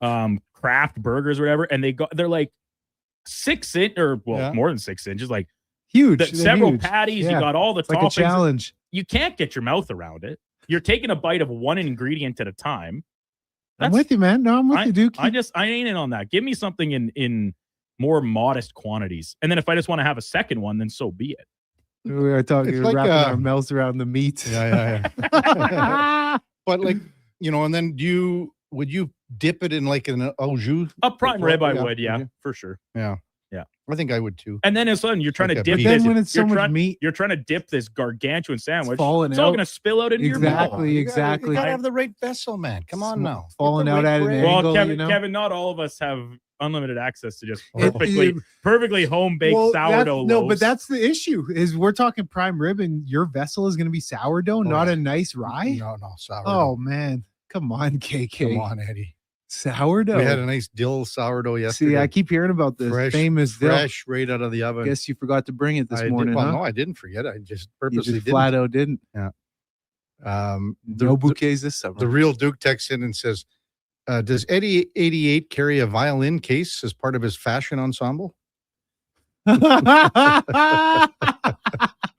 craft burgers or whatever, and they're like 6 inch or more than 6 inches, like huge. Several huge. patties. Yeah. You got all the It's like toppings. a challenge. You can't get your mouth around it. You're taking a bite of one ingredient at a time. I'm with you, man. No, I'm with you, Duke. I ain't in on that. Give me something in more modest quantities. And then if I just want to have a second one, then so be it. We were talking, like, wrapping our mouths around the meat. Yeah. But and then would you dip it in like an au jus? A prime rib, I would, for sure. Yeah. I think I would too. And then all of a sudden you're trying to dip But then this. when it's so much meat, you're trying to dip this gargantuan sandwich. falling It's all out. going to spill out into your mouth. Exactly. You gotta have the right vessel, man. Come on now. Falling out at an Well, angle. Kevin, not all of us have unlimited access to just perfectly home baked sourdough loaves. No, but that's the issue. Is we're talking prime rib, and your vessel is going to be sourdough, not a nice rye. No, sourdough. Oh man, come on, KK. Come on, Eddie. Sourdough. We had a nice dill sourdough yesterday. See, I keep hearing about this famous dill. Fresh right out of the oven. Guess you forgot to bring it this morning, Well, huh? no, I didn't forget. I just You purposely just didn't. flat out didn't. Yeah. No bouquets this summer. The real Duke texts in and says, does Eddie 88 carry a violin case as part of his fashion ensemble?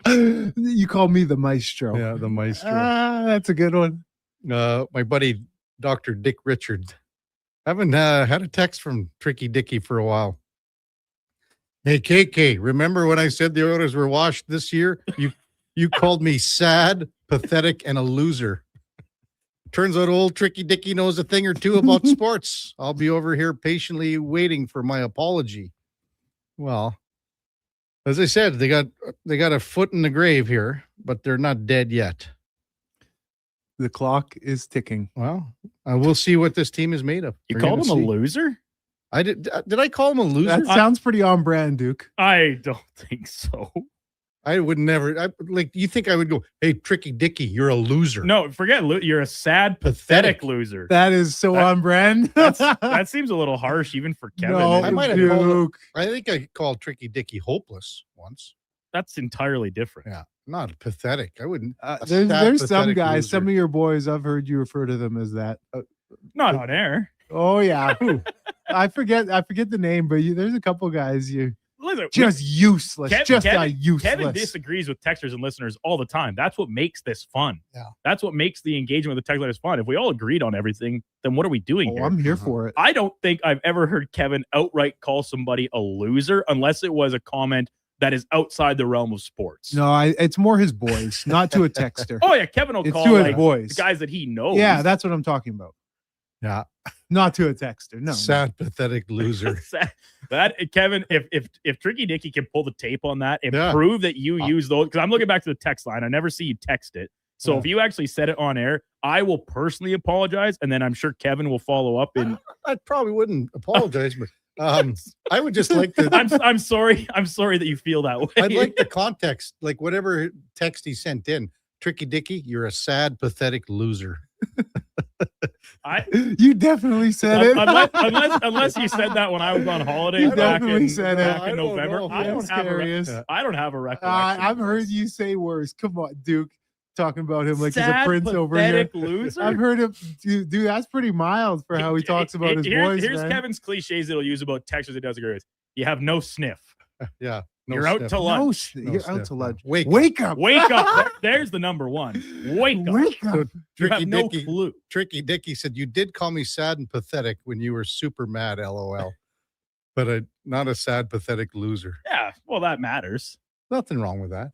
You call me the maestro. Yeah, the maestro. That's a good one. My buddy, Dr. Dick Richard. Haven't had a text from Tricky Dicky for a while. Hey, KK, remember when I said the Oilers were washed this year? You called me sad, pathetic, and a loser. Turns out old Tricky Dicky knows a thing or two about sports. I'll be over here patiently waiting for my apology. Well, as I said, they got a foot in the grave here, but they're not dead yet. The clock is ticking. Well, we'll see what this team is made of. You We're called him gonna a see. loser? I did. Did I call him a loser? That sounds pretty on brand, Duke. I don't think so. I would never. You think I would go, hey, Tricky Dicky, you're a loser. No, forget you're a sad, pathetic loser. That is so on brand. That seems a little harsh, even for Kevin. No, I might have Duke. called him, I think I called Tricky Dicky hopeless once. That's entirely different. Yeah, not pathetic. I wouldn't. There's some guys, some of your boys, I've heard you refer to them as that. Not on air. Oh yeah, I forget the name, but there's a couple guys Listen, just useless, Kevin useless. disagrees with texters and listeners all the time. That's what makes this fun. Yeah, that's what makes the engagement with the texters fun. If we all agreed on everything, then what are we doing here? I'm here for it. I don't think I've ever heard Kevin outright call somebody a loser unless it was a comment that is outside the realm of sports. No, it's more his boys, not to a texter. Oh yeah, Kevin will It's call to his like, boys. the guys that he knows. Yeah, that's what I'm talking about. Yeah, not to a texter. No, sad, pathetic loser. That Kevin, if Tricky Dicky can pull the tape on that and Yeah. prove that you use those, because I'm looking back to the text line, I never see you text it. So Yeah. if you actually said it on air, I will personally apologize, and then I'm sure Kevin will follow up. And I probably wouldn't apologize, but I would just like to. I'm sorry that you feel that way. I'd like the context, like whatever text he sent in. Tricky Dicky, you're a sad, pathetic loser. You definitely said it. unless you said that when I was on holiday You back definitely in, said back it. in November. I don't have Karius. I don't have a recollection. I've heard you say worse. Come on, Duke. Talking about him like he's a Sad, prince over here. pathetic loser? I've heard him. Dude, that's pretty mild for how he talks about his boys. Here's man. Kevin's cliches that he'll use about texters he does agree with. You have no sniff. Yeah. no You're out sniff. to lunch. You're out to lunch. Wake up. Wake up. There's the number one. Wake up. Wake up. So You Tricky have no Dicky, clue. Tricky Dicky said, you did call me sad and pathetic when you were super mad, LOL. But not a sad, pathetic loser. Yeah, well, that matters. Nothing wrong with that.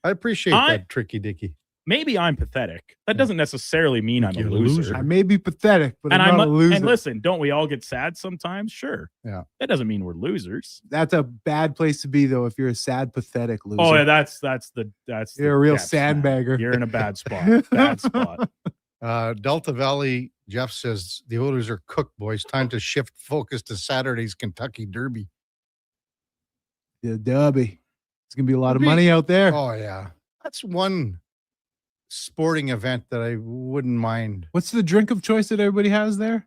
I appreciate that, Tricky Dicky. Maybe I'm pathetic. That doesn't necessarily mean I'm a loser. I may be pathetic, but And I'm not a loser. And listen, don't we all get sad sometimes? Sure. Yeah. That doesn't mean we're losers. That's a bad place to be, though. If you're a sad, pathetic loser. Oh yeah, that's You're a real depth. sandbagger. You're in a bad spot. Bad spot. Delta Valley Jeff says the Oilers are cooked, boys. Time to shift focus to Saturday's Kentucky Derby. The Derby. It's gonna be a lot of money out there. Oh yeah, that's one sporting event that I wouldn't mind. What's the drink of choice that everybody has there?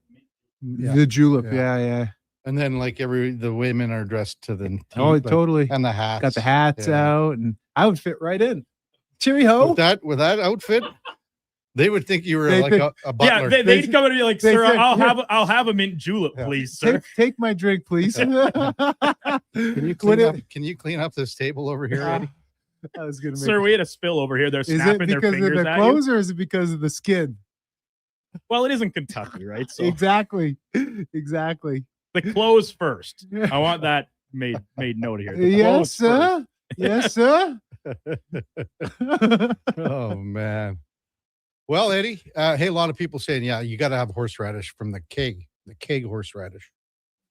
Yeah. The julep. Yeah. And then like the women are dressed to the Oh, teeth, totally. and the hats. Got the hats Yeah. out, and I would fit right in. Cheery ho. With that outfit, they would think you were They like think- a butler. Yeah, they'd come and be like, they "Sir, said, I'll have a mint julep, please, sir." Take my drink, please. Can you clean up this table over here, Eddie? I was gonna make Sir, we had a spill over here. They're Is it snapping their because of fingers the at clothes, or is it because of the skin? you. Well, it isn't Kentucky, right? So Exactly. Exactly. the clothes first. I want that made note here. The Yes, clothes sir. Yes, sir. Oh man. Well, Eddie, hey, a lot of people saying, yeah, you got to have horseradish from the keg horseradish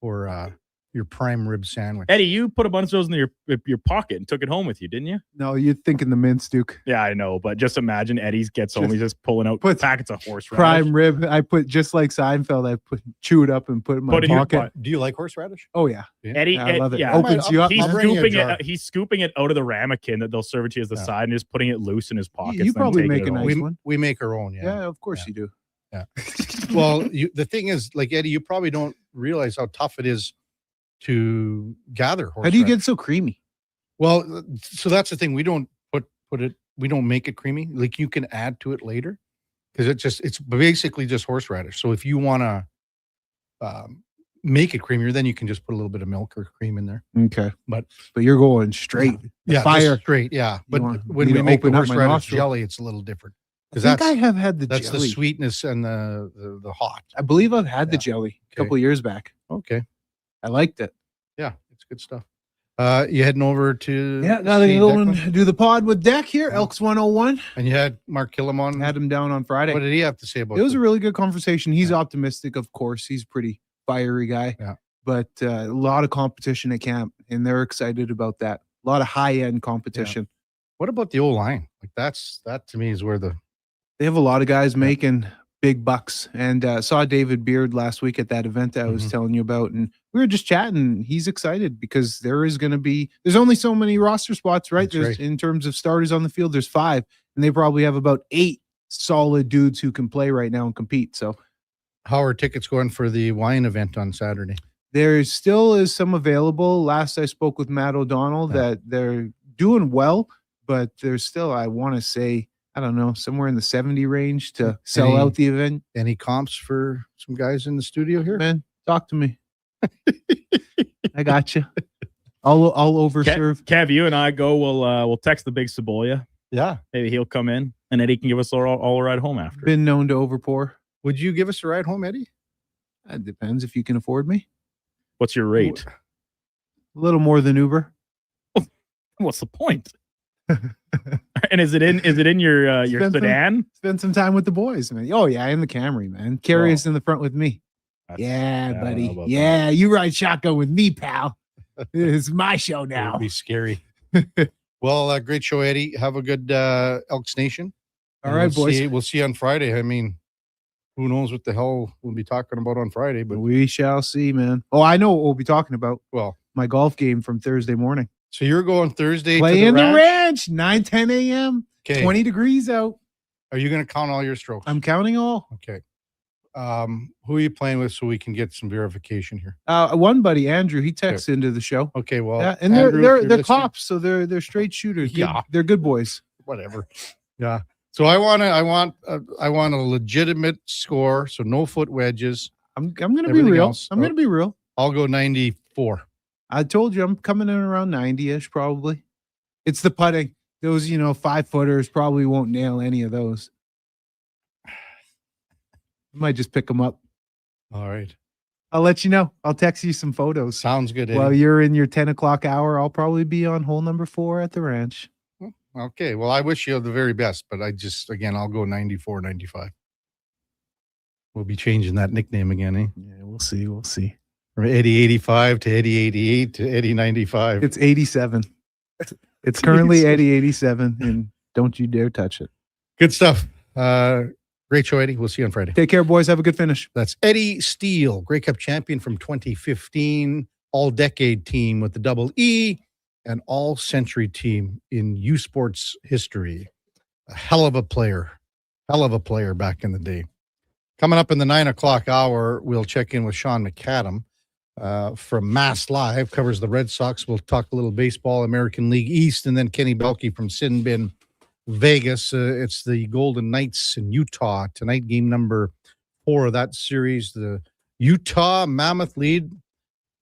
for your prime rib sandwich. Eddie, you put a bunch of those in your pocket and took it home with you, didn't you? No, you're thinking the mince, Duke. Yeah, I know, but just imagine Eddie's gets home, he's just pulling out packets of horseradish. Prime rib. I put just like Seinfeld. I chew it up and put it in my Put it in your pocket. butt. Do you like horseradish? Oh yeah. Eddie, I love it. Yeah, Opens you up. He's I'll bring you a scooping jar. it. He's scooping it out of the ramekin that they'll serve it to you as the side, and just putting it loose in his pockets. You and then probably taking make it a home. nice one. We make our own. Yeah, of course you do. Yeah. Well, the thing is, like Eddie, you probably don't realize how tough it is to gather horseradish. How do you get so creamy? Well, so that's the thing. We don't put it. We don't make it creamy. Like you can add to it later because it's basically just horseradish. So if you want to make it creamier, then you can just put a little bit of milk or cream in there. Okay, but you're going straight, fire just straight. Yeah, but when me we to make the open up my horseradish nostril? jelly, it's a little different. I think I have had the that's jelly. the sweetness and the hot. I believe I've had the jelly a couple years back. Okay, I liked it. Yeah, it's good stuff. You heading over to Now they go and do the pod with Deck here, Elks 101. And you had Mark Killam on. Had him down on Friday. What did he have to say about it? Was this? a really good conversation. He's optimistic, of course. He's a pretty fiery guy. Yeah. But a lot of competition at camp, and they're excited about that. A lot of high-end competition. What about the O-line? Like that to me is where they have a lot of guys making big bucks. And saw David Beard last week at that event that I was telling you about, and we were just chatting. He's excited because there's only so many roster spots, right? That's right. In terms of starters on the field, there's 5, and they probably have about 8 solid dudes who can play right now and compete. So how are tickets going for the wine event on Saturday? There still is some available. Last I spoke with Matt O'Donnell that they're doing well, but there's still, I want to say, I don't know, somewhere in the 70 range to sell out the event. Any comps for some guys in the studio here? Man, talk to me. I got you. I'll overserve. Kev, you and I go. We'll text the big Cebolla. Yeah, maybe he'll come in, and Eddie can give us all a ride home after. Been known to overpour. Would you give us a ride home, Eddie? It depends if you can afford me. What's your rate? A little more than Uber. What's the point? And is it in your sedan? Spend some time with the boys, man. Oh yeah, in the Camry, man. Karius in the front with me. Yeah, buddy. Yeah, you ride shotgun with me, pal. It's my show now. It'll be scary. Well, great show, Eddie. Have a good Elks Nation. All right, boys. We'll see you on Friday. I mean, who knows what the hell we'll be talking about on Friday, but we shall see, man. Oh, I know what we'll be talking about. Well, my golf game from Thursday morning. So you're going Thursday Play to in the the ranch? ranch, 9:10 a.m. Okay. 20 degrees out. Are you going to count all your strokes? I'm counting all. Okay. Who are you playing with so we can get some verification here? One buddy, Andrew, he texts into the show. Okay, well, yeah, and Andrew, they're cops, so they're straight shooters. Yeah. They're good boys. Whatever. Yeah. So I want a legitimate score, so no foot wedges. I'm going to be real. I'm going to be real. I'll go 94. I told you I'm coming in around 90-ish probably. It's the putting. Those, 5-footers probably won't nail any of those. I might just pick them up. All right. I'll let you know. I'll text you some photos. Sounds good, Eddie. While you're in your 10 o'clock hour, I'll probably be on hole number 4 at the ranch. Okay. Well, I wish you the very best, but I'll go 94, 95. We'll be changing that nickname again, eh? Yeah, we'll see. We'll see. From Eddie 85 to Eddie 88 to Eddie 95. It's 87. It's currently Eddie 87, and don't you dare touch it. Good stuff. Great show, Eddie. We'll see you on Friday. Take care, boys. Have a good finish. That's Eddie Steele, Grey Cup champion from 2015, all-decade team with the double E, and all-century team in U Sports history. A hell of a player back in the day. Coming up in the 9 o'clock hour, we'll check in with Sean McAdam from Mass Live, covers the Red Sox. We'll talk a little baseball, American League East, and then Kenny Belkey from Sin Bin Vegas. It's the Golden Knights in Utah tonight, game number 4 of that series. The Utah Mammoth lead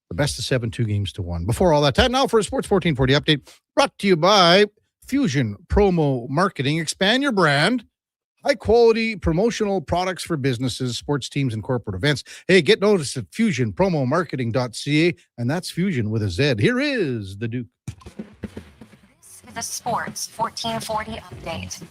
the best of 7, 2-1. Before all that, time now for a Sports 1440 update brought to you by Fusion Promo Marketing. Expand your brand. High quality promotional products for businesses, sports teams, and corporate events. Hey, get noticed at fusionpromomarketing.ca, and that's Fusion with a Z. Here is the Duke. This is a Sports 1440 update.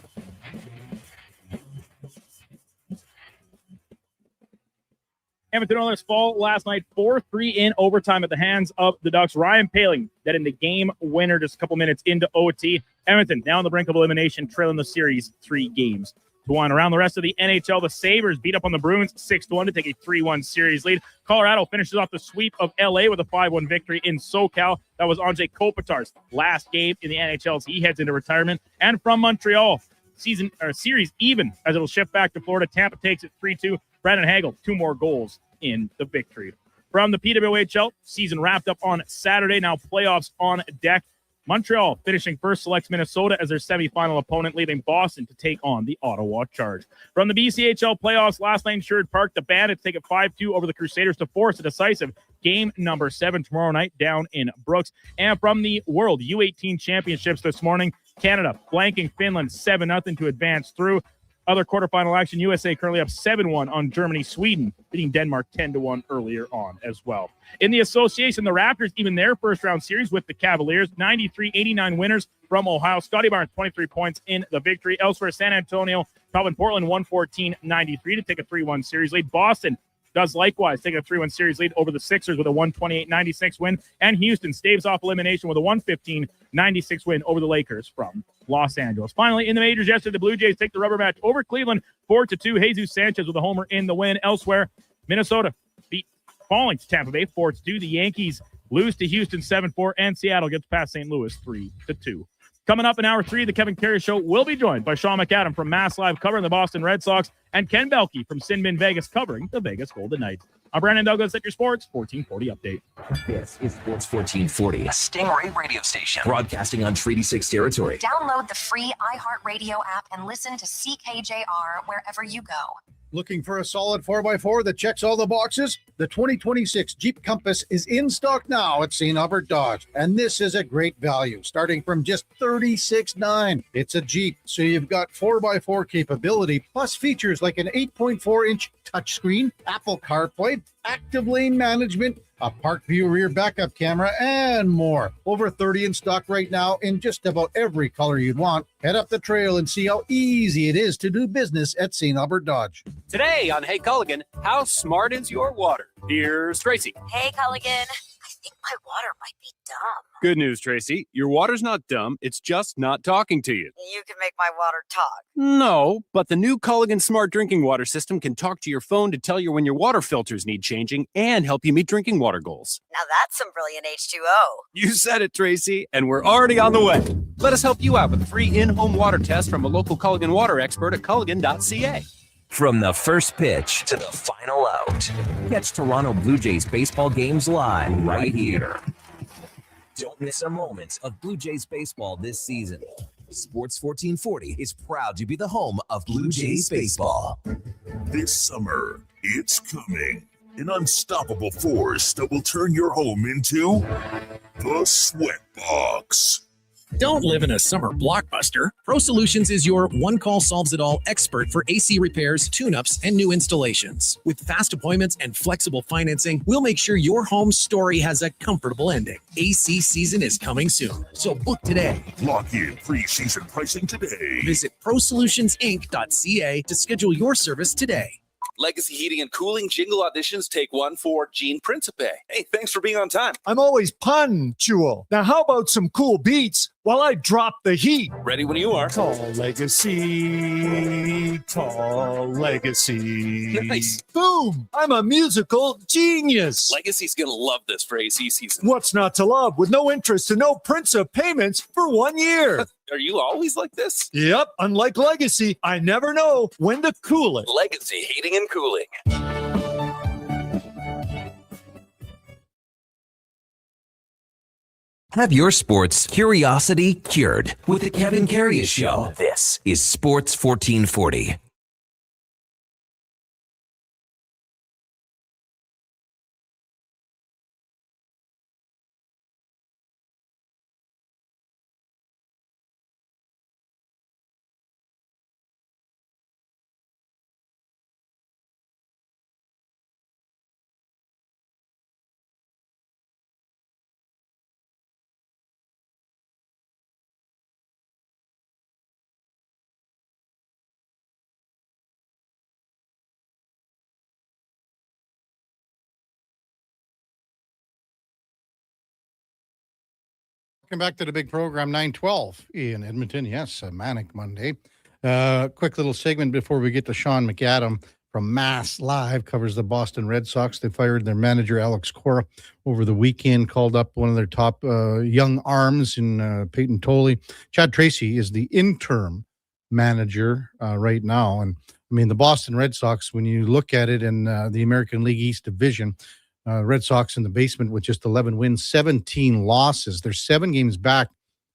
Edmonton Oilers fall last night 4-3 in overtime at the hands of the Ducks. Ryan Poehling netting the game winner just a couple minutes into OT. Edmonton now on the brink of elimination, trailing the series 3 games. To one. Around the rest of the NHL, the Sabres beat up on the Bruins 6-1 to take a 3-1 series lead. Colorado finishes off the sweep of LA with a 5-1 victory in SoCal. That was Andrei Kopitar's last game in the NHL as he heads into retirement. And from Montreal, series even as it'll shift back to Florida. Tampa takes it 3-2. Brandon Hagel, 2 more goals in the victory. From the PWHL, season wrapped up on Saturday. Now playoffs on deck. Montreal finishing first selects Minnesota as their semifinal opponent, leaving Boston to take on the Ottawa Charge. From the BCHL playoffs, last night in Sherwood Park, the Bandits take it 5-2 over the Crusaders to force a decisive game number 7 tomorrow night down in Brooks. And from the World U18 Championships this morning, Canada flanking Finland 7-0 to advance through. Other quarterfinal action, USA currently up 7-1 on Germany. Sweden beating Denmark 10-1 earlier on as well. In the association, the Raptors, even their first-round series with the Cavaliers, 93-89 winners from Ohio. Scotty Barnes, 23 points in the victory. Elsewhere, San Antonio, Calvin Portland, 114-93 to take a 3-1 series lead. Boston does likewise take a 3-1 series lead over the Sixers with a 128-96 win. And Houston staves off elimination with a 115-96 win over the Lakers from Los Angeles. Finally, in the majors yesterday, the Blue Jays take the rubber match over Cleveland 4-2. Jesus Sanchez with a homer in the win. Elsewhere, Minnesota falling to Tampa Bay 4-2. The Yankees lose to Houston 7-4, and Seattle gets past St. Louis 3-2. Coming up in hour 3, the Kevin Karius Show will be joined by Sean McAdam from Mass Live covering the Boston Red Sox and Ken Belkey from Sinbin Vegas covering the Vegas Golden Knights. I'm Brandon Douglas at your Sports 1440 update. This is Sports 1440, a Stingray radio station broadcasting on Treaty 6 territory. Download the free iHeartRadio app and listen to CKJR wherever you go. Looking for a solid 4x4 that checks all the boxes? The 2026 Jeep Compass is in stock now at St. Albert Dodge, and this is a great value, starting from just $36,900. It's a Jeep, so you've got 4x4 capability, plus features like an 8.4-inch touchscreen, Apple CarPlay, active lane management, a Park View rear backup camera, and more. Over 30 in stock right now in just about every color you'd want. Head up the trail and see how easy it is to do business at St. Albert Dodge. Today on Hey Culligan, how smart is your water? Here's Tracy. Hey Culligan, I think my water might be dumb. Good news, Tracy. Your water's not dumb. It's just not talking to you. You can make my water talk. No, but the new Culligan Smart Drinking Water System can talk to your phone to tell you when your water filters need changing and help you meet drinking water goals. Now that's some brilliant H2O. You said it, Tracy, and we're already on the way. Let us help you out with a free in-home water test from a local Culligan water expert at culligan.ca. From the first pitch to the final out, catch Toronto Blue Jays baseball games live right here. Don't miss a moment of Blue Jays baseball this season. Sports 1440 is proud to be the home of Blue Jays baseball. This summer, it's coming. An unstoppable force that will turn your home into the Sweat Box. Don't live in a summer blockbuster. Pro Solutions is your one-call solves-it-all expert for AC repairs, tune-ups, and new installations. With fast appointments and flexible financing, we'll make sure your home story has a comfortable ending. AC season is coming soon, so book today. Lock in pre-season pricing today. Visit prosolutionsinc.ca to schedule your service today. Legacy Heating and Cooling jingle auditions take one for Gene Principe. Hey, thanks for being on time. I'm always punctual. Now, how about some cool beats while I drop the heat? Ready when you are. Tall legacy, tall legacy. Nice. Boom! I'm a musical genius. Legacy's gonna love this for AC season. What's not to love with no interest and no Principe payments for 1 year? Are you always like this? Yep, unlike Legacy, I never know when to cool it. Legacy Heating and Cooling. Have your sports curiosity cured with the Kevin Karius Show. This is Sports 1440. Welcome back to the big program, 912 in Edmonton. Yes, a manic Monday. Quick little segment before we get to Sean McAdam from Mass Live, covers the Boston Red Sox. They fired their manager, Alex Cora, over the weekend, called up one of their top young arms in Peyton Tolley. Chad Tracy is the interim manager right now. And I mean, the Boston Red Sox, when you look at it in the American League East Division, Red Sox in the basement with just 11 wins, 17 losses. They're 7 games back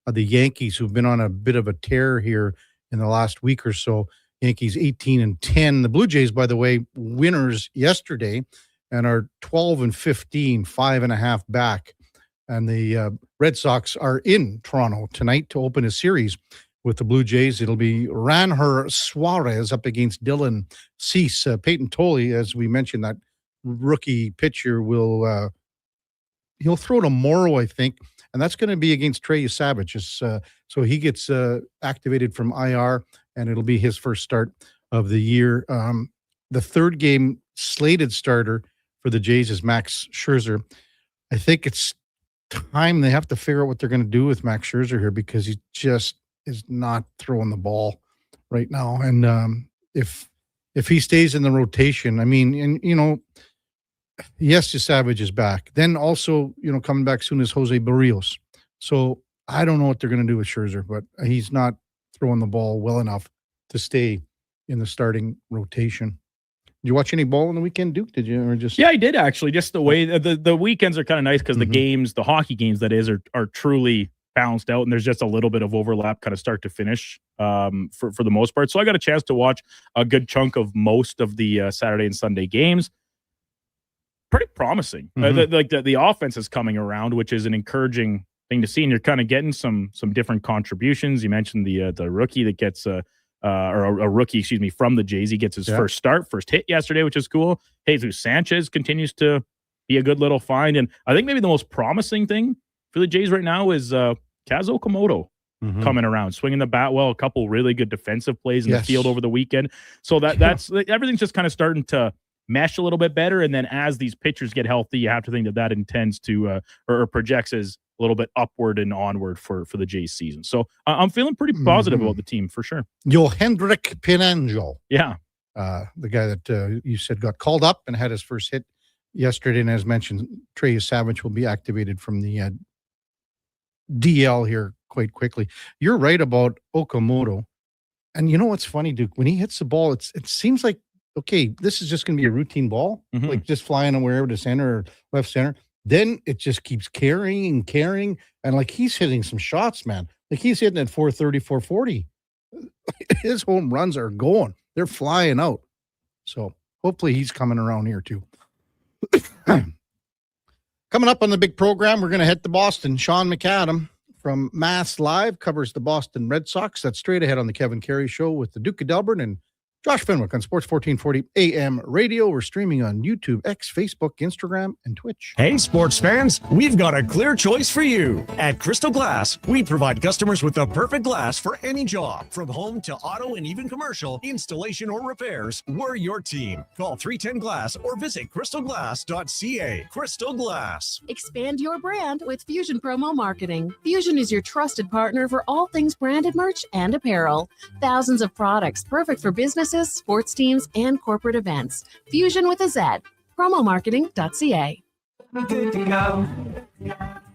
of the Yankees, who've been on a bit of a tear here in the last week or so. Yankees 18-10. The Blue Jays, by the way, winners yesterday and are 12-15, 5.5 back. And the Red Sox are in Toronto tonight to open a series with the Blue Jays. It'll be Ranher Suarez up against Dylan Cease. Peyton Tolley, as we mentioned, that rookie pitcher will he'll throw tomorrow, I think, and that's going to be against Trey Savage. So he gets activated from IR, and it'll be his first start of the year. The third game slated starter for the Jays is Max Scherzer. I think it's time they have to figure out what they're going to do with Max Scherzer here, because he just is not throwing the ball right now. And if he stays in the rotation, I mean, and you know, yes, Savage is back. Then also, you know, coming back soon is Jose Barrios. So I don't know what they're going to do with Scherzer, but he's not throwing the ball well enough to stay in the starting rotation. Did you watch any ball on the weekend, Duke? Did you, or just? Yeah, I did actually. Just the way the weekends are kind of nice because the games, the hockey games that is, are truly balanced out, and there's just a little bit of overlap, kind of start to finish, for the most part. So I got a chance to watch a good chunk of most of the Saturday and Sunday games. Pretty promising. The offense is coming around, which is an encouraging thing to see, and you're kind of getting some different contributions. You mentioned the rookie that gets or a rookie, from the Jays. He gets his first hit yesterday, which is cool. Jesus Sanchez continues to be a good little find, and I think maybe the most promising thing for the Jays right now is Kaz Okamoto coming around, swinging the bat well. A couple really good defensive plays in the field over the weekend. So that's everything's just kind of starting to mesh a little bit better. And then as these pitchers get healthy, you have to think that intends to or projects as a little bit upward and onward for the Jays season. So I'm feeling pretty positive about the team for sure. Yohendrick Pinanjo. Yeah. The guy that you said got called up and had his first hit yesterday. And as mentioned, Trey Savage will be activated from the DL here quite quickly. You're right about Okamoto. And you know what's funny, Duke? When he hits the ball, it seems like, okay, this is just going to be a routine ball, like just flying wherever to center or left center. Then it just keeps carrying. And like he's hitting some shots, man. Like he's hitting at 430, 440. His home runs are going. They're flying out. So hopefully he's coming around here too. Coming up on the big program, we're going to head to Boston. Sean McAdam from Mass Live covers the Boston Red Sox. That's straight ahead on the Kevin Carey Show with the Duke of Delburne and Josh Fenwick on Sports 1440 AM radio. We're streaming on YouTube, X, Facebook, Instagram, and Twitch. Hey, sports fans, we've got a clear choice for you. At Crystal Glass, we provide customers with the perfect glass for any job. From home to auto and even commercial, installation or repairs, we're your team. Call 310-GLASS or visit crystalglass.ca. Crystal Glass. Expand your brand with Fusion Promo Marketing. Fusion is your trusted partner for all things branded merch and apparel. Thousands of products perfect for businesses, sports teams, and corporate events. Fusion with a Z. Promomarketing.ca. Good to go.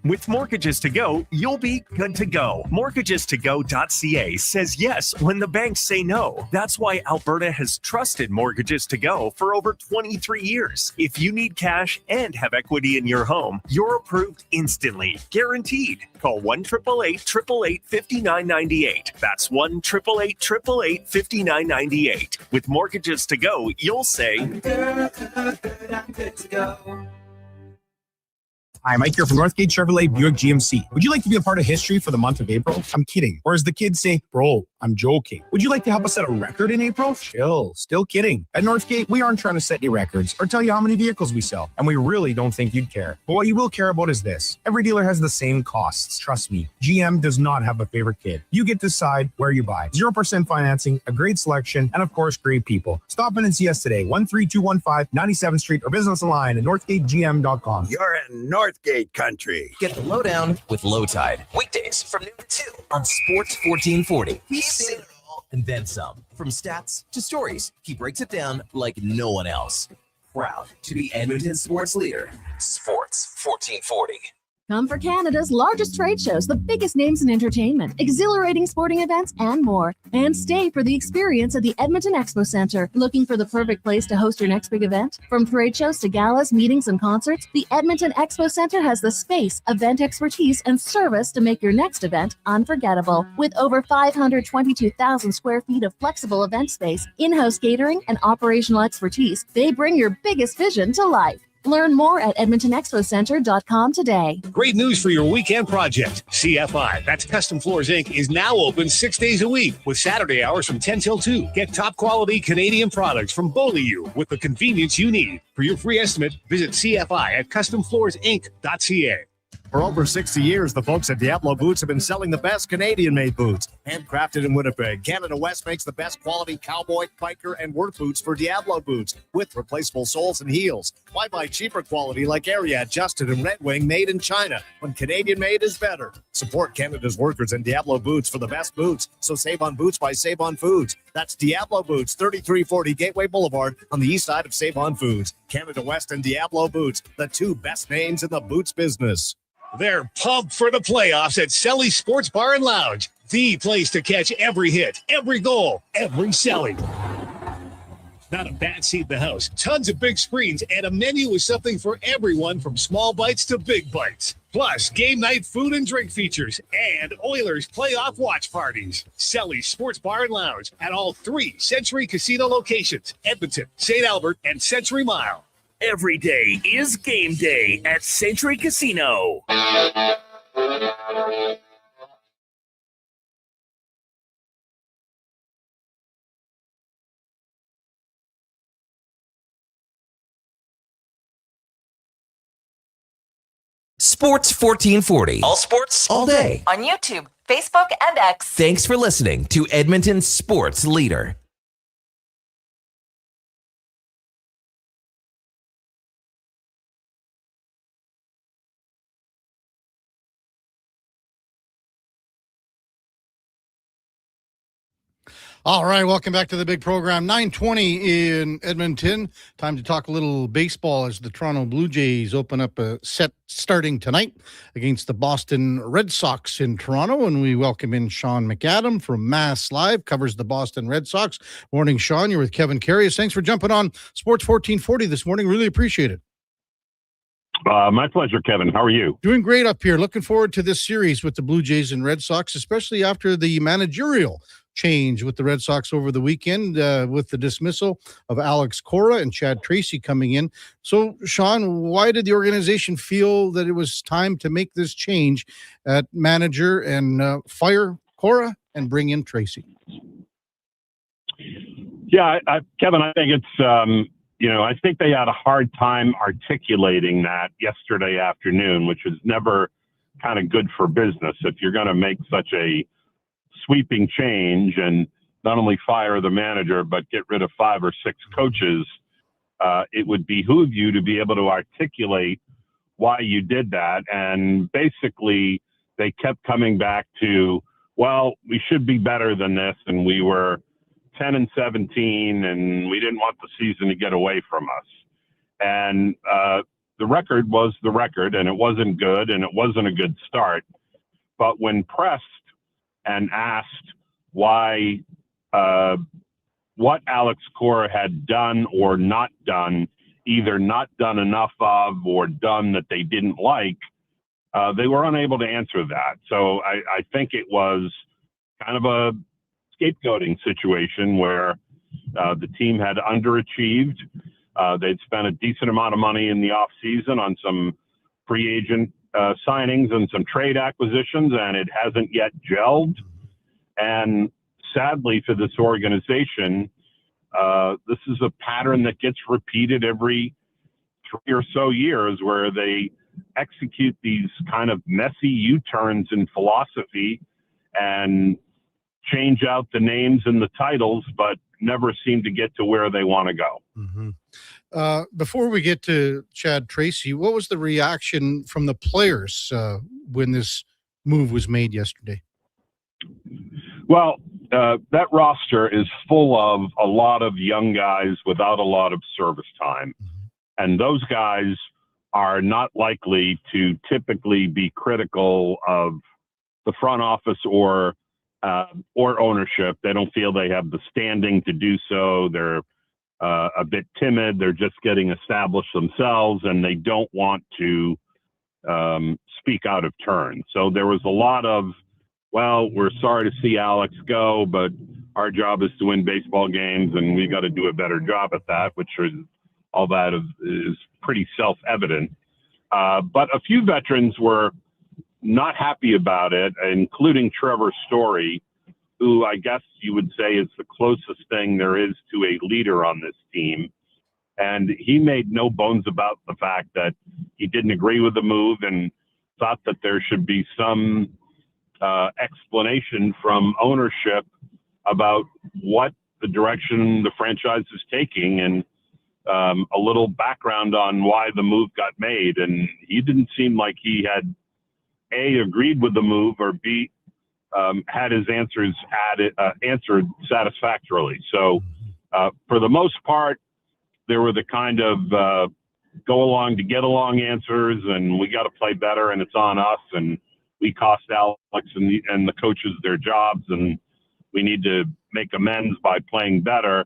With Mortgages to Go, you'll be good to go. MortgagesToGo.ca says yes when the banks say no. That's why Alberta has trusted Mortgages to Go for over 23 years. If you need cash and have equity in your home, you're approved instantly, guaranteed. Call 1-888-888-5998. That's 1-888-888-5998. With Mortgages to Go, you'll say, good to go. Hi, Mike here from Northgate Chevrolet Buick GMC. Would you like to be a part of history for the month of April? I'm kidding. Or as the kids say, bro, I'm joking. Would you like to help us set a record in April? Chill, still kidding. At Northgate, we aren't trying to set any records or tell you how many vehicles we sell, and we really don't think you'd care. But what you will care about is this. Every dealer has the same costs. Trust me, GM does not have a favorite kid. You get to decide where you buy. 0% financing, a great selection, and of course, great people. Stop in and see us today, 13215 97th Street, or visit us online at northgategm.com. You're in Northgate country. Get the lowdown with Low Tide. Weekdays from noon to 2 on Sports 1440. He's seen it all and then some. From stats to stories, he breaks it down like no one else. Proud to be Edmonton's sports leader. Sports 1440. Come for Canada's largest trade shows, the biggest names in entertainment, exhilarating sporting events, and more. And stay for the experience at the Edmonton Expo Centre. Looking for the perfect place to host your next big event? From trade shows to galas, meetings, and concerts, the Edmonton Expo Centre has the space, event expertise, and service to make your next event unforgettable. With over 522,000 square feet of flexible event space, in-house catering, and operational expertise, they bring your biggest vision to life. Learn more at edmontonexpocentre.com today. Great news for your weekend project. CFI, that's Custom Floors Inc., is now open 6 days a week with Saturday hours from 10 till 2. Get top quality Canadian products from Beaulieu with the convenience you need. For your free estimate, visit CFI at customfloorsinc.ca. For over 60 years, the folks at Diablo Boots have been selling the best Canadian-made boots. Handcrafted in Winnipeg, Canada West makes the best quality cowboy, biker, and work boots for Diablo Boots with replaceable soles and heels. Why buy cheaper quality like Ariat, Justin, and Red Wing made in China when Canadian-made is better? Support Canada's workers and Diablo Boots for the best boots. So save on boots by Save On Foods. That's Diablo Boots, 3340 Gateway Boulevard on the east side of Save On Foods. Canada West and Diablo Boots, the two best names in the boots business. They're pumped for the playoffs at Selly Sports Bar and Lounge, the place to catch every hit, every goal, every Selly. Not a bad seat in the house, tons of big screens, and a menu with something for everyone from small bites to big bites. Plus, game night food and drink features and Oilers playoff watch parties. Selly Sports Bar and Lounge at all 3 Century Casino locations, Edmonton, St. Albert, and Century Mile. Every day is game day at Century Casino. Sports 1440. All sports, all day. On YouTube, Facebook, and X. Thanks for listening to Edmonton's sports leader. All right, welcome back to the big program. 9:20 in Edmonton. Time to talk a little baseball as the Toronto Blue Jays open up a set starting tonight against the Boston Red Sox in Toronto. And we welcome in Sean McAdam from Mass Live, covers the Boston Red Sox. Morning, Sean. You're with Kevin Karius. Thanks for jumping on Sports 1440 this morning. Really appreciate it. My pleasure, Kevin. How are you? Doing great up here. Looking forward to this series with the Blue Jays and Red Sox, especially after the managerial change with the Red Sox over the weekend with the dismissal of Alex Cora and Chad Tracy coming in. So, Sean, why did the organization feel that it was time to make this change at manager and fire Cora and bring in Tracy? Yeah, Kevin, I think it's, I think they had a hard time articulating that yesterday afternoon, which is never kind of good for business if you're going to make such a sweeping change and not only fire the manager, but get rid of 5 or 6 coaches. It would behoove you to be able to articulate why you did that. And basically they kept coming back to, well, we should be better than this. And we were 10-17 and we didn't want the season to get away from us. And the record was the record, and it wasn't good, and it wasn't a good start. But when pressed and asked why, what Alex Cora had done or not done, either not done enough of or done that they didn't like, they were unable to answer that. So I think it was kind of a scapegoating situation where the team had underachieved. They'd spent a decent amount of money in the off season on some free agent signings and some trade acquisitions, and it hasn't yet gelled. And sadly for this organization, this is a pattern that gets repeated every 3 or so years, where they execute these kind of messy U-turns in philosophy and change out the names and the titles, but never seem to get to where they want to go. Mm-hmm. Before we get to Chad Tracy, what was the reaction from the players when this move was made yesterday? Well, that roster is full of a lot of young guys without a lot of service time. And those guys are not likely to typically be critical of the front office or ownership. They don't feel they have the standing to do so. They're a bit timid. They're just getting established themselves, and they don't want to speak out of turn. So there was a lot of, well, we're sorry to see Alex go, but our job is to win baseball games, and we got to do a better job at that, which is all that is pretty self-evident. But a few veterans were not happy about it, including Trevor Story, who I guess you would say is the closest thing there is to a leader on this team. And he made no bones about the fact that he didn't agree with the move and thought that there should be some explanation from ownership about what the direction the franchise is taking, and a little background on why the move got made. And he didn't seem like he had A, agreed with the move, or B, had his answers answered satisfactorily. So for the most part, there were the kind of go along to get along answers, and we got to play better, and it's on us, and we cost Alex and the coaches their jobs, and we need to make amends by playing better.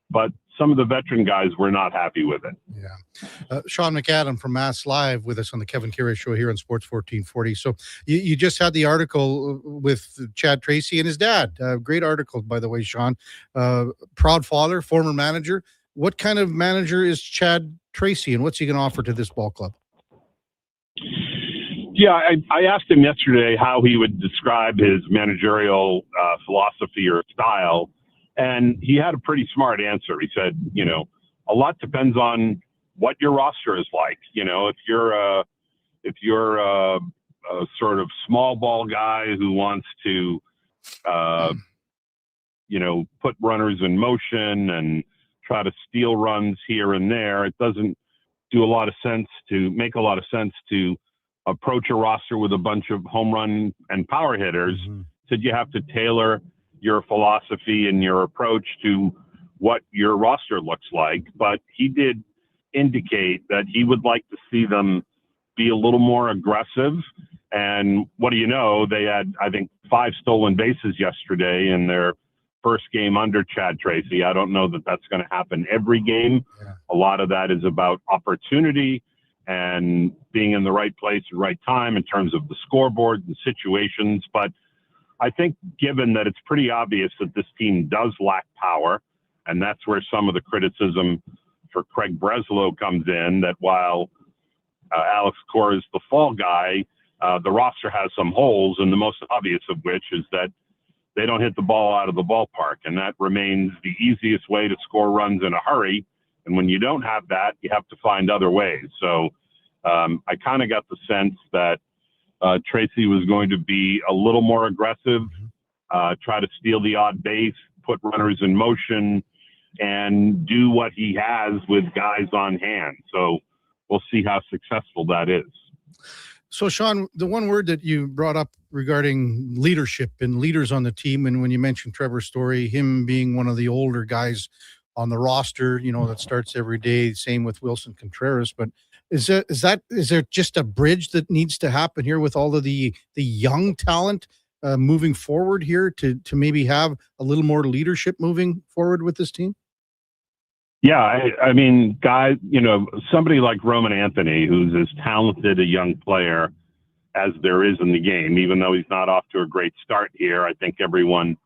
But some of the veteran guys were not happy with it. Yeah. Sean McAdam from Mass Live with us on the Kevin Karius Show here on Sports 1440. So you just had the article with Chad Tracy and his dad. Great article, by the way, Sean. Proud father, former manager. What kind of manager is Chad Tracy, and what's he going to offer to this ball club? Yeah, I asked him yesterday how he would describe his managerial philosophy or style, and he had a pretty smart answer. He said, a lot depends on what your roster is like. If you're a sort of small ball guy who wants to, put runners in motion and try to steal runs here and there, it doesn't make a lot of sense to approach a roster with a bunch of home run and power hitters. Said you have to tailor your philosophy and your approach to what your roster looks like. But he did indicate that he would like to see them be a little more aggressive. And what do you know? They had, I think, 5 stolen bases yesterday in their first game under Chad Tracy. I don't know that that's going to happen every game. Yeah. A lot of that is about opportunity and being in the right place at the right time in terms of the scoreboard and situations. But I think given that it's pretty obvious that this team does lack power, and that's where some of the criticism for Craig Breslow comes in, that while Alex Cora is the fall guy, the roster has some holes, and the most obvious of which is that they don't hit the ball out of the ballpark, and that remains the easiest way to score runs in a hurry. And when you don't have that, you have to find other ways. So I kind of got the sense that Tracy was going to be a little more aggressive, try to steal the odd base, put runners in motion, and do what he has with guys on hand. So we'll see how successful that is. So, Sean, the one word that you brought up regarding leadership and leaders on the team, and when you mentioned Trevor Story, him being one of the older guys on the roster, that starts every day, same with Wilson Contreras. But is there just a bridge that needs to happen here with all of the young talent moving forward here to maybe have a little more leadership moving forward with this team? Yeah, I mean, guys, somebody like Roman Anthony, who's as talented a young player as there is in the game, even though he's not off to a great start here. I think everyone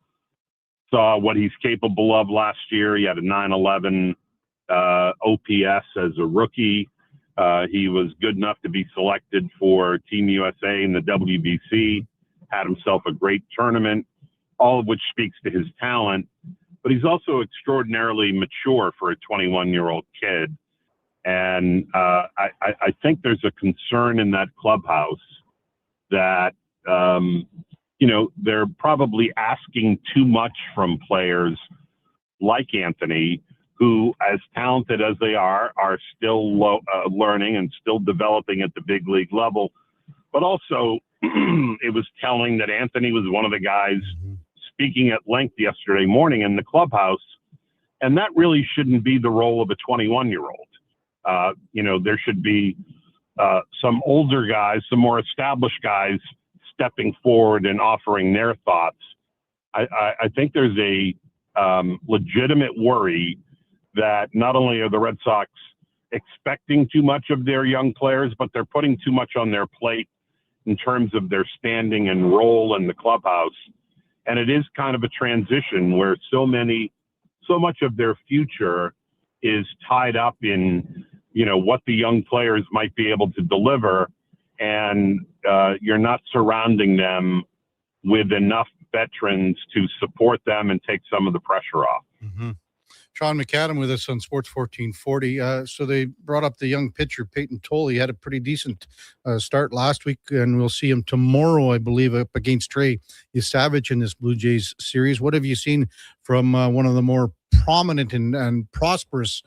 saw what he's capable of last year. He had a 911 OPS as a rookie. He was good enough to be selected for Team USA in the WBC, had himself a great tournament, all of which speaks to his talent. But he's also extraordinarily mature for a 21-year-old kid. And I think there's a concern in that clubhouse that, they're probably asking too much from players like Anthony, who, as talented as they are still learning and still developing at the big league level. But also, it was telling that Anthony was one of the guys speaking at length yesterday morning in the clubhouse, and that really shouldn't be the role of a 21-year-old. There should be some older guys, some more established guys stepping forward and offering their thoughts. I think there's a legitimate worry that not only are the Red Sox expecting too much of their young players, but they're putting too much on their plate in terms of their standing and role in the clubhouse. And it is kind of a transition where so much of their future is tied up in, what the young players might be able to deliver. And you're not surrounding them with enough veterans to support them and take some of the pressure off. Mm-hmm. Sean McAdam with us on Sports 1440. So they brought up the young pitcher, Peyton Tolle. He had a pretty decent start last week, and we'll see him tomorrow, I believe, up against Trey Savage in this Blue Jays series. What have you seen from one of the more prominent and prosperous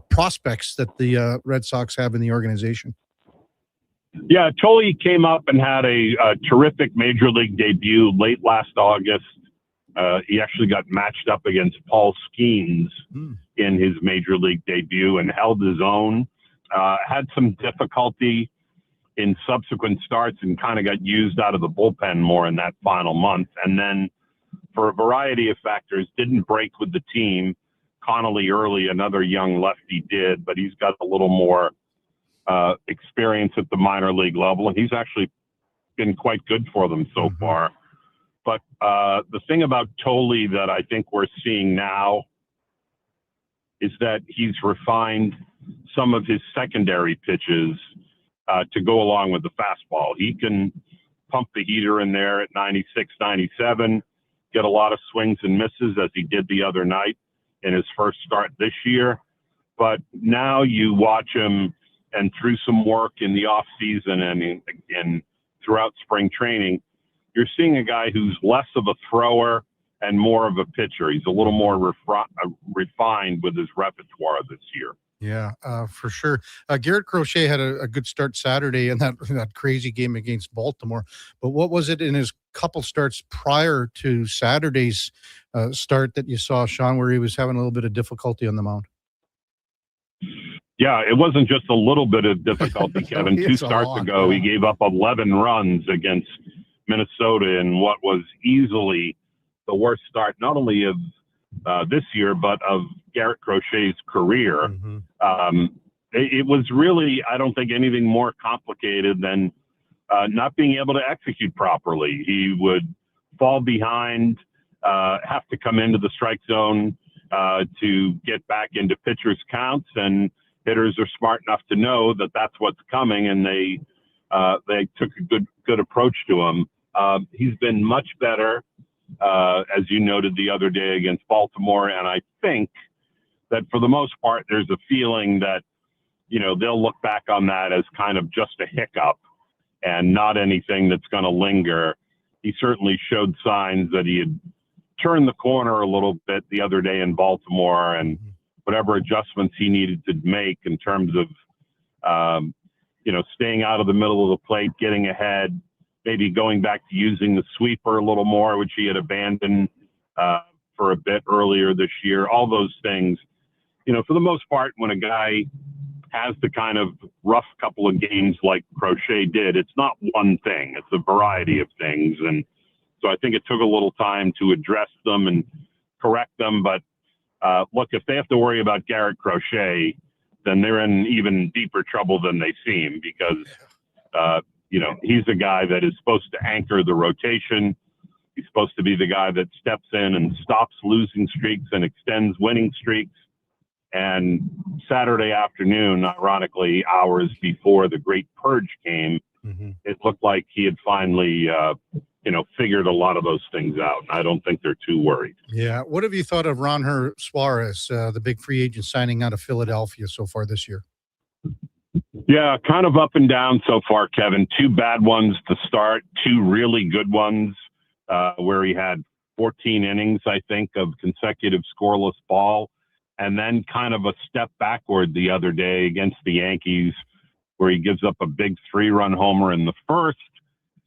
prospects that the Red Sox have in the organization? Yeah, Tolle came up and had a terrific major league debut late last August. He actually got matched up against Paul Skeens in his major league debut and held his own. Had some difficulty in subsequent starts and kind of got used out of the bullpen more in that final month. And then for a variety of factors, didn't break with the team. Connolly Early, another young lefty, did, but he's got a little more experience at the minor league level, and he's actually been quite good for them so far. But the thing about Tolle that I think we're seeing now is that he's refined some of his secondary pitches to go along with the fastball. He can pump the heater in there at 96, 97, get a lot of swings and misses as he did the other night in his first start this year. But now you watch him, and through some work in the off season and throughout spring training, you're seeing a guy who's less of a thrower and more of a pitcher. He's a little more refined with his repertoire this year. Yeah, for sure. Garrett Crochet had a good start Saturday in that crazy game against Baltimore. But what was it in his couple starts prior to Saturday's start that you saw, Sean, where he was having a little bit of difficulty on the mound? Yeah, it wasn't just a little bit of difficulty, Kevin. 2 starts ago, he gave up 11 runs against Minnesota in what was easily the worst start, not only of this year, but of Garrett Crochet's career. It was really, I don't think, anything more complicated than not being able to execute properly. He would fall behind, have to come into the strike zone to get back into pitchers' counts, and hitters are smart enough to know that that's what's coming, and they took a good approach to him. He's been much better, as you noted the other day against Baltimore, and I think that for the most part, there's a feeling that, they'll look back on that as kind of just a hiccup and not anything that's going to linger. He certainly showed signs that he had turned the corner a little bit the other day in Baltimore, and whatever adjustments he needed to make in terms of, staying out of the middle of the plate, getting ahead, maybe going back to using the sweeper a little more, which he had abandoned for a bit earlier this year. All those things, for the most part, when a guy has the kind of rough couple of games like Crochet did, it's not one thing. It's a variety of things. And so I think it took a little time to address them and correct them. But look, if they have to worry about Garrett Crochet, then they're in even deeper trouble than they seem, because he's a guy that is supposed to anchor the rotation. He's supposed to be the guy that steps in and stops losing streaks and extends winning streaks. And Saturday afternoon, ironically, hours before the Great Purge came, it looked like he had finally, figured a lot of those things out. I don't think they're too worried. Yeah. What have you thought of Ronher Suarez, the big free agent signing out of Philadelphia so far this year? Yeah, kind of up and down so far, Kevin. 2 bad ones to start, 2 really good ones where he had 14 innings, I think, of consecutive scoreless ball, and then kind of a step backward the other day against the Yankees where he gives up a big 3-run homer in the first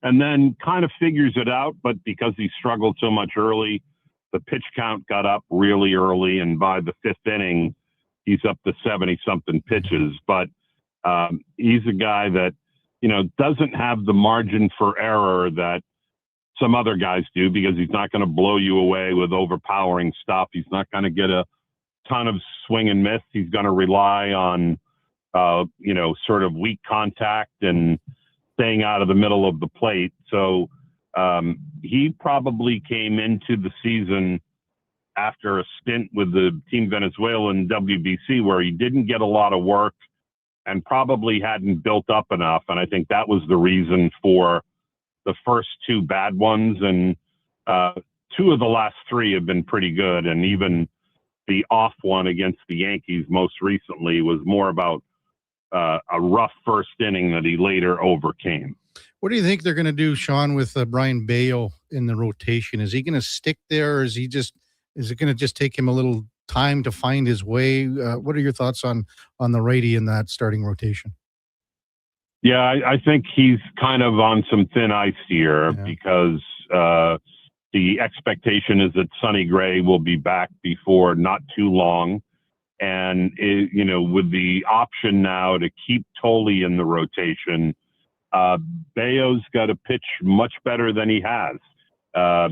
and then kind of figures it out. But because he struggled so much early, the pitch count got up really early, and by the 5th inning, he's up to 70-something pitches. But He's a guy that, doesn't have the margin for error that some other guys do, because he's not going to blow you away with overpowering stuff. He's not going to get a ton of swing and miss. He's going to rely on, sort of weak contact and staying out of the middle of the plate. So he probably came into the season after a stint with the Team Venezuelan WBC where he didn't get a lot of work and probably hadn't built up enough. And I think that was the reason for the first two bad ones. And two of the last three have been pretty good. And even the off one against the Yankees most recently was more about a rough first inning that he later overcame. What do you think they're going to do, Sean, with Brian Bayo in the rotation? Is he going to stick there, or is it going to just take him a little time to find his way? What are your thoughts on the righty in that starting rotation? Yeah, I think he's kind of on some thin ice here because the expectation is that Sonny Gray will be back before not too long. And, with the option now to keep Tolle in the rotation, Bayo's got to pitch much better than he has. I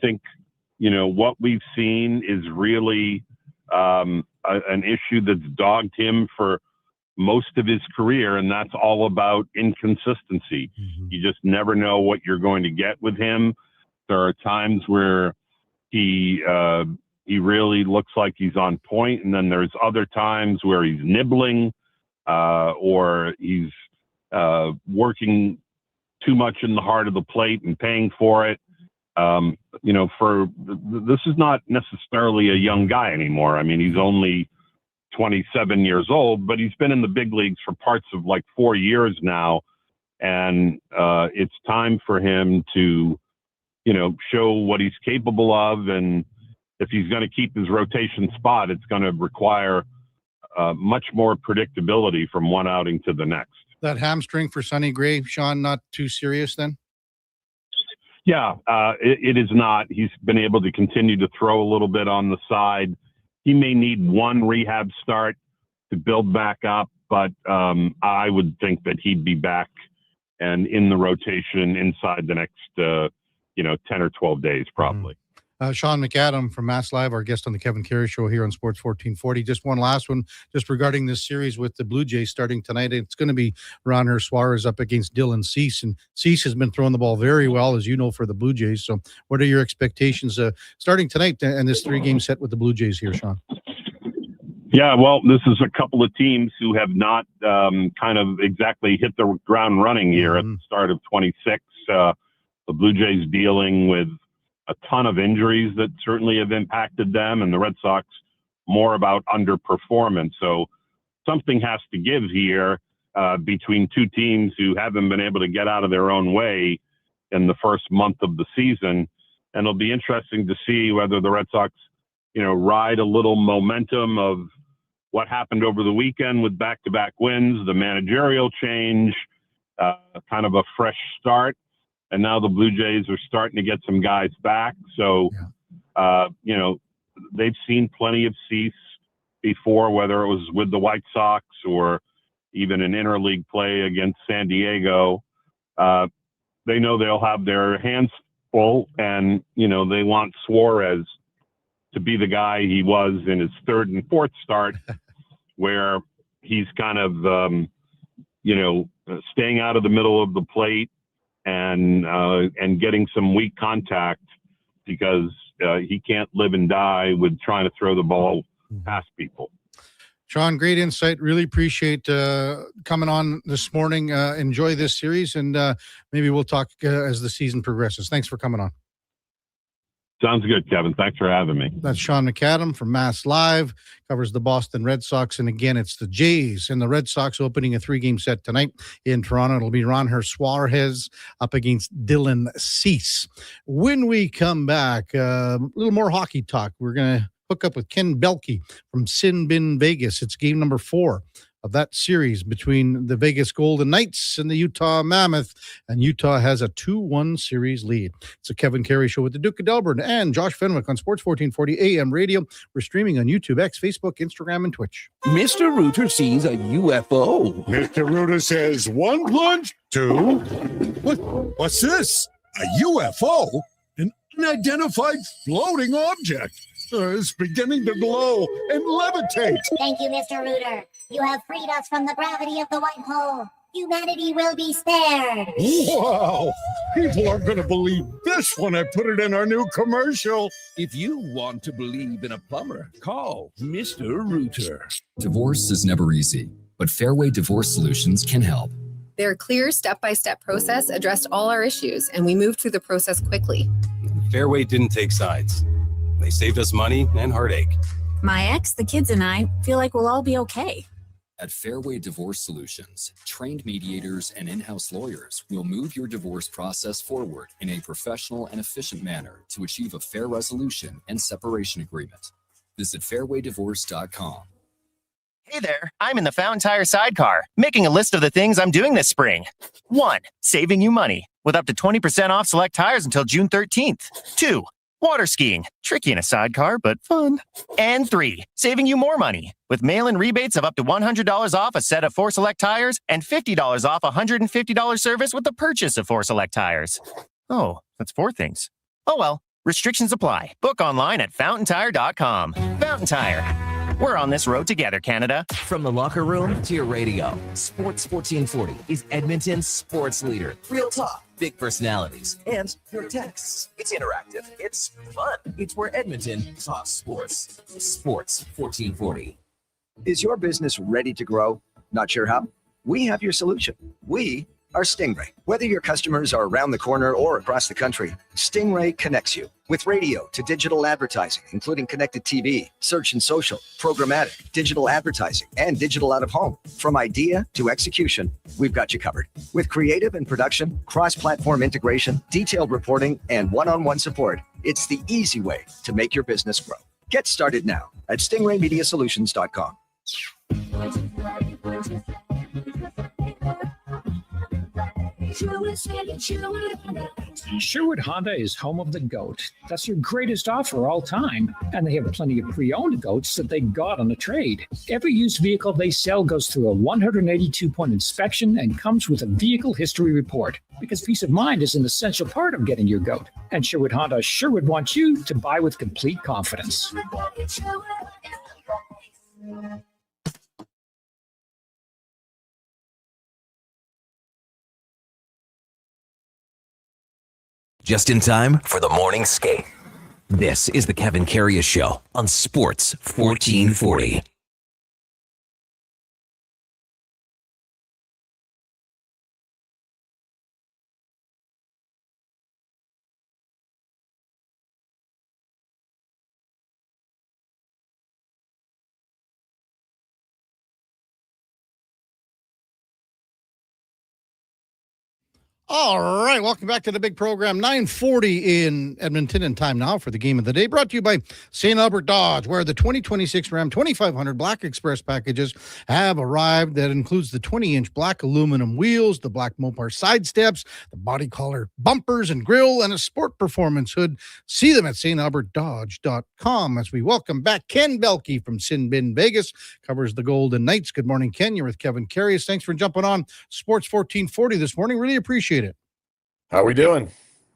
think, what we've seen is really an issue that's dogged him for most of his career, and that's all about inconsistency. You just never know what you're going to get with him. There are times where he really looks like he's on point, and then there's other times where he's nibbling or he's working too much in the heart of the plate and paying for it. This is not necessarily a young guy anymore. I mean, he's only 27 years old, but he's been in the big leagues for parts of like 4 years now. And it's time for him to, show what he's capable of. And if he's going to keep his rotation spot, it's going to require much more predictability from one outing to the next. That hamstring for Sonny Gray, Sean, not too serious then? Yeah, it is not. He's been able to continue to throw a little bit on the side. He may need one rehab start to build back up, but I would think that he'd be back and in the rotation inside the next, 10 or 12 days, probably. Sean McAdam from Mass Live, our guest on the Kevin Karius Show here on Sports 1440. Just one last one, just regarding this series with the Blue Jays starting tonight. It's going to be Ronher Suarez up against Dylan Cease, and Cease has been throwing the ball very well, as you know, for the Blue Jays. So what are your expectations starting tonight and this 3-game set with the Blue Jays here, Sean? Yeah, well, this is a couple of teams who have not kind of exactly hit the ground running here at the start of 26. The Blue Jays dealing with a ton of injuries that certainly have impacted them, and the Red Sox more about underperformance. So something has to give here between two teams who haven't been able to get out of their own way in the first month of the season. And it'll be interesting to see whether the Red Sox, ride a little momentum of what happened over the weekend with back-to-back wins, the managerial change, kind of a fresh start. And now the Blue Jays are starting to get some guys back. So, they've seen plenty of Cease before, whether it was with the White Sox or even in interleague play against San Diego. They know they'll have their hands full, and, they want Suarez to be the guy he was in his third and fourth start, where he's kind of, staying out of the middle of the plate, and getting some weak contact, because he can't live and die with trying to throw the ball past people. Sean, great insight. Really appreciate coming on this morning. Enjoy this series, and maybe we'll talk as the season progresses. Thanks for coming on. Sounds good, Kevin. Thanks for having me. That's Sean McAdam from Mass Live, covers the Boston Red Sox. And again, it's the Jays and the Red Sox opening a 3-game set tonight in Toronto. It'll be Ronher Suarez up against Dylan Cease. When we come back, a little more hockey talk. We're going to hook up with Ken Belke from Sin Bin Vegas. It's game number 4 of that series between the Vegas Golden Knights and the Utah Mammoth, and Utah has a 2-1 series lead. It's a Kevin Carey Show with the Duke of Delburne and Josh Fenwick on Sports 1440 AM radio. We're streaming on YouTube, X, Facebook, Instagram, and Twitch. Mr. Rooter sees a UFO. Mr. Rooter says 1 plunge, 2. What's this? A UFO? An unidentified floating object. It's beginning to glow and levitate. Thank you, Mr. Rooter. You have freed us from the gravity of the white hole. Humanity will be spared. Wow! People aren't going to believe this when I put it in our new commercial. If you want to believe in a plumber, call Mr. Rooter. Divorce is never easy, but Fairway Divorce Solutions can help. Their clear step-by-step process addressed all our issues, and we moved through the process quickly. Fairway didn't take sides. They saved us money and heartache. My ex, the kids, and I feel like we'll all be okay. At Fairway Divorce Solutions, trained mediators and in-house lawyers will move your divorce process forward in a professional and efficient manner to achieve a fair resolution and separation agreement. Visit fairwaydivorce.com. Hey there, I'm in the Fountain Tire sidecar, making a list of the things I'm doing this spring. 1, saving you money with up to 20% off select tires until June 13th. 2, water skiing, tricky in a sidecar, but fun. And 3, saving you more money with mail-in rebates of up to $100 off a set of 4 select tires and $50 off a $150 service with the purchase of 4 select tires. Oh, that's 4 things. Oh well, restrictions apply. Book online at fountaintire.com. Fountain Tire. We're on this road together, Canada. From the locker room to your radio, Sports 1440 is Edmonton's sports leader. Real talk, big personalities, and your texts. It's interactive. It's fun. It's where Edmonton talks sports. Sports 1440. Is your business ready to grow? Not sure how? We have your solution. We are Stingray. Whether your customers are around the corner or across the country, Stingray connects you with radio to digital advertising, including connected TV, search and social, programmatic, digital advertising, and digital out of home. From idea to execution, we've got you covered. With creative and production, cross-platform integration, detailed reporting, and one-on-one support, it's the easy way to make your business grow. Get started now at stingraymediasolutions.com. Sherwood Honda is home of the GOAT. That's your greatest offer all time. And they have plenty of pre-owned GOATs that they got on a trade. Every used vehicle they sell goes through a 182-point inspection and comes with a vehicle history report. Because peace of mind is an essential part of getting your GOAT. And Sherwood Honda sure would want you to buy with complete confidence. Just in time for the morning skate. This is the Kevin Karius Show on Sports 1440. All right, welcome back to the big program. 9:40 in Edmonton, and time now for the game of the day. Brought to you by St. Albert Dodge, where the 2026 Ram 2500 Black Express packages have arrived. That includes the 20-inch black aluminum wheels, the black Mopar side steps, the body collar bumpers and grille, and a sport performance hood. See them at stalbertdodge.com. As we welcome back Ken Belkey from Sin Bin Vegas, covers the Golden Knights. Good morning, Ken. You're with Kevin Karius. Thanks for jumping on Sports 1440 this morning. Really appreciate it. How we doing?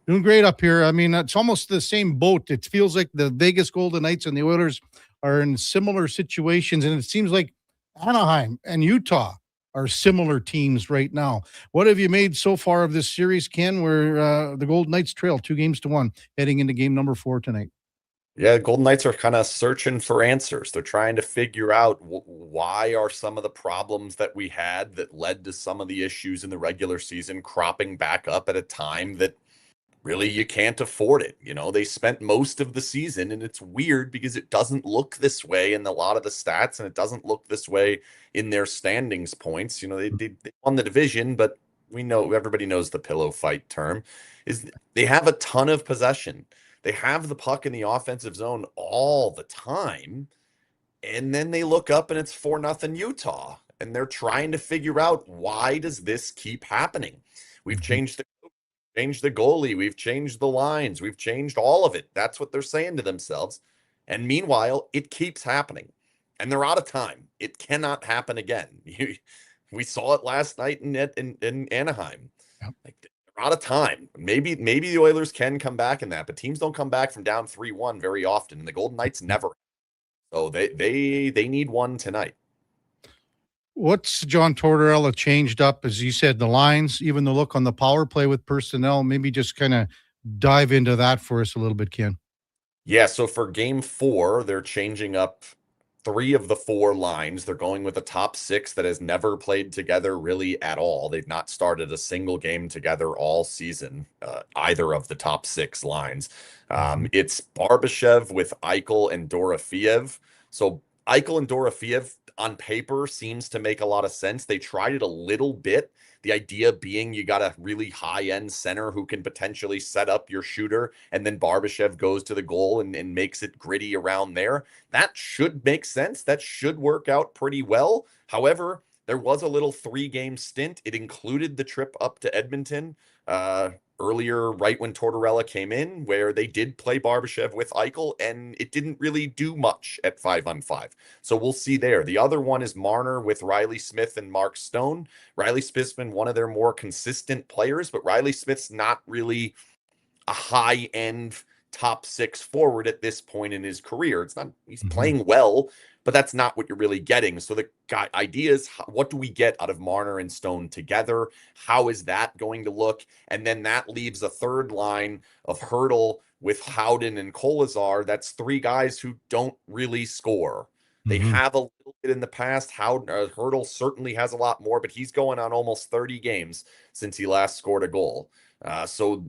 Doing great up here. I mean, it's almost the same boat. It feels like the Vegas Golden Knights and the Oilers are in similar situations, and it seems like Anaheim and Utah are similar teams right now. What have you made so far of this series, Ken, where the Golden Knights trail 2-1 heading into game number 4 tonight? Yeah, Golden Knights are kind of searching for answers. They're trying to figure out why are some of the problems that we had that led to some of the issues in the regular season cropping back up at a time that really you can't afford it. You know, they spent most of the season, and it's weird because it doesn't look this way in a lot of the stats, and it doesn't look this way in their standings points. You know, they won the division, but we know, everybody knows the pillow fight term, is they have a ton of possession. They have the puck in the offensive zone all the time, and then they look up and it's 4-0 Utah. and they're trying to figure out, why does this keep happening? We've changed the goalie, we've changed the lines, we've changed all of it. That's what they're saying to themselves. And meanwhile, it keeps happening. And they're out of time. It cannot happen again. We saw it last night in Anaheim. Like, they're out of time. Maybe the Oilers can come back in that, but teams don't come back from down 3-1 very often. And the Golden Knights never. So they need one tonight. What's John Tortorella changed up, as you said, the lines, even the look on the power play with personnel? Maybe just kind of dive into that for us a little bit, Ken. Yeah, so for game 4, they're changing up 3 of the 4 lines. They're going with a top 6 that has never played together really at all. They've not started a single game together all season, either of the top 6 lines. It's Barbashev with Eichel and Dorofeev. So Eichel and Dorofeev on paper seems to make a lot of sense. They tried it a little bit. The idea being you got a really high-end center who can potentially set up your shooter, and then Barbashev goes to the goal and makes it gritty around there. That should make sense. That should work out pretty well. However, there was a little 3-game stint. It included the trip up to Edmonton earlier, right when Tortorella came in, where they did play Barbashev with Eichel, and it didn't really do much at 5-on-5. So we'll see there. The other one is Marner with Riley Smith and Mark Stone. Riley Smith's been one of their more consistent players, but Riley Smith's not really a high-end top 6 forward at this point in his career. It's not, he's playing well, but that's not what you're really getting. So the idea is, what do we get out of Marner and Stone together? How is that going to look? And then that leaves a third line of Hurdle with Howden and Kolazar. That's 3 guys who don't really score. They have a little bit in the past. Hurdle certainly has a lot more, but he's going on almost 30 games since he last scored a goal. So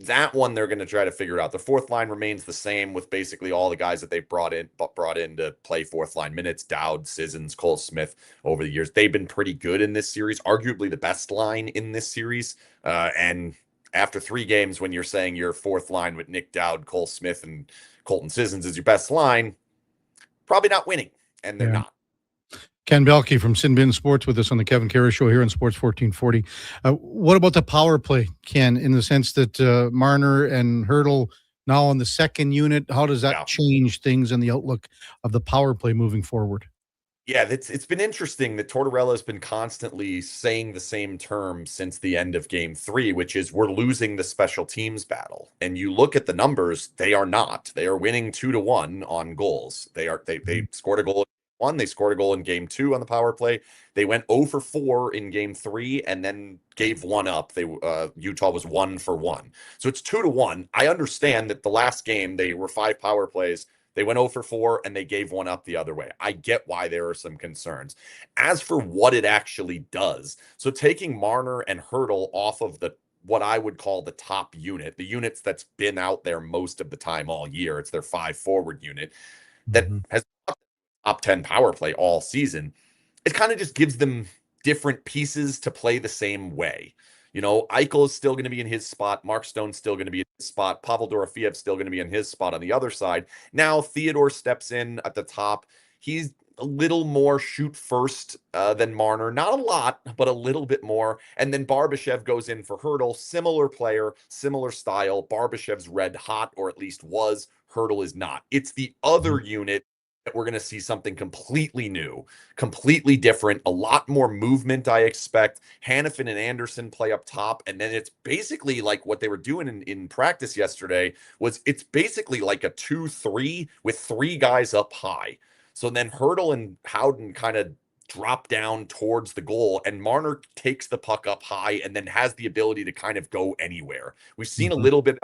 that one they're going to try to figure out. The fourth line remains the same, with basically all the guys that they've brought in to play fourth line minutes. Dowd, Sissons, Cole Smith over the years. They've been pretty good in this series, arguably the best line in this series. And after 3 games, when you're saying your fourth line with Nick Dowd, Cole Smith, and Colton Sissons is your best line, probably not winning, and they're not. Ken Belke from Sin Bin Sports with us on the Kevin Karius Show here on Sports 1440. What about the power play, Ken, in the sense that Marner and Hurdle now on the second unit? How does that change things in the outlook of the power play moving forward? Yeah, it's been interesting that Tortorella has been constantly saying the same term since the end of game 3, which is, we're losing the special teams battle. And you look at the numbers, they are not. They are winning 2-1 on goals. They scored a goal. They scored a goal in game 2 on the power play. They went 0 for 4 in game 3 and then gave 1 up. Utah was 1 for 1. So it's 2-1. I understand that the last game, they were 5 power plays. They went 0 for 4 and they gave 1 up the other way. I get why there are some concerns. As for what it actually does, so taking Marner and Hurdle off of what I would call the top unit, the units that's been out there most of the time all year, it's their 5 forward unit that has top 10 power play all season. It kind of just gives them different pieces to play the same way. You know, Eichel is still going to be in his spot. Mark Stone's still going to be in his spot. Pavel Dorofeev's still going to be in his spot on the other side. Now Theodore steps in at the top. He's a little more shoot first than Marner. Not a lot, but a little bit more. And then Barbashev goes in for Hurdle. Similar player, similar style. Barbashev's red hot, or at least was. Hurdle is not. It's the other unit that we're going to see something completely new, completely different, a lot more movement, I expect. Hannafin and Anderson play up top, and then it's basically like what they were doing in practice yesterday. It's basically like a 2-3 with 3 guys up high. So then Hurdle and Howden kind of drop down towards the goal, and Marner takes the puck up high and then has the ability to kind of go anywhere. We've seen a little bit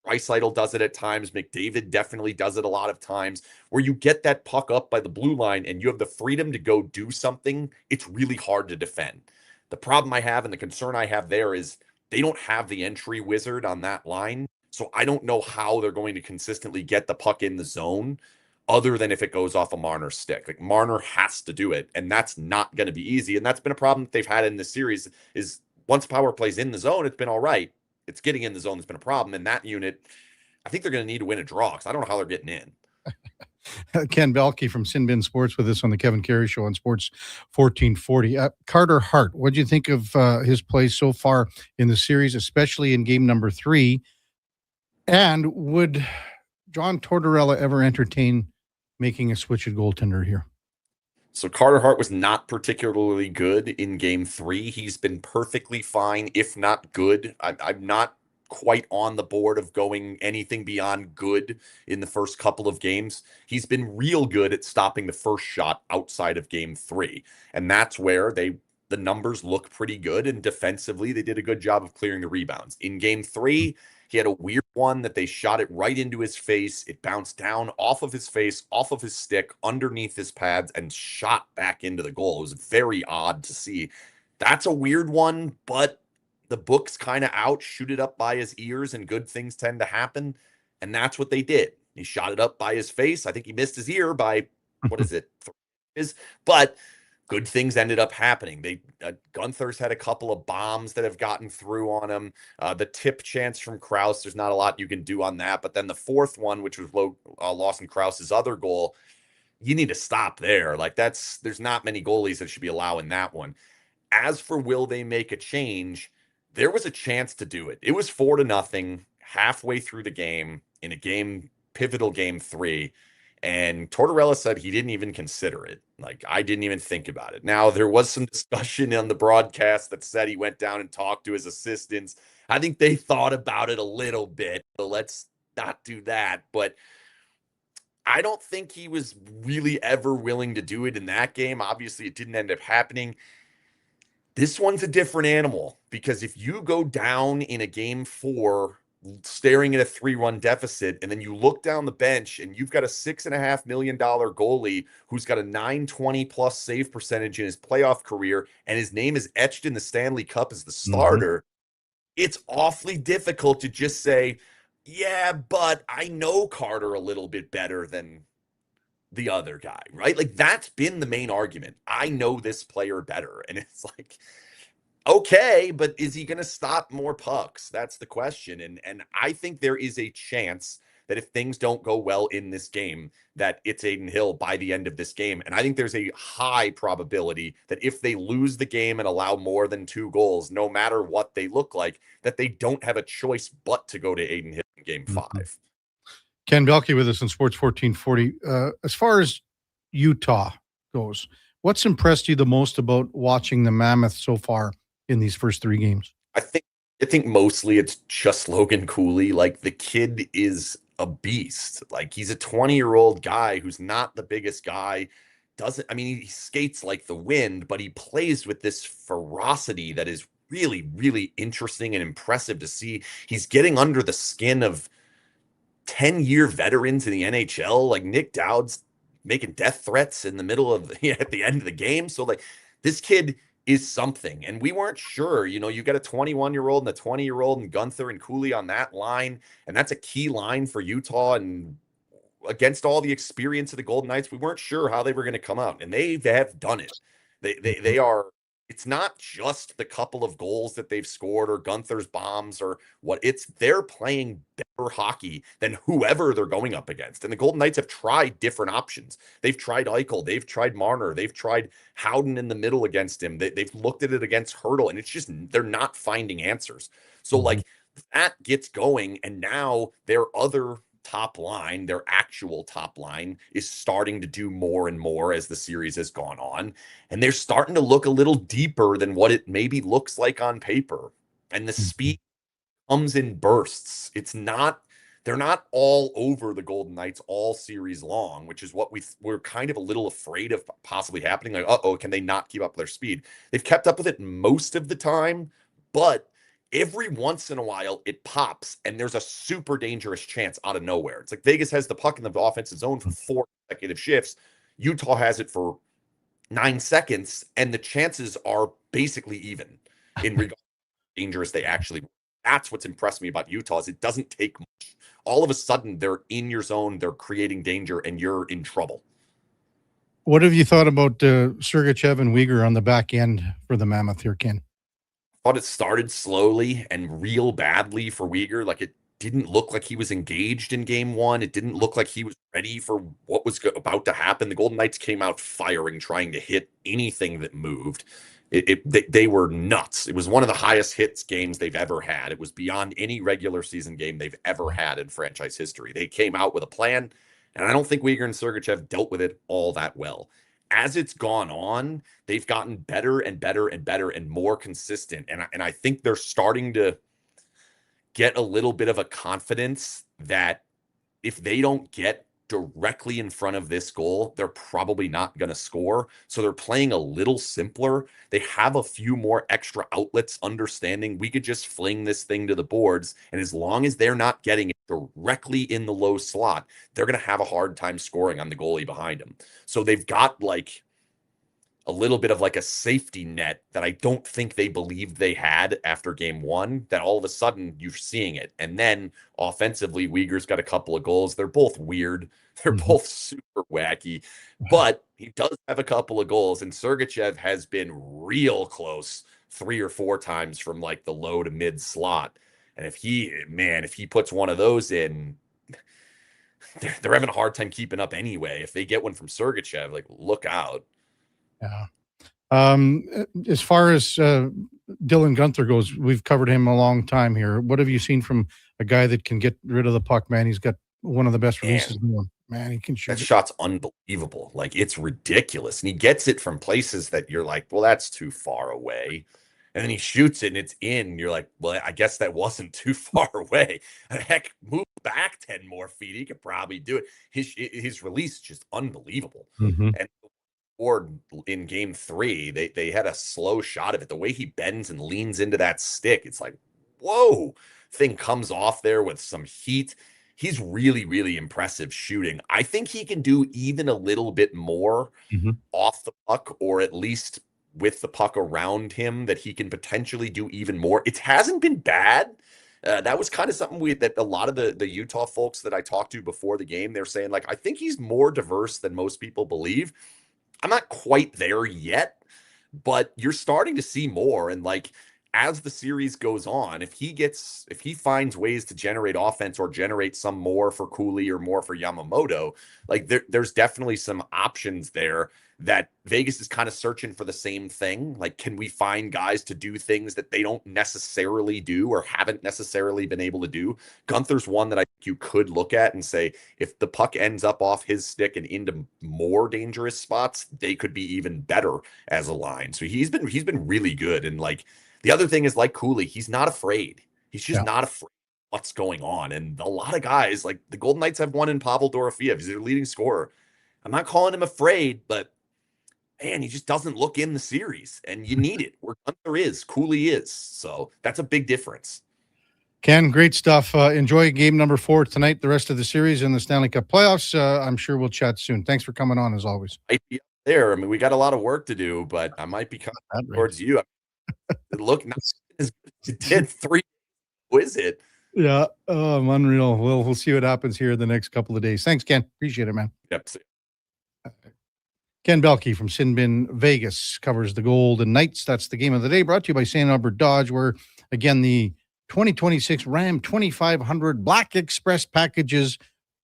Draisaitl does it at times. McDavid definitely does it a lot of times, where you get that puck up by the blue line and you have the freedom to go do something. It's really hard to defend. The problem I have and the concern I have there is they don't have the entry wizard on that line. So I don't know how they're going to consistently get the puck in the zone other than if it goes off a Marner stick. Like, Marner has to do it, and that's not going to be easy. And that's been a problem that they've had in this series, is once power plays in the zone, it's been all right. It's getting in the zone that's been a problem. And that unit, I think they're going to need to win a draw, because I don't know how they're getting in. Ken Belkey from Sin Bin Sports with us on the Kevin Carey Show on Sports 1440. Carter Hart, what do you think of his play so far in the series, especially in game number 3? And would John Tortorella ever entertain making a switch at goaltender here? So Carter Hart was not particularly good in game 3. He's been perfectly fine, if not good. I'm not quite on the board of going anything beyond good in the first couple of games. He's been real good at stopping the first shot outside of game 3. And that's where the numbers look pretty good. And defensively, they did a good job of clearing the rebounds. In game 3, he had a weird one that they shot it right into his face. It bounced down off of his face, off of his stick, underneath his pads, and shot back into the goal. It was very odd to see. That's a weird one, but the book's kind of out, shoot it up by his ears, and good things tend to happen. And that's what they did. He shot it up by his face. I think he missed his ear by, what is it? 3 inches. But good things ended up happening. Gunther's had a couple of bombs that have gotten through on him. The tip chance from Krause, there's not a lot you can do on that. But then the fourth one, which was Lawson Krause's other goal, you need to stop there. Like there's not many goalies that should be allowing that one. As for will they make a change, there was a chance to do it. It was 4-0 halfway through the game in a pivotal game 3. And Tortorella said he didn't even consider it. Like, I didn't even think about it. Now, there was some discussion on the broadcast that said he went down and talked to his assistants. I think they thought about it a little bit. So let's not do that. But I don't think he was really ever willing to do it in that game. Obviously, it didn't end up happening. This one's a different animal because if you go down in a game 4 staring at a 3-run deficit, and then you look down the bench and you've got a $6.5 million goalie who's got a .920 plus save percentage in his playoff career, and his name is etched in the Stanley Cup as the starter, it's awfully difficult to just say, yeah, but I know Carter a little bit better than the other guy, right? Like, that's been the main argument. I know this player better. And it's like, okay, but is he going to stop more pucks? That's the question. And I think there is a chance that if things don't go well in this game, that it's Adin Hill by the end of this game. And I think there's a high probability that if they lose the game and allow more than 2 goals, no matter what they look like, that they don't have a choice but to go to Adin Hill in game 5. Ken Belkey with us in Sports 1440. As far as Utah goes, what's impressed you the most about watching the Mammoth so far in these first 3 games? I think mostly it's just Logan Cooley. Like, the kid is a beast. Like, he's a 20-year-old guy who's not the biggest guy. He skates like the wind, but he plays with this ferocity that is really, really interesting and impressive to see. He's getting under the skin of 10-year veterans in the NHL. Like, Nick Dowd's making death threats in the middle of at the end of the game. So, like, this kid is something. And we weren't sure, you got a 21-year-old and a 20-year-old and Gunther and Cooley on that line. And that's a key line for Utah. And against all the experience of the Golden Knights, we weren't sure how they were going to come out. And they have done it. They are. It's not just the couple of goals that they've scored or Gunther's bombs or what. They're playing better hockey than whoever they're going up against. And the Golden Knights have tried different options. They've tried Eichel. They've tried Marner. They've tried Howden in the middle against him. They've looked at it against Hurdle, and it's just they're not finding answers. So, like, that gets going, and now their other top line, their actual top line, is starting to do more and more as the series has gone on. And they're starting to look a little deeper than what it maybe looks like on paper. And the speed comes in bursts. They're not all over the Golden Knights all series long, which is what we're kind of a little afraid of possibly happening. Like, can they not keep up their speed? They've kept up with it most of the time, but every once in a while it pops and there's a super dangerous chance out of nowhere. It's like Vegas has the puck in the offensive zone for 4 consecutive shifts. Utah has it for 9 seconds, and the chances are basically even in regard to how dangerous they actually were. That's what's impressed me about Utah is it doesn't take much. All of a sudden they're in your zone, they're creating danger, and you're in trouble. What have you thought about Sergachev and Uyghur on the back end for the Mammoth here, Ken? Thought it started slowly and real badly for Uyghur. Like, it didn't look like he was engaged in game one. It didn't look like he was ready for what was about to happen. The Golden Knights came out firing, trying to hit anything that moved. They were nuts. It was one of the highest hits games they've ever had. It was beyond any regular season game they've ever had in franchise history. They came out with a plan, and I don't think Uyghur and Sergachev dealt with it all that well. As it's gone on, they've gotten better and better and better and more consistent. And I think they're starting to get a little bit of a confidence that if they don't get directly in front of this goal, they're probably not going to score. So they're playing a little simpler. They have a few more extra outlets, understanding we could just fling this thing to the boards. And as long as they're not getting it directly in the low slot, they're going to have a hard time scoring on the goalie behind them. So they've got like a little bit of like a safety net that I don't think they believed they had after game one, that all of a sudden you're seeing it. And then offensively, Uyghur's got a couple of goals. They're both weird. They're both super wacky, but he does have a couple of goals. And Sergachev has been real close 3 or 4 times from like the low to mid slot. And if he puts one of those in, they're having a hard time keeping up anyway. If they get one from Sergachev, like, look out. Yeah. As far as Dylan Guenther goes, we've covered him a long time here. What have you seen from a guy that can get rid of the puck, man? He's got one of the best releases in the world. Man, he can shoot. That shot's unbelievable. Like, it's ridiculous. And he gets it from places that you're like, well, that's too far away. And then he shoots it and it's in. You're like, well, I guess that wasn't too far away. Heck, move back 10 more feet. He could probably do it. His release is just unbelievable. And or in game 3, they had a slow shot of it. The way he bends and leans into that stick, it's like, whoa, thing comes off there with some heat. He's really, really impressive shooting. I think he can do even a little bit more off the puck, or at least with the puck around him, that he can potentially do even more. It hasn't been bad. That was kind of something that a lot of the Utah folks that I talked to before the game, they're saying, like, I think he's more diverse than most people believe. I'm not quite there yet, but you're starting to see more. And like, as the series goes on, if he finds ways to generate offense or generate some more for Cooley or more for Yamamoto, like there's definitely some options there that Vegas is kind of searching for the same thing. Like, can we find guys to do things that they don't necessarily do or haven't necessarily been able to do? Gunther's one that I think you could look at and say, if the puck ends up off his stick and into more dangerous spots, they could be even better as a line. So he's been really good. And like, the other thing is, like Cooley, he's not afraid. He's just not afraid of what's going on. And a lot of guys, like the Golden Knights have one in Pavel Dorofeev. He's their leading scorer. I'm not calling him afraid, but man, he just doesn't look in the series, and you need it. Where Gunther is, Cooley is. So that's a big difference. Ken, great stuff. Enjoy game number 4 tonight, the rest of the series in the Stanley Cup playoffs. I'm sure we'll chat soon. Thanks for coming on, as always. Might be up there. I mean, we got a lot of work to do, but I might be coming towards you. Look, not as good as it did 3. Who is it? Yeah, unreal. We'll see what happens here the next couple of days. Thanks, Ken. Appreciate it, man. Yep. Ken Belkey from Sinbin Vegas covers the Golden Knights. That's the game of the day, brought to you by St. Albert Dodge, where, again, the 2026 Ram 2500 Black Express packages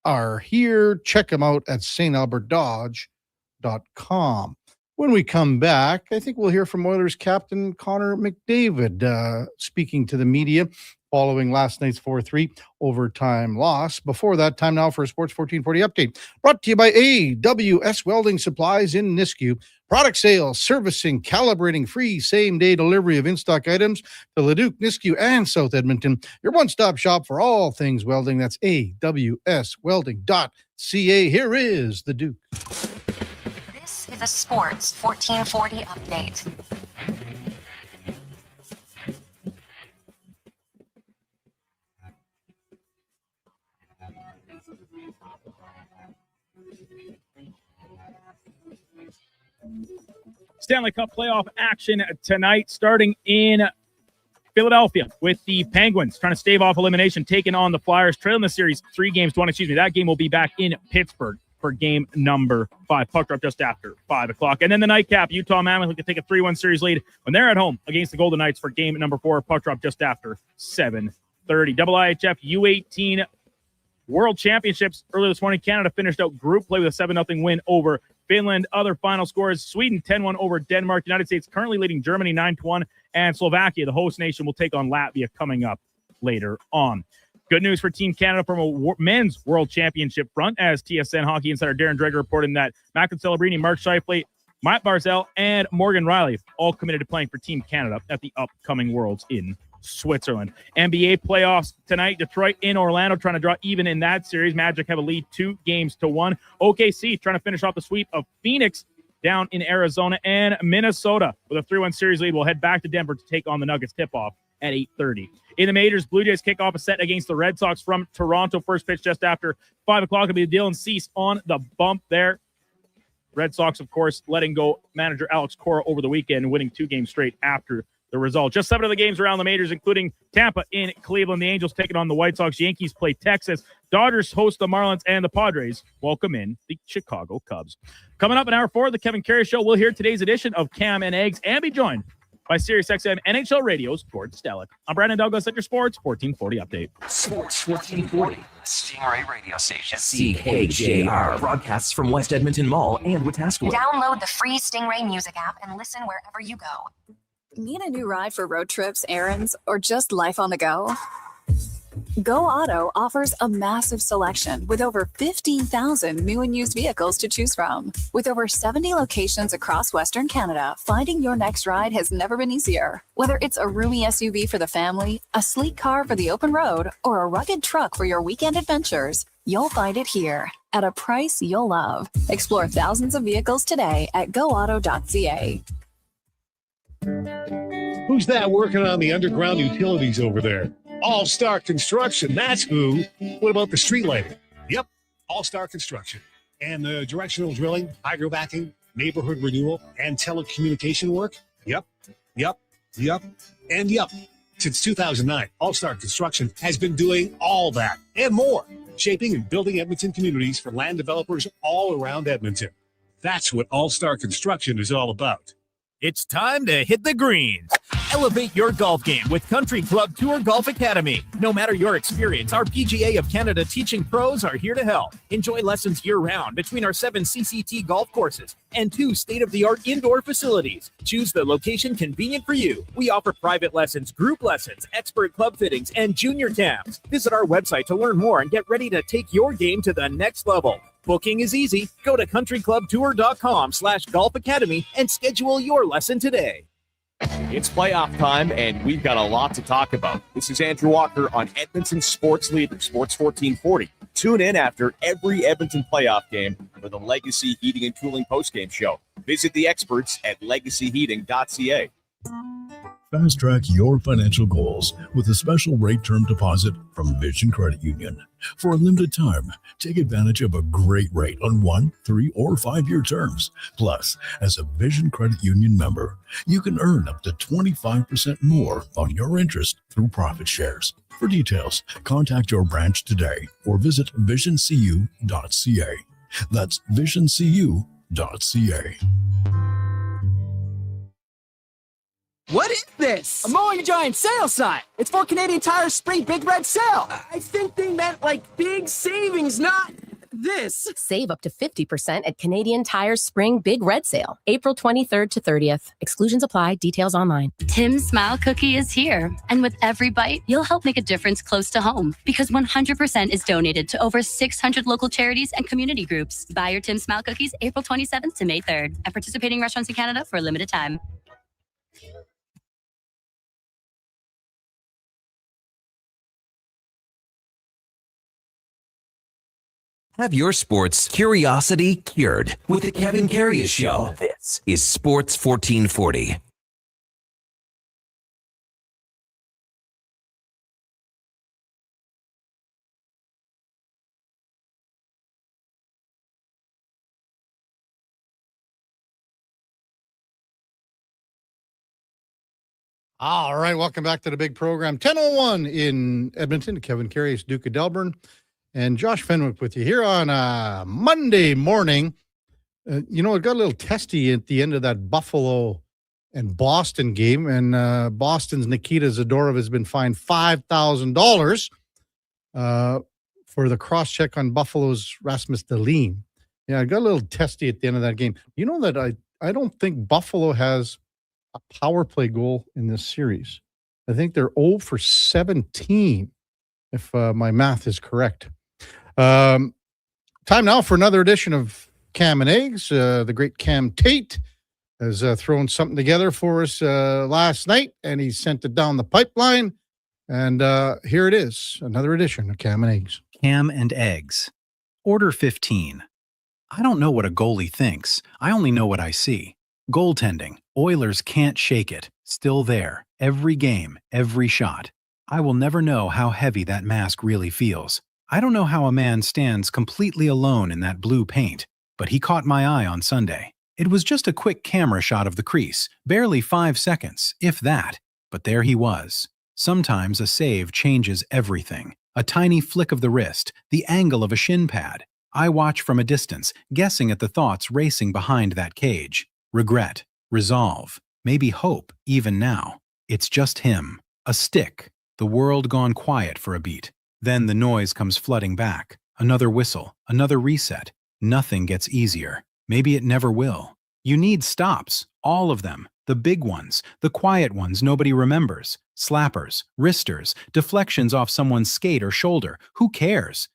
are here. Check them out at stalbertdodge.com. When we come back, I think we'll hear from Oilers captain Connor McDavid speaking to the media following last night's 4-3 overtime loss. Before that, time now for a Sports 1440 update. Brought to you by AWS Welding Supplies in Nisku. Product sales, servicing, calibrating, free same-day delivery of in-stock items to Leduc, Nisku, and South Edmonton. Your one-stop shop for all things welding. That's awswelding.ca. Here is the Duke. This is a Sports 1440 update. Stanley Cup playoff action tonight, starting in Philadelphia with the Penguins trying to stave off elimination, taking on the Flyers, trailing the series 3-1. That game will be back in Pittsburgh for game number 5. Puck drop just after 5 o'clock. And then the nightcap, Utah Mammoth can take a 3-1 series lead when they're at home against the Golden Knights for game number 4. Puck drop just after 7:30. 8:30. IIHF U18 World Championships earlier this morning. Canada finished out group play with a 7-0 win over Finland. Other final scores: Sweden 10-1 over Denmark. United States currently leading Germany 9-1. And Slovakia, the host nation, will take on Latvia coming up later on. Good news for Team Canada from a men's World Championship front, as TSN hockey insider Darren Dreger reported that Macklin Celebrini, Mark Scheifele, Matt Barzell, and Morgan Riley all committed to playing for Team Canada at the upcoming Worlds in Switzerland. NBA playoffs tonight. Detroit in Orlando trying to draw even in that series. Magic have a lead 2-1. OKC trying to finish off the sweep of Phoenix down in Arizona, and Minnesota with a 3-1 series lead will head back to Denver to take on the Nuggets. Tip-off at 8:30. In the majors, Blue Jays kick off a set against the Red Sox from Toronto. First pitch just after 5 o'clock. It'll be Dylan Cease on the bump there. Red Sox, of course, letting go manager Alex Cora over the weekend, winning 2 games straight after the result. Just 7 of the games around the majors, including Tampa in Cleveland. The Angels taking on the White Sox. Yankees play Texas. Dodgers host the Marlins, and the Padres welcome in the Chicago Cubs. Coming up in hour 4 of the Kevin Karius Show, we'll hear today's edition of Cam and Eggs and be joined by SiriusXM NHL Radio's Gord Stellick. I'm Brandon Douglas at your Sports 1440 update. Sports 1440, Stingray radio station. CKJR broadcasts from West Edmonton Mall and Wetaskiwin. Download the free Stingray music app and listen wherever you go. Need a new ride for road trips, errands, or just life on the go? Go Auto offers a massive selection with over 15,000 new and used vehicles to choose from. With over 70 locations across Western Canada, finding your next ride has never been easier. Whether it's a roomy SUV for the family, a sleek car for the open road, or a rugged truck for your weekend adventures, you'll find it here at a price you'll love. Explore thousands of vehicles today at goauto.ca. Who's that working on the underground utilities over there? All-Star Construction, that's who. What about the street lighting? Yep, All-Star Construction. And the directional drilling, hydrovacking, neighborhood renewal, and telecommunication work? Yep. Since 2009, All-Star Construction has been doing all that and more, shaping and building Edmonton communities for land developers all around Edmonton. That's what All-Star Construction is all about. It's time to hit the greens. Elevate your golf game with Country Club Tour Golf Academy. No matter your experience, our PGA of Canada teaching pros are here to help. Enjoy lessons year-round between our 7 CCT golf courses and 2 state-of-the-art indoor facilities. Choose the location convenient for you. We offer private lessons, group lessons, expert club fittings, and junior camps. Visit our website to learn more and get ready to take your game to the next level. Booking is easy. Go to countryclubtour.com/golf academy and schedule your lesson today. It's playoff time, and we've got a lot to talk about. This is Andrew Walker on Edmonton Sports Leader, Sports 1440. Tune in after every Edmonton playoff game for the Legacy Heating and Cooling postgame show. Visit the experts at legacyheating.ca. Fast track your financial goals with a special rate term deposit from Vision Credit Union. For a limited time, take advantage of a great rate on 1, 3, or 5-year terms. Plus, as a Vision Credit Union member, you can earn up to 25% more on your interest through profit shares. For details, contact your branch today or visit visioncu.ca. That's visioncu.ca. What is this? A Mowing Giant sale sign. It's for Canadian Tire's spring big red sale. I think they meant like big savings, not this. Save up to 50% at Canadian Tire's spring big red sale, April 23rd to 30th. Exclusions apply. Details online. Tim's Smile Cookie is here. And with every bite, you'll help make a difference close to home. Because 100% is donated to over 600 local charities and community groups. Buy your Tim's Smile Cookies April 27th to May 3rd. At participating restaurants in Canada for a limited time. Have your sports curiosity cured with the Kevin Karius Show. This is Sports 1440. All right, welcome back to the big program. 10:01 in Edmonton. Kevin Karius, Duke of Delburne, and Josh Fenwick with you here on Monday morning. It got a little testy at the end of that Buffalo and Boston game, and Boston's Nikita Zadorov has been fined $5,000 for the cross-check on Buffalo's Rasmus Dahlin. Yeah, I got a little testy at the end of that game. You know that I don't think Buffalo has a power play goal in this series. I think they're 0 for 17, if my math is correct. Time now for another edition of Cam and Eggs. The great Cam Tate has thrown something together for us last night, and he sent it down the pipeline. And here it is, another edition of Cam and Eggs. Cam and Eggs. Order 15. I don't know what a goalie thinks. I only know what I see. Goaltending. Oilers can't shake it. Still there. Every game, every shot. I will never know how heavy that mask really feels. I don't know how a man stands completely alone in that blue paint, but he caught my eye on Sunday. It was just a quick camera shot of the crease, barely 5 seconds, if that. But there he was. Sometimes a save changes everything. A tiny flick of the wrist, the angle of a shin pad. I watch from a distance, guessing at the thoughts racing behind that cage. Regret, resolve, maybe hope, even now. It's just him. A stick. The world gone quiet for a beat. Then the noise comes flooding back. Another whistle, another reset. Nothing gets easier. Maybe it never will. You need stops, all of them. The big ones, the quiet ones nobody remembers. Slappers, wristers, deflections off someone's skate or shoulder. Who cares?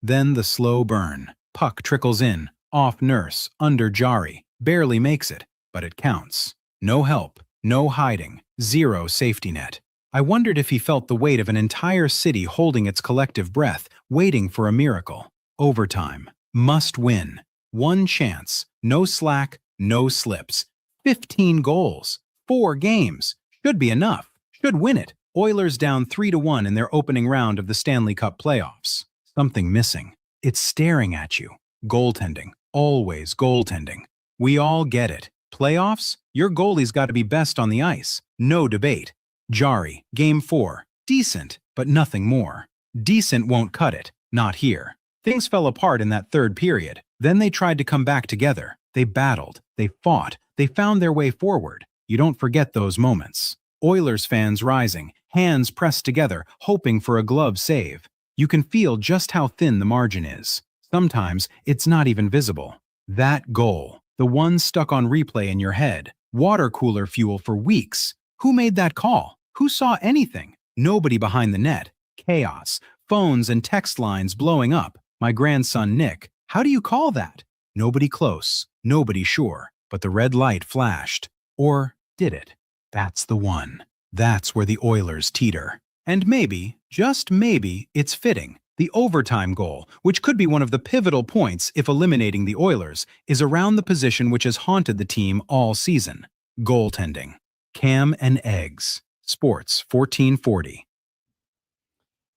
Then the slow burn. Puck trickles in. Off Nurse, under Jari. Barely makes it, but it counts. No help, no hiding, zero safety net. I wondered if he felt the weight of an entire city holding its collective breath, waiting for a miracle. Overtime. Must win. One chance. No slack, no slips. 15 goals. 4 games. Should be enough. Should win it. Oilers down 3-1 in their opening round of the Stanley Cup playoffs. Something missing. It's staring at you. Goaltending. Always goaltending. We all get it. Playoffs? Your goalie's got to be best on the ice. No debate. Jari, Game 4. Decent, but nothing more. Decent won't cut it. Not here. Things fell apart in that third period. Then they tried to come back together. They battled. They fought. They found their way forward. You don't forget those moments. Oilers fans rising, hands pressed together, hoping for a glove save. You can feel just how thin the margin is. Sometimes it's not even visible. That goal, the one stuck on replay in your head, water cooler fuel for weeks. Who made that call? Who saw anything? Nobody behind the net. Chaos. Phones and text lines blowing up. My grandson Nick. How do you call that? Nobody close. Nobody sure. But the red light flashed. Or did it? That's the one. That's where the Oilers teeter. And maybe, just maybe, it's fitting. The overtime goal, which could be one of the pivotal points if eliminating the Oilers, is around the position which has haunted the team all season. Goaltending. Cam and Eggs. Sports 1440.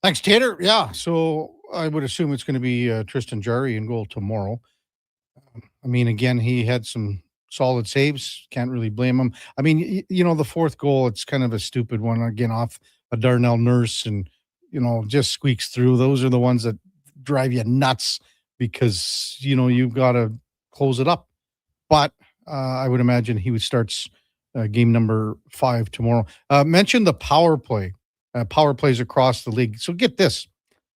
Thanks, Tater. Yeah, so I would assume it's going to be Tristan Jari in goal tomorrow. I mean, again, he had some solid saves. Can't really blame him. I mean, the fourth goal, it's kind of a stupid one. Again, off a Darnell Nurse and, just squeaks through. Those are the ones that drive you nuts because, you've got to close it up. But I would imagine he starts game number 5 tomorrow. Mention the power play. Power plays across the league. So get this.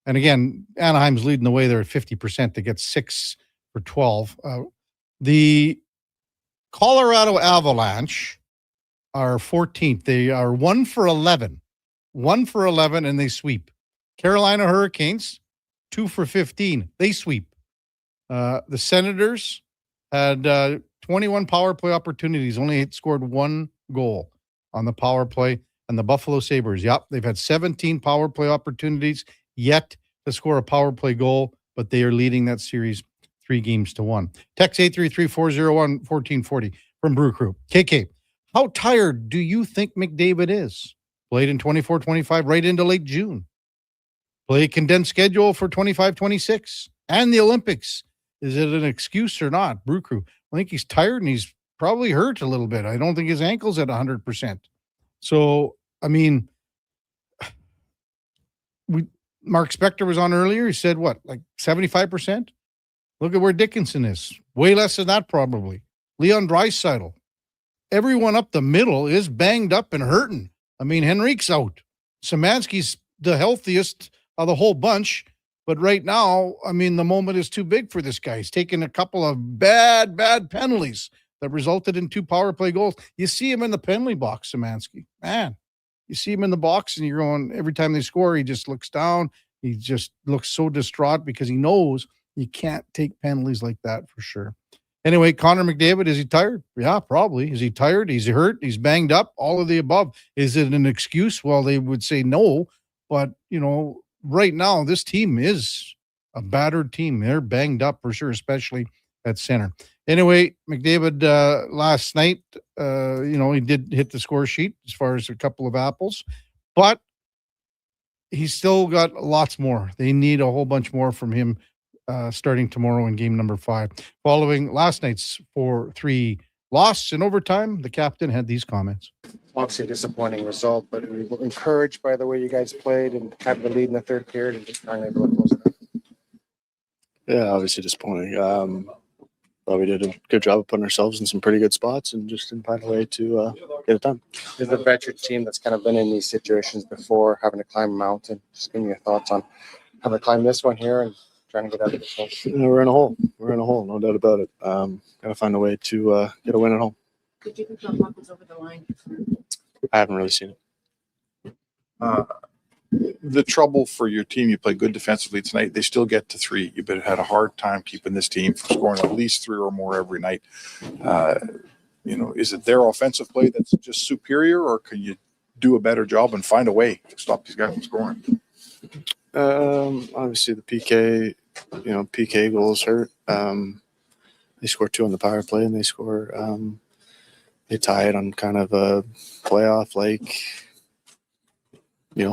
And again, Anaheim's leading the way. They're at 50% to get 6 for 12. The Colorado Avalanche are 14th. They are 1 for 11. 1 for 11, and they sweep. Carolina Hurricanes, 2 for 15. They sweep. The Senators had 21 power play opportunities, only scored 1 goal on the power play. And the Buffalo Sabres, they've had 17 power play opportunities yet to score a power play goal, but they are leading that series 3-1. Text 833-401-1440 from Brew Crew. KK, how tired do you think McDavid is? Played in 24-25 right into late June. Play a condensed schedule for 25-26 and the Olympics. Is it an excuse or not? Brew Crew, I think he's tired and he's probably hurt a little bit. I don't think his ankle's at 100%. So, I mean, Mark Spector was on earlier. He said, what, like 75%? Look at where Dickinson is. Way less than that, probably. Leon Draisaitl. everyone up the middle is banged up and hurting. I mean, Henrique's out. Szymanski's the healthiest of the whole bunch. But right now, I mean, the moment is too big for this guy. He's taken a couple of bad penalties that resulted in 2 power play goals. You see him in the penalty box, Szymanski. Man, you see him in the box and you're going, every time they score, he just looks down. He just looks so distraught because he knows you can't take penalties like that for sure. Anyway, Connor McDavid, is he tired? Yeah, probably. Is he tired? He's hurt? He's banged up? All of the above. Is it an excuse? Well, they would say no. But, right now, this team is a battered team. They're banged up for sure, especially at center. Anyway, McDavid last night, he did hit the score sheet as far as a couple of apples, but he's still got lots more. They need a whole bunch more from him starting tomorrow in game number 5. Following last night's 4-3 loss in overtime, the captain had these comments. Obviously a disappointing result, but we were encouraged by the way you guys played and having the lead in the third period and just trying to close it up. Yeah, obviously disappointing. But we did a good job of putting ourselves in some pretty good spots and just didn't find a way to get it done. Is the veteran team that's kind of been in these situations before, having to climb a mountain? Just give me your thoughts on how to climb this one here and trying to get out of this hole. We're in a hole. We're in a hole, no doubt about it. Got to find a way to get a win at home. Did you think the puck was over the line? I haven't really seen it. The trouble for your team, you play good defensively tonight. They still get to 3. You've had a hard time keeping this team from scoring at least 3 or more every night. Is it their offensive play that's just superior, or can you do a better job and find a way to stop these guys from scoring? Obviously the PK goals hurt. They score 2 on the power play, and they tie it on kind of a playoff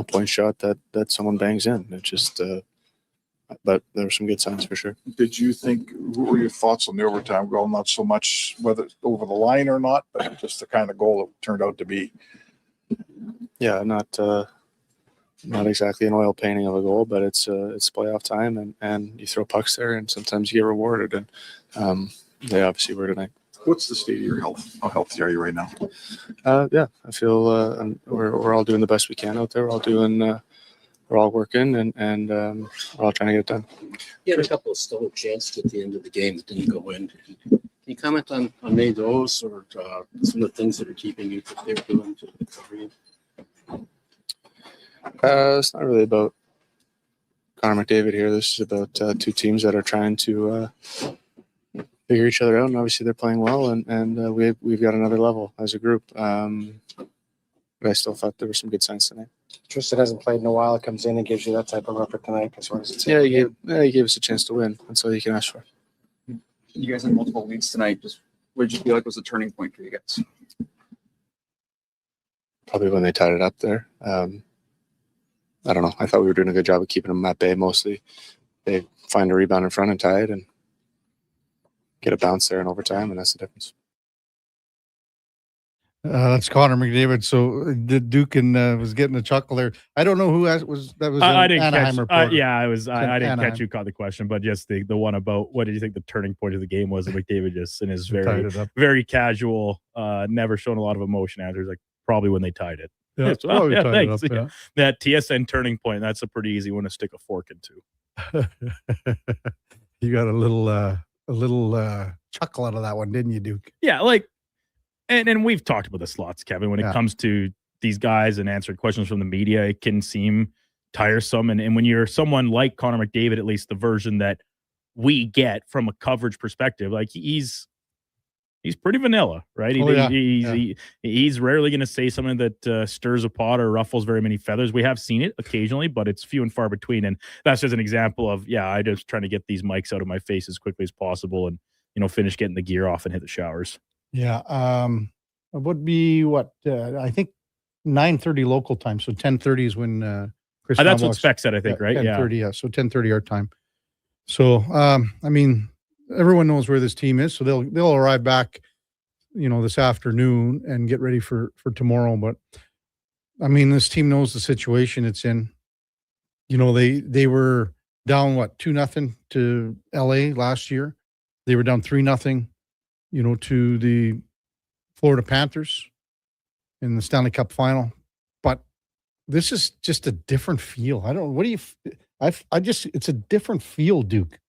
point shot that someone bangs in. It just but there were some good signs for sure. Did you think, what were your thoughts on the overtime goal? Not so much whether it's over the line or not, but just the kind of goal it turned out to be. Yeah, not exactly an oil painting of a goal, but it's playoff time, and you throw pucks there, and sometimes you get rewarded, and they obviously were tonight. What's the state of your health? How healthy are you right now? Yeah, I feel we're all doing the best we can out there. We're all working, and we're all trying to get it done. You had a couple of stolen chances at the end of the game that didn't go in. Can you comment on maybe those, or some of the things that are keeping you from doing to recovery? It's not really about Connor McDavid here. This is about 2 teams that are trying to figure each other out, and obviously they're playing well, and we've got another level as a group. But I still thought there were some good signs tonight. Tristan hasn't played in a while. It comes in and gives you that type of effort tonight. Yeah, he gave us a chance to win. That's all you can ask for. You guys had multiple leads tonight. Just what did you feel like was a turning point for you guys? Probably when they tied it up there. I don't know. I thought we were doing a good job of keeping them at bay mostly. They find a rebound in front and tie it and get a bounce there in overtime, and that's the difference. That's Connor McDavid. So the Duke was getting a chuckle there. I don't know who was that. Was I didn't Anaheim catch. reporter. Yeah, I was. I didn't Anaheim. catch who caught the question, but just the one about what did you think the turning point of the game was? And McDavid just in his very casual, never shown a lot of emotion answers. Like probably when they tied it. Yeah, That's well, yeah, thanks. Up, yeah. That TSN turning point. That's a pretty easy one to stick a fork into. You got a little chuckle out of that one, didn't you, Duke? Yeah, and we've talked about the slots, Kevin. When it comes to these guys and answering questions from the media, it can seem tiresome. And when you're someone like Connor McDavid, at least the version that we get from a coverage perspective, like he's pretty vanilla, right? He's rarely going to say something that stirs a pot or ruffles very many feathers. We have seen it occasionally, but it's few and far between. And that's just an example of, I just trying to get these mics out of my face as quickly as possible and, finish getting the gear off and hit the showers. Yeah. It would be I think 9:30 local time. So 10:30 is when Chris. That's what Spec said, I think, right? 10:30, yeah. So 10:30 our time. So everyone knows where this team is, so they'll arrive back, this afternoon and get ready for tomorrow. But this team knows the situation it's in. They were down 2-0 to LA last year. They were down 3-0, to the Florida Panthers in the Stanley Cup final. But this is just a different feel. I don't. What do you? I just. It's a different feel, Duke,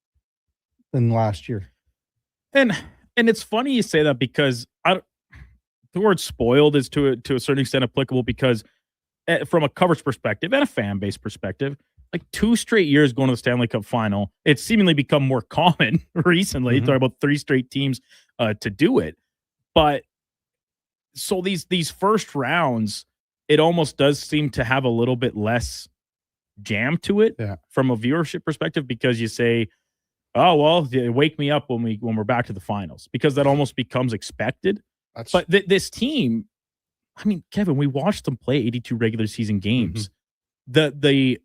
than last year. And it's funny you say that because the word spoiled is to a certain extent applicable because from a coverage perspective and a fan base perspective, like 2 straight years going to the Stanley Cup final, it's seemingly become more common recently. Talking about 3 straight teams to do it. But so these first rounds, it almost does seem to have a little bit less jam to it from a viewership perspective because you say, oh, well, wake me up when we're back to the finals because that almost becomes expected. But this team, I mean, Kevin, we watched them play 82 regular season games. The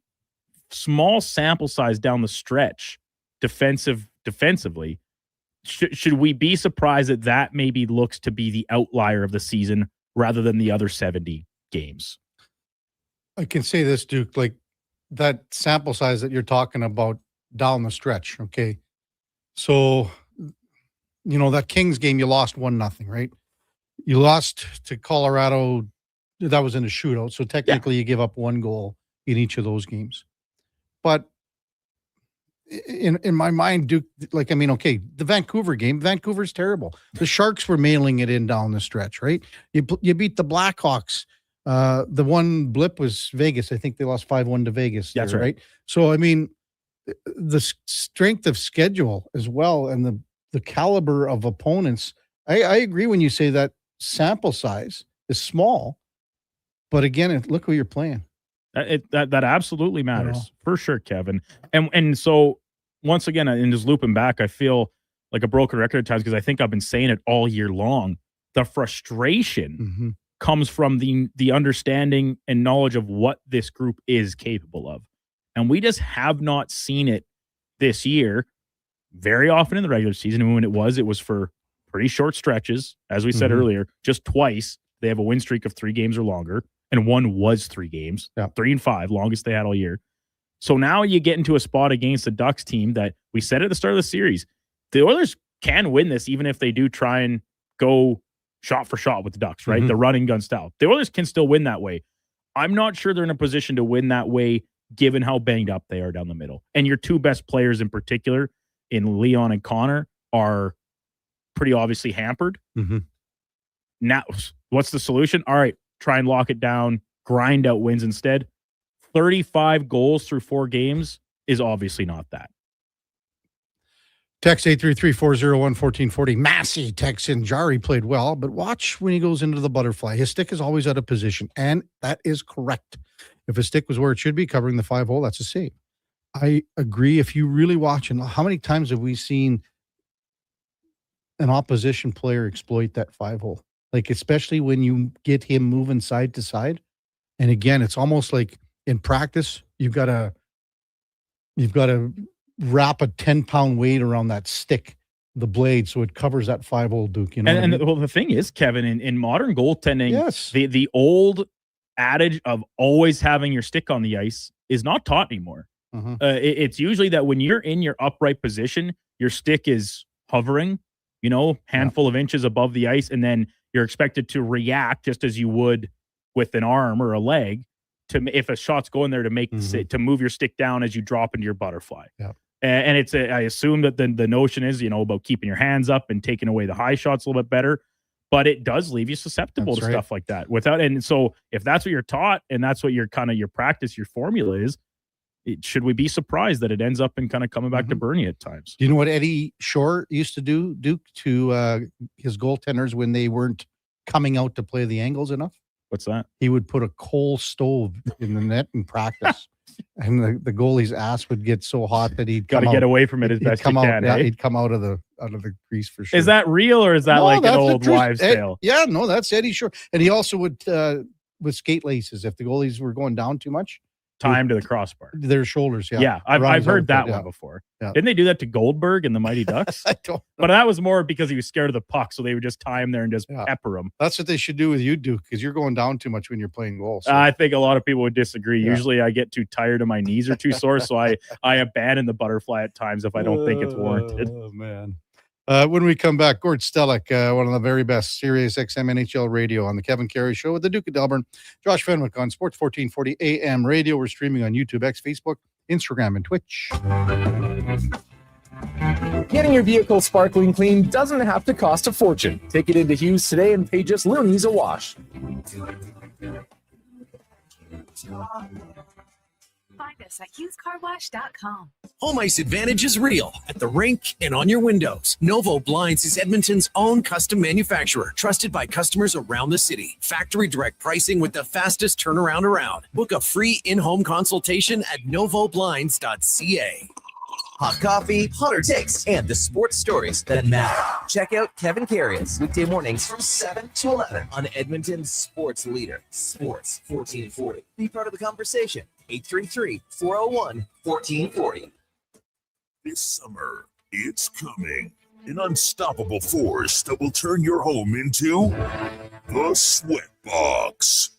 small sample size down the stretch defensively, should we be surprised that maybe looks to be the outlier of the season rather than the other 70 games? I can say this, Duke, like that sample size that you're talking about down the stretch. Okay. So, that Kings game, you lost 1-0, right? You lost to Colorado. That was in a shootout. So technically you give up 1 goal in each of those games. But in my mind, Duke, the Vancouver game, Vancouver's terrible. The Sharks were mailing it in down the stretch, right? You beat the Blackhawks. The one blip was Vegas. I think they lost 5-1 to Vegas. That's right. So, I mean, the strength of schedule as well and the caliber of opponents. I agree when you say that sample size is small, but again, look who you're playing. That absolutely matters for sure, Kevin. And so once again, in just looping back, I feel like a broken record at times because I think I've been saying it all year long. The frustration comes from the understanding and knowledge of what this group is capable of. And we just have not seen it this year very often in the regular season. And when it was for pretty short stretches. As we said earlier, just twice they have a win streak of 3 games or longer. And one was 3 games, 3 and 5, longest they had all year. So now you get into a spot against the Ducks team that we said at the start of the series, the Oilers can win this even if they do try and go shot for shot with the Ducks, right? The running gun style. The Oilers can still win that way. I'm not sure they're in a position to win that way given how banged up they are down the middle. And your 2 best players in particular in Leon and Connor are pretty obviously hampered. Now, what's the solution? All right, try and lock it down, grind out wins instead. 35 goals through 4 games is obviously not that. Text 833-401-1440. Massey texts in, Jari played well, but watch when he goes into the butterfly. His stick is always out of position, and that is correct. If his stick was where it should be, covering the 5 hole, that's a save. I agree. If you really watch, and how many times have we seen an opposition player exploit that 5 hole? Like, especially when you get him moving side to side. And again, it's almost like in practice, you've got to wrap a 10-pound weight around that stick, the blade, so it covers that 5 hole, Duke. You know, and the thing is, Kevin, in modern goaltending, the old adage of always having your stick on the ice is not taught anymore. It's usually that when you're in your upright position, your stick is hovering, handful of inches above the ice, and then you're expected to react just as you would with an arm or a leg to if a shot's going there to make to move your stick down as you drop into your butterfly. And it's I assume that the notion is about keeping your hands up and taking away the high shots a little bit better, but it does leave you susceptible to stuff like that. And so if that's what you're taught and that's what your practice, your formula is, should we be surprised that it ends up in kind of coming back to burn you at times? Do you know what Eddie Shore used to do, Duke, to his goaltenders when they weren't coming out to play the angles enough? What's that? He would put a coal stove in the net in practice. And the goalie's ass would get so hot that he'd got to get away from it as best you can. Yeah, he'd come out of the crease for sure. Is that real or is that like an old wives' tale? Yeah, no, that's Eddie Shore. And he also would with skate laces, if the goalies were going down too much, time to the crossbar. Their shoulders, yeah. I've heard that one before. Didn't they do that to Goldberg in the Mighty Ducks? I don't know. But that was more because he was scared of the puck, so they would just tie him there and just pepper him. That's what they should do with you, Duke, because you're going down too much when you're playing goals. So. I think a lot of people would disagree. Usually I get too tired and my knees are too sore, so I abandon the butterfly at times if I don't think it's warranted. Oh, man. When we come back, Gord Stellick, one of the very best Sirius XM NHL radio on the Kevin Karius Show with the Duke of Delburne. Josh Fenwick on Sports 1440 AM radio. We're streaming on YouTube, X, Facebook, Instagram, and Twitch. Getting your vehicle sparkling clean doesn't have to cost a fortune. Take it into Hughes today and pay just loonies a wash. Find us at HughesCarWash.com. Home ice advantage is real at the rink and on your windows. Novo Blinds is Edmonton's own custom manufacturer, trusted by customers around the city. Factory direct pricing with the fastest turnaround around. Book a free in-home consultation at novoblinds.ca. Hot coffee, hotter takes, and the sports stories that matter. Check out Kevin Karius weekday mornings from 7 to 11 on Edmonton's sports leader, Sports 1440. Be part of the conversation. 833-401-1440. This summer, it's coming. An unstoppable force that will turn your home into the Sweatbox.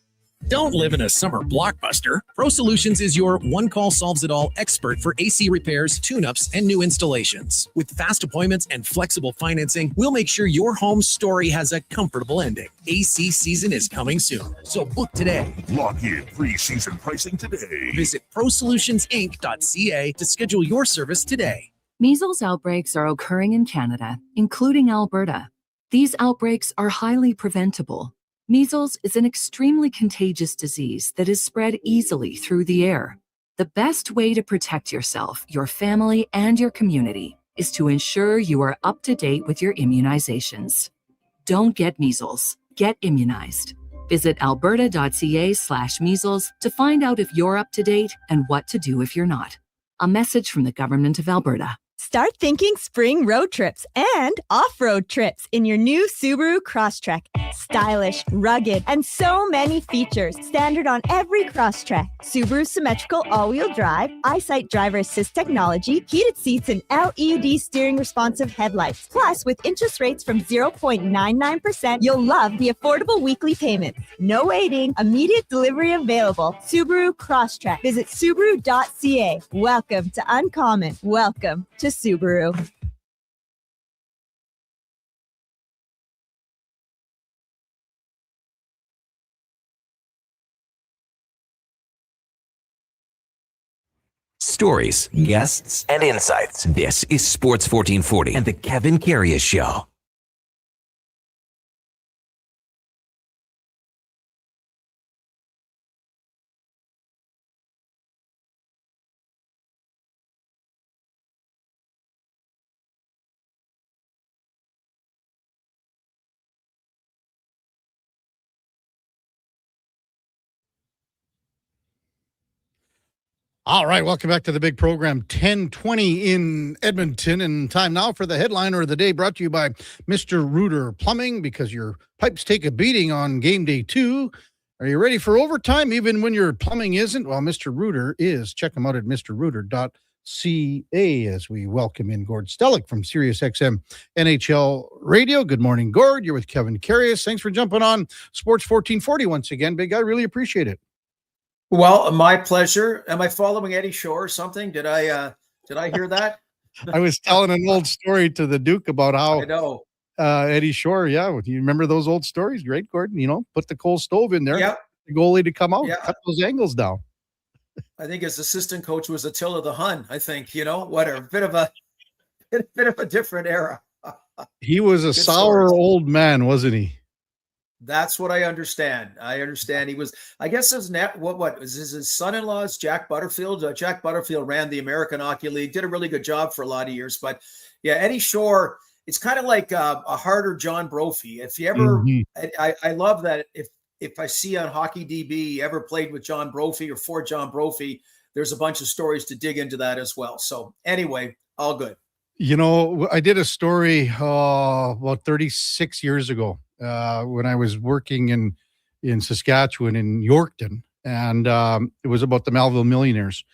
Don't live in a summer blockbuster. Pro Solutions is your one-call solves-it-all expert for AC repairs, tune-ups, and new installations. With fast appointments and flexible financing, we'll make sure your home story has a comfortable ending. AC season is coming soon, so book today. Lock in pre-season pricing today. Visit prosolutionsinc.ca to schedule your service today. Measles outbreaks are occurring in Canada, including Alberta. These outbreaks are highly preventable. Measles is an extremely contagious disease that is spread easily through the air. The best way to protect yourself, your family, and your community is to ensure you are up to date with your immunizations. Don't get measles. Get immunized. Visit alberta.ca/measles to find out if you're up to date and what to do if you're not. A message from the Government of Alberta. Start thinking spring road trips and off-road trips in your new Subaru Crosstrek. Stylish, rugged, and so many features. Standard on every Crosstrek. Subaru symmetrical all-wheel drive, EyeSight driver assist technology, heated seats, and LED steering responsive headlights. Plus, with interest rates from 0.99%, you'll love the affordable weekly payments. No waiting, immediate delivery available. Subaru Crosstrek. Visit Subaru.ca. Welcome to Uncommon. Welcome to Subaru. Stories, guests, and insights. This is Sports 1440 and the Kevin Karius Show. All right, welcome back to the big program, 10:20 in Edmonton, and time now for the headliner of the day, brought to you by Mr. Rooter Plumbing, because your pipes take a beating on game day 2. Are you ready for overtime, even when your plumbing isn't? Well, Mr. Rooter is. Check him out at mrrooter.ca as we welcome in Gord Stellick from Sirius XM NHL Radio. Good morning, Gord. You're with Kevin Karius. Thanks for jumping on Sports 1440 once again, big guy. Really appreciate it. Well, my pleasure. Am I following Eddie Shore or something? Did I hear that? I was telling an old story to the Duke about how I know Eddie Shore. Yeah, do you remember those old stories? Great, Gordon. You know, put the coal stove in there. Yep. The goalie to come out, Yeah. cut those angles down. I think his assistant coach was Attila the Hun. I think, what a bit of a different era. He was a Good sour stories. old man, wasn't he? That's what I understand. He was, I guess what was his son-in-law's Jack Butterfield. Jack Butterfield ran the American Hockey League, did a really good job for a lot of years. But yeah, Eddie Shore, it's kind of like a harder John Brophy. If you ever, I love that if I see on Hockey DB ever played with John Brophy or for John Brophy, there's a bunch of stories to dig into that as well. So anyway, all good. You know, I did a story about 36 years ago when I was working in Saskatchewan in Yorkton, and it was about the Melville Millionaires.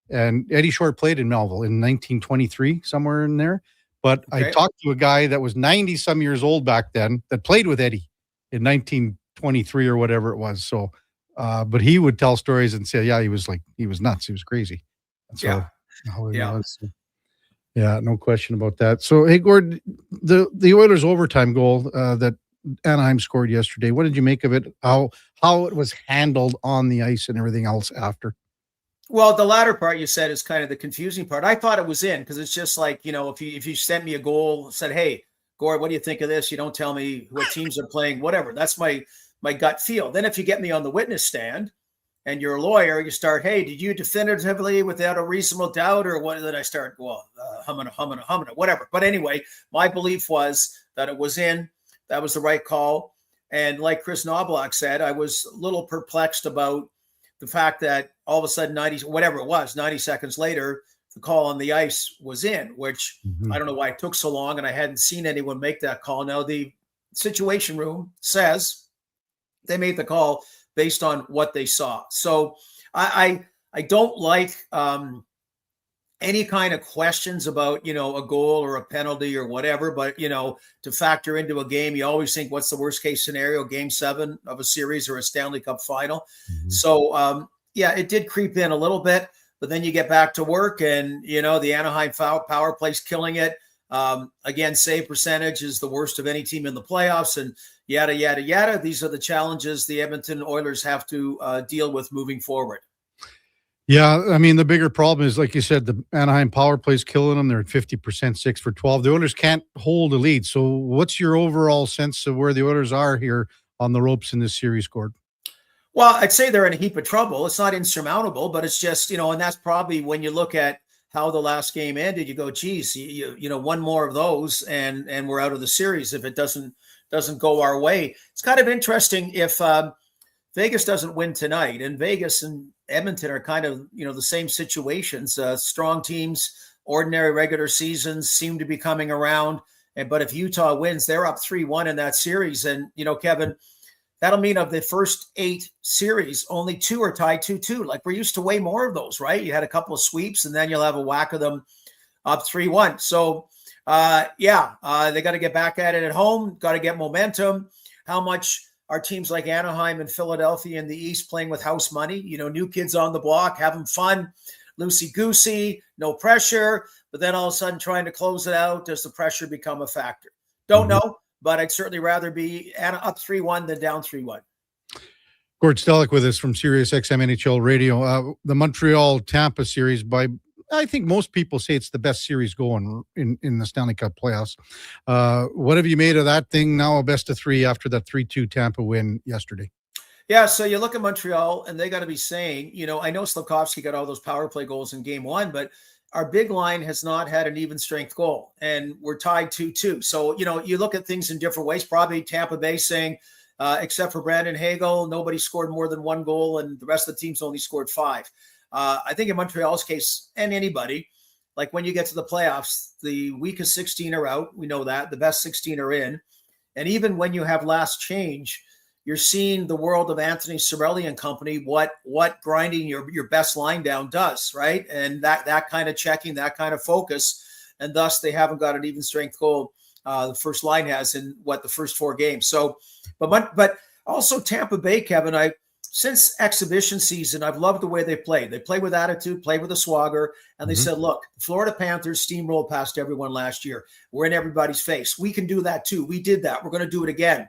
And Eddie Shore played in Melville in 1923, somewhere in there. But I talked to a guy that was 90-some years old back then that played with Eddie in 1923 or whatever it was. So, but he would tell stories and say, yeah, he was nuts. He was crazy. That's how it was. Yeah, no question about that. So, hey, Gord, the Oilers' overtime goal that Anaheim scored yesterday, what did you make of it? How it was handled on the ice and everything else after? Well, the latter part you said is kind of the confusing part. I thought it was in because it's just like, if you sent me a goal, said, "Hey, Gord, what do you think of this?" You don't tell me what teams are playing, whatever. That's my gut feel. Then if you get me on the witness stand and you're a lawyer, you start, "Hey, did you definitively, without a reasonable doubt," or what? Then I start, well, humming, whatever. But anyway, my belief was that it was in. That was the right call. And like Chris Knobloch said, I was a little perplexed about the fact that all of a sudden 90 seconds later, the call on the ice was in, which I don't know why it took so long, and I hadn't seen anyone make that call. Now, the Situation Room says they made the call based on what they saw. So I don't like any kind of questions about, a goal or a penalty or whatever, but, to factor into a game, you always think, what's the worst case scenario, game 7 of a series or a Stanley Cup final. So, yeah, it did creep in a little bit, but then you get back to work and, the Anaheim power play's killing it. Again, save percentage is the worst of any team in the playoffs, and yada, yada, yada. These are the challenges the Edmonton Oilers have to deal with moving forward. Yeah, I mean, the bigger problem is, like you said, the Anaheim power play's killing them. They're at 50%, 6 for 12. The Oilers can't hold a lead. So what's your overall sense of where the Oilers are here on the ropes in this series, Gord? Well, I'd say they're in a heap of trouble. It's not insurmountable, but it's just, and that's probably when you look at how the last game ended, you go, geez, one more of those and we're out of the series if it doesn't go our way. It's kind of interesting if Vegas doesn't win tonight, and Vegas and Edmonton are kind of, the same situations. Strong teams, ordinary regular seasons seem to be coming around. But if Utah wins, they're up 3-1 in that series. And, Kevin, that'll mean of the first 8 series, only 2 are tied 2-2. Like, we're used to way more of those, right? You had a couple of sweeps, and then you'll have a whack of them up 3-1. So, they got to get back at it at home, got to get momentum. How much are teams like Anaheim and Philadelphia in the East playing with house money? New kids on the block, having fun, loosey-goosey, no pressure, but then all of a sudden trying to close it out. Does the pressure become a factor? Don't know, but I'd certainly rather be up 3-1 than down 3-1. Gord Stellick with us from Sirius XM NHL Radio. The Montreal-Tampa series, I think most people say it's the best series going in the Stanley Cup playoffs. What have you made of that thing now, a best of 3 after that 3-2 Tampa win yesterday? Yeah, so you look at Montreal, and they got to be saying, I know Slafkovsky got all those power play goals in game 1, but our big line has not had an even strength goal, and we're tied 2-2. So, you look at things in different ways. Probably Tampa Bay saying, except for Brandon Hagel, nobody scored more than 1 goal, and the rest of the teams only scored 5. I think in Montreal's case, and anybody, like when you get to the playoffs, the weakest 16 are out. We know that. The best 16 are in. And even when you have last change, you're seeing the world of Anthony Cirelli and company, what grinding your best line down does, right? And that kind of checking, that kind of focus, and thus they haven't got an even strength goal. The first line has in the first 4 games. So, but also Tampa Bay, Kevin, since exhibition season, I've loved the way they play. They play with attitude, play with a swagger, and they said, look, Florida Panthers steamrolled past everyone last year. We're in everybody's face. We can do that too. We did that. We're going to do it again.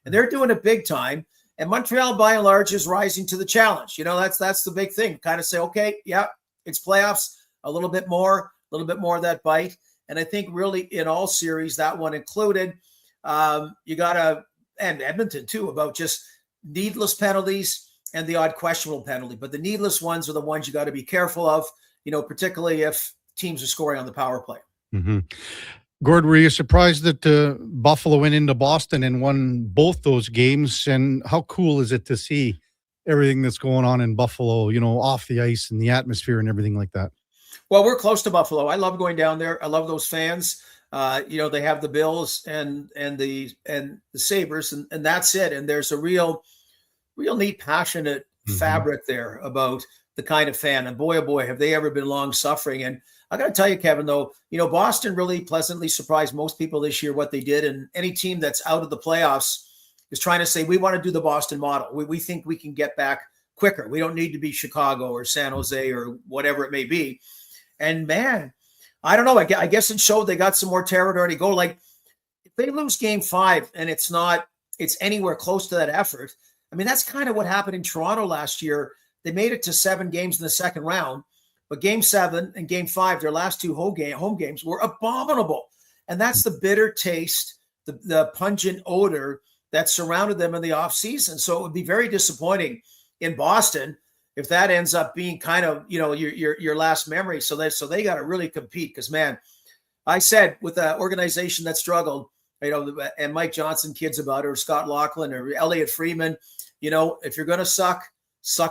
And they're doing it big time. And Montreal, by and large, is rising to the challenge. That's the big thing. Kind of say, okay, yeah, it's playoffs, a little bit more of that bite. And I think really in all series, that one included, you got to, and Edmonton too, about just needless penalties and the odd questionable penalty. But the needless ones are the ones you got to be careful of, particularly if teams are scoring on the power play. Gord, were you surprised that Buffalo went into Boston and won both those games? And how cool is it to see everything that's going on in Buffalo, off the ice and the atmosphere and everything like that? Well, we're close to Buffalo. I love going down there. I love those fans. They have the Bills and the Sabres, and that's it. And there's a real neat, passionate fabric there about the kind of fan. And boy, oh boy, have they ever been long suffering. And I got to tell you, Kevin, though, Boston really pleasantly surprised most people this year what they did. And any team that's out of the playoffs is trying to say, we want to do the Boston model. We think we can get back quicker. We don't need to be Chicago or San Jose or whatever it may be. And man, I don't know. I guess it showed they got some more territory to go. Like, if they lose game 5 and it's anywhere close to that effort, I mean, that's kind of what happened in Toronto last year. They made it to 7 games in the second round, but game 7 and game 5, their last 2 home games were abominable. And that's the bitter taste, the pungent odor that surrounded them in the offseason. So it would be very disappointing in Boston if that ends up being kind of, your last memory. So they got to really compete, because, man, I said with an organization that struggled, and Mike Johnson kids about it, or Scott Laughlin or Elliot Freeman, if you're going to suck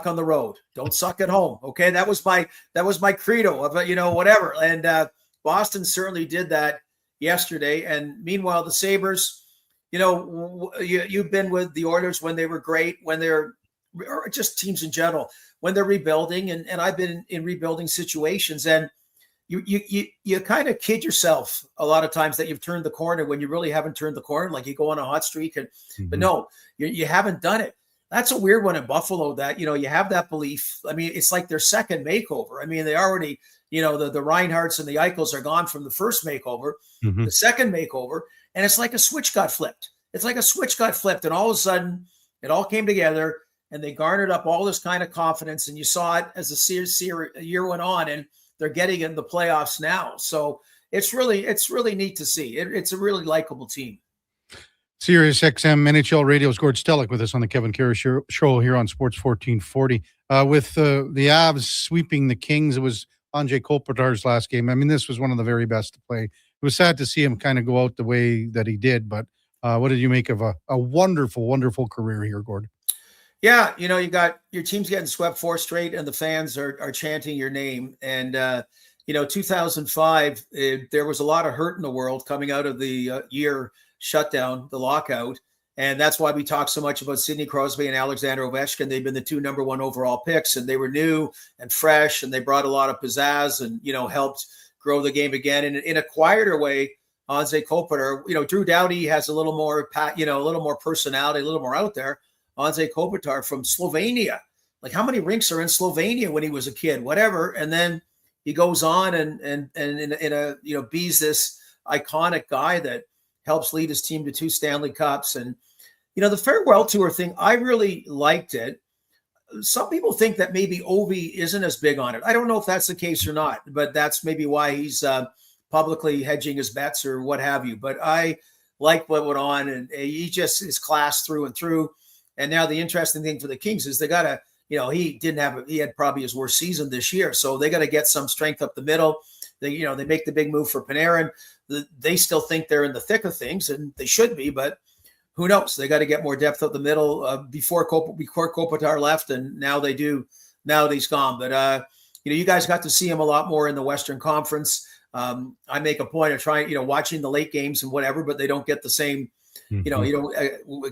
on the road. Don't suck at home. Okay. That was my credo of, whatever. And Boston certainly did that yesterday. And meanwhile, the Sabres, you've been with the Oilers when they were great, when they're, or just teams in general, when they're rebuilding. And I've been in rebuilding situations, and you kind of kid yourself a lot of times that you've turned the corner when you really haven't turned the corner. Like, you go on a hot streak, but no, you haven't done it. That's a weird one in Buffalo, that, you have that belief. I mean, it's like their second makeover. I mean, they already, the Reinhardts and the Eichels are gone from the first makeover, the second makeover, and it's like a switch got flipped. And all of a sudden it all came together, and they garnered up all this kind of confidence, and you saw it as the year went on, and they're getting in the playoffs now. So it's really neat to see. It's a really likable team. Sirius XM NHL Radio's Gord Stellick with us on the Kevin Karius show here on Sports 1440. With the Avs sweeping the Kings, it was Anze Kopitar's last game. I mean, this was one of the very best to play. It was sad to see him kind of go out the way that he did, but what did you make of a wonderful, wonderful career here, Gord? Yeah, you got your team's getting swept 4 straight, and the fans are chanting your name. And 2005, there was a lot of hurt in the world coming out of the year shutdown, the lockout. And that's why we talk so much about Sidney Crosby and Alexander Ovechkin. They've been the 2 number 1 overall picks, and they were new and fresh, and they brought a lot of pizzazz and, helped grow the game again. And in a quieter way, Anze Kopitar, Drew Doughty has a little more personality, a little more out there. Anze Kopitar from Slovenia. Like, how many rinks are in Slovenia when he was a kid? Whatever. And then he goes on and be's this iconic guy that helps lead his team to 2 Stanley Cups. And, the farewell tour thing, I really liked it. Some people think that maybe Ovi isn't as big on it. I don't know if that's the case or not, but that's maybe why he's publicly hedging his bets or what have you. But I like what went on, and he just is class through and through. And now the interesting thing for the Kings is they got to, he had probably his worst season this year. So they got to get some strength up the middle. They make the big move for Panarin. They still think they're in the thick of things, and they should be, but who knows? They got to get more depth up the middle before Kopitar left, and now they do. Now that he's gone. But, you guys got to see him a lot more in the Western Conference. I make a point of trying, watching the late games and whatever, but they don't get the same,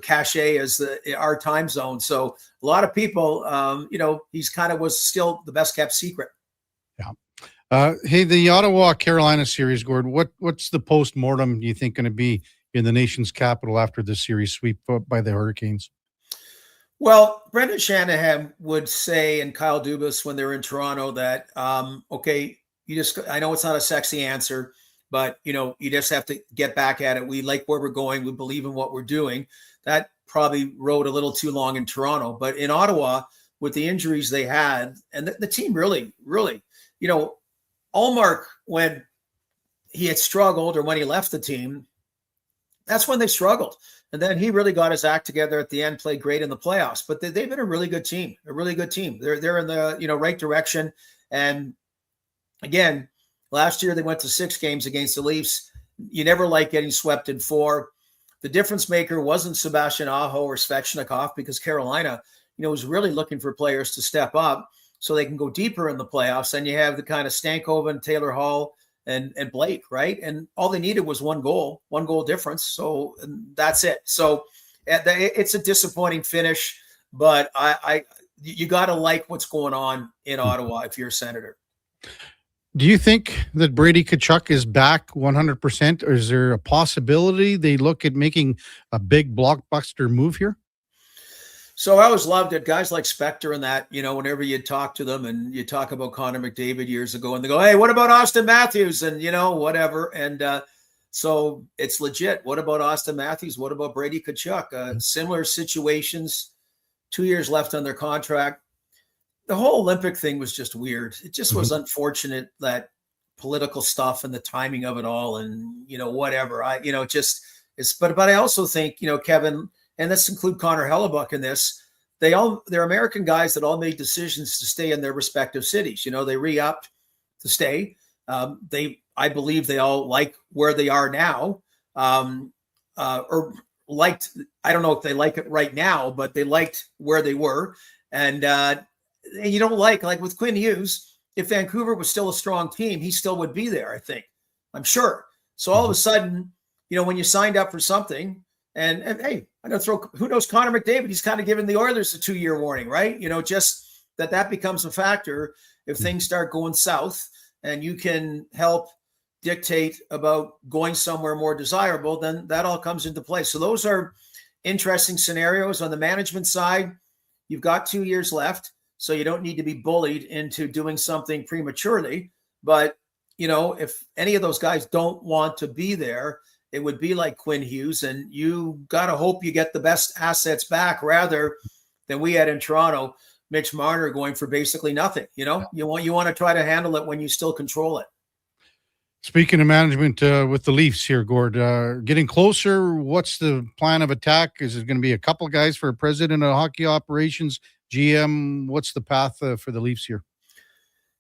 cachet as our time zone. So a lot of people, he's kind of was still the best kept secret. Yeah. Hey, the Ottawa Carolina series, Gord, what's the post-mortem you think going to be in the nation's capital after this series sweep by the Hurricanes? Well, Brendan Shanahan would say, and Kyle Dubas when they were in Toronto, that, okay, I know it's not a sexy answer, but, you just have to get back at it. We like where we're going. We believe in what we're doing. That probably rode a little too long in Toronto. But in Ottawa, with the injuries they had, and the team really, Ullmark, when he had struggled or when he left the team, that's when they struggled. And then he really got his act together at the end, played great in the playoffs. But they've been a really good team, They're in the right direction. And again, last year they went to 6 games against the Leafs. You never like getting swept in 4. The difference maker wasn't Sebastian Aho or Svechnikov, because Carolina, was really looking for players to step up so they can go deeper in the playoffs. And you have the kind of Stankoven, Taylor Hall, and Blake, right? And all they needed was one goal difference. So that's it. So it's a disappointing finish, but you got to like what's going on in Ottawa if you're a Senator. Do you think that Brady Tkachuk is back 100%, or is there a possibility they look at making a big blockbuster move here? So I always loved it. Guys like Spector and that, whenever you talk to them and you talk about Connor McDavid years ago and they go, hey, what about Austin Matthews? And, whatever. And so it's legit. What about Austin Matthews? What about Brady Tkachuk? Similar situations, 2 years left on their contract. The whole Olympic thing was just weird. It just was unfortunate, that political stuff and the timing of it all and, whatever. But I also think, Kevin, and let's include Connor Hellebuck in this, they're American guys that all made decisions to stay in their respective cities. They re-upped to stay. I believe they all like where they are now, or liked, I don't know if they like it right now, but they liked where they were. And you don't like with Quinn Hughes, if Vancouver was still a strong team, he still would be there, I think. I'm sure. So all of a sudden, when you signed up for something, and hey, I'm going to throw, who knows, Connor McDavid, he's kind of given the Oilers a 2-year warning, right? Just that becomes a factor if things start going south and you can help dictate about going somewhere more desirable, then that all comes into play. So those are interesting scenarios. On the management side, you've got 2 years left, so you don't need to be bullied into doing something prematurely. But, if any of those guys don't want to be there, it would be like Quinn Hughes, and you got to hope you get the best assets back rather than we had in Toronto, Mitch Marner going for basically nothing. You want to try to handle it when you still control it. Speaking of management with the Leafs here, Gord, getting closer, what's the plan of attack? Is it going to be a couple guys for president of hockey operations, GM? What's the path for the Leafs here?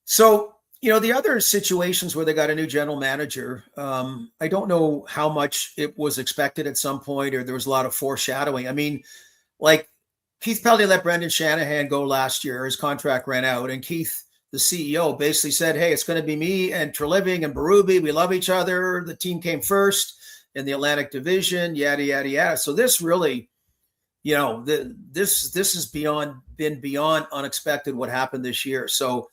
So, the other situations where they got a new general manager, I don't know how much it was expected at some point, or there was a lot of foreshadowing. I mean, like Keith Pelly let Brendan Shanahan go last year. His contract ran out, and Keith, the CEO, basically said, hey, it's going to be me and Treliving and Berube. We love each other. The team came first in the Atlantic Division, yada, yada, yada. So this really, this has been beyond unexpected what happened this year. So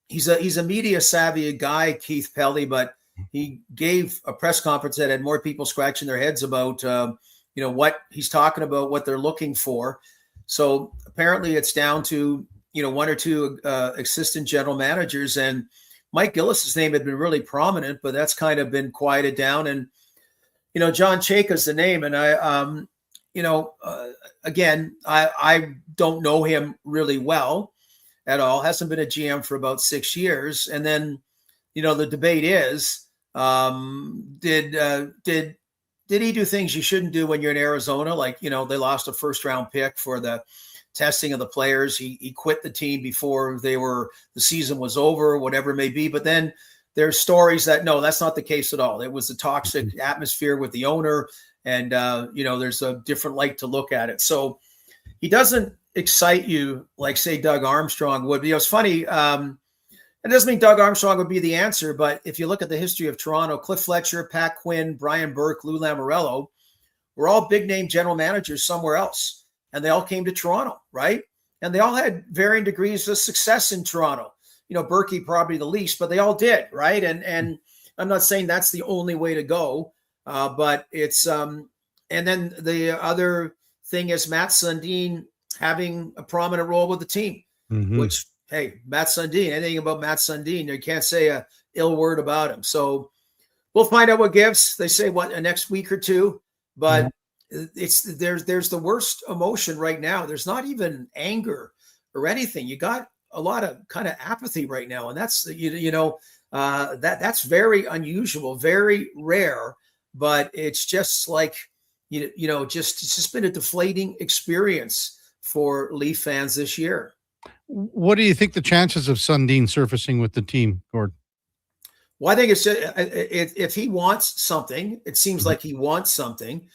he's a media savvy guy, Keith Pelly, but he gave a press conference that had more people scratching their heads about, what he's talking about, what they're looking for. So apparently it's down to, one or two assistant general managers, and Mike Gillis's name had been really prominent, but that's kind of been quieted down. And, John Chayka's the name. And again, I don't know him really well at all. Hasn't been a GM for about 6 years. And then, the debate is, did he do things you shouldn't do when you're in Arizona? Like, they lost a first-round pick for the testing of the players. He quit the team before the season was over, whatever it may be. But then there's stories that, no, that's not the case at all. It was a toxic atmosphere with the owner. And, there's a different light to look at it. So he doesn't excite you like, say, Doug Armstrong would. It's funny. It doesn't mean Doug Armstrong would be the answer, but if you look at the history of Toronto, Cliff Fletcher, Pat Quinn, Brian Burke, Lou Lamoriello were all big-name general managers somewhere else. And they all came to Toronto, right? And they all had varying degrees of success in Toronto. Berkey probably the least, but they all did, right? And I'm not saying that's the only way to go, but it's and then the other thing is Matt Sundin having a prominent role with the team, which, hey, Matt Sundin, anything about Matt Sundin, you can't say a ill word about him. So we'll find out what gives. They say a next week or two, but there's the worst emotion right now. There's not even anger or anything. You got a lot of kind of apathy right now, and that's that's very unusual, very rare. But it's just like it's just been a deflating experience for Leaf fans this year. What do you think the chances of Sundin surfacing with the team, Gord? Well, I think it's if he wants something, it seems like he wants something.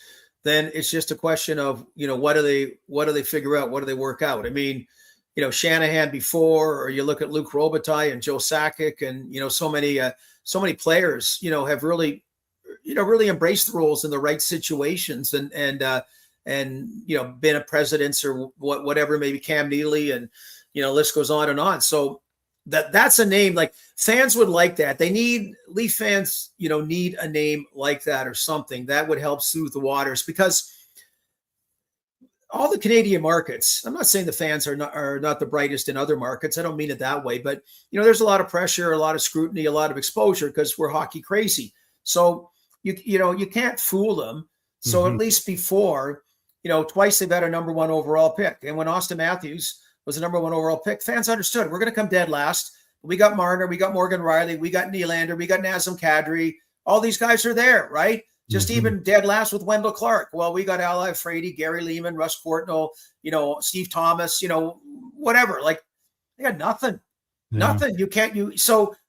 Then it's just a question of, what do they figure out? What do they work out? I mean, Shanahan before, or you look at Luke Robitaille and Joe Sakic and, so many players, have really embraced the roles in the right situations and been a presidents or whatever, maybe Cam Neely and, list goes on and on. So that's a name like fans would like that. They need Leaf fans, need a name like that or something that would help soothe the waters, because all the Canadian markets, I'm not saying the fans are not the brightest in other markets. I don't mean it that way, but there's a lot of pressure, a lot of scrutiny, a lot of exposure because we're hockey crazy. So you can't fool them. So at least before, twice they've had a number one overall pick. And when Austin Matthews was the number one overall pick, fans understood we're going to come dead last. We got Marner, we got Morgan Riley, we got Nylander, we got Nazem Kadri. All these guys are there, right? Just even dead last with Wendell Clark. Well, we got Ally Frady, Gary Lehman, Russ Courtnall, Steve Thomas, whatever. Like they got nothing. Nothing. You can't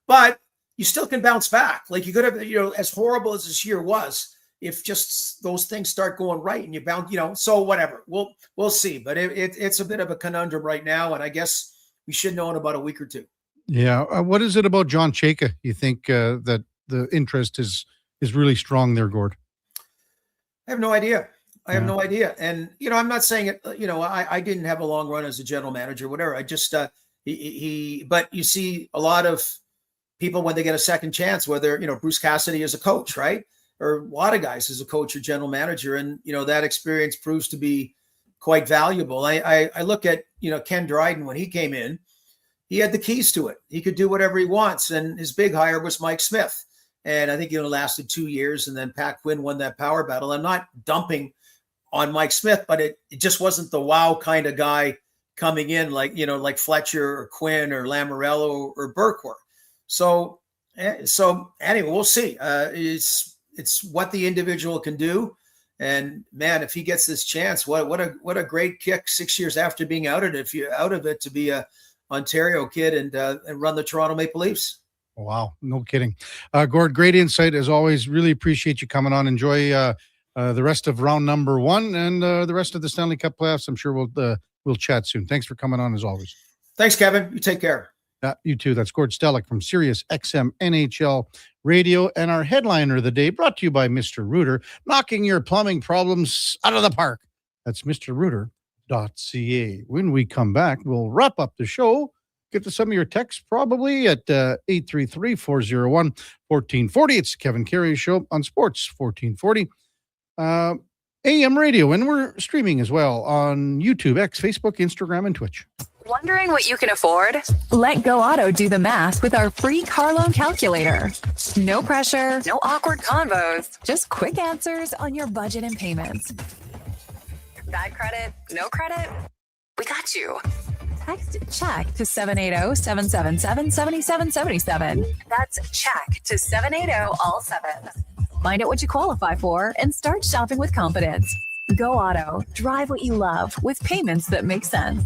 but you still can bounce back. Like you could have, as horrible as this year was, if just those things start going right and you bounce, so whatever. We'll see. But it's a bit of a conundrum right now, and I guess we should know in about a week or two. Yeah. What is it about John Chayka you think that the interest is really strong there, Gord? I have no idea. And, I'm not saying it, I didn't have a long run as a general manager, whatever. I just, but you see a lot of people when they get a second chance, whether, Bruce Cassidy is a coach, right? Or a lot of guys as a coach or general manager. And, that experience proves to be quite valuable. I look at, Ken Dryden, when he came in, he had the keys to it. He could do whatever he wants. And his big hire was Mike Smith. And I think it lasted 2 years, and then Pat Quinn won that power battle. I'm not dumping on Mike Smith, but it just wasn't the wow kind of guy coming in like Fletcher or Quinn or Lamoriello or Burke. So anyway, we'll see. It's what the individual can do. And man, if he gets this chance, what a great kick 6 years after being out of it to be a Ontario kid and run the Toronto Maple Leafs. Wow. No kidding. Gord, great insight as always. Really appreciate you coming on. Enjoy the rest of round number 1 and the rest of the Stanley Cup playoffs. I'm sure we'll chat soon. Thanks for coming on as always. Thanks, Kevin. You take care. You too. That's Gord Stellick from Sirius XM NHL Radio. And our headliner of the day brought to you by Mr. Rooter, knocking your plumbing problems out of the park. That's mrrooter.ca. When we come back, we'll wrap up the show. Get to some of your texts probably at 833-401-1440. It's the Kevin Karius Show on Sports 1440 AM radio. And we're streaming as well on YouTube, X, Facebook, Instagram, and Twitch. Wondering what you can afford? Let Go Auto do the math with our free car loan calculator. No pressure, no awkward convos, just quick answers on your budget and payments. Bad credit? No credit? We got you. Text check to 780-777-7777. That's check to 780 all 7. Find out what you qualify for and start shopping with confidence. Go Auto. Drive what you love with payments that make sense.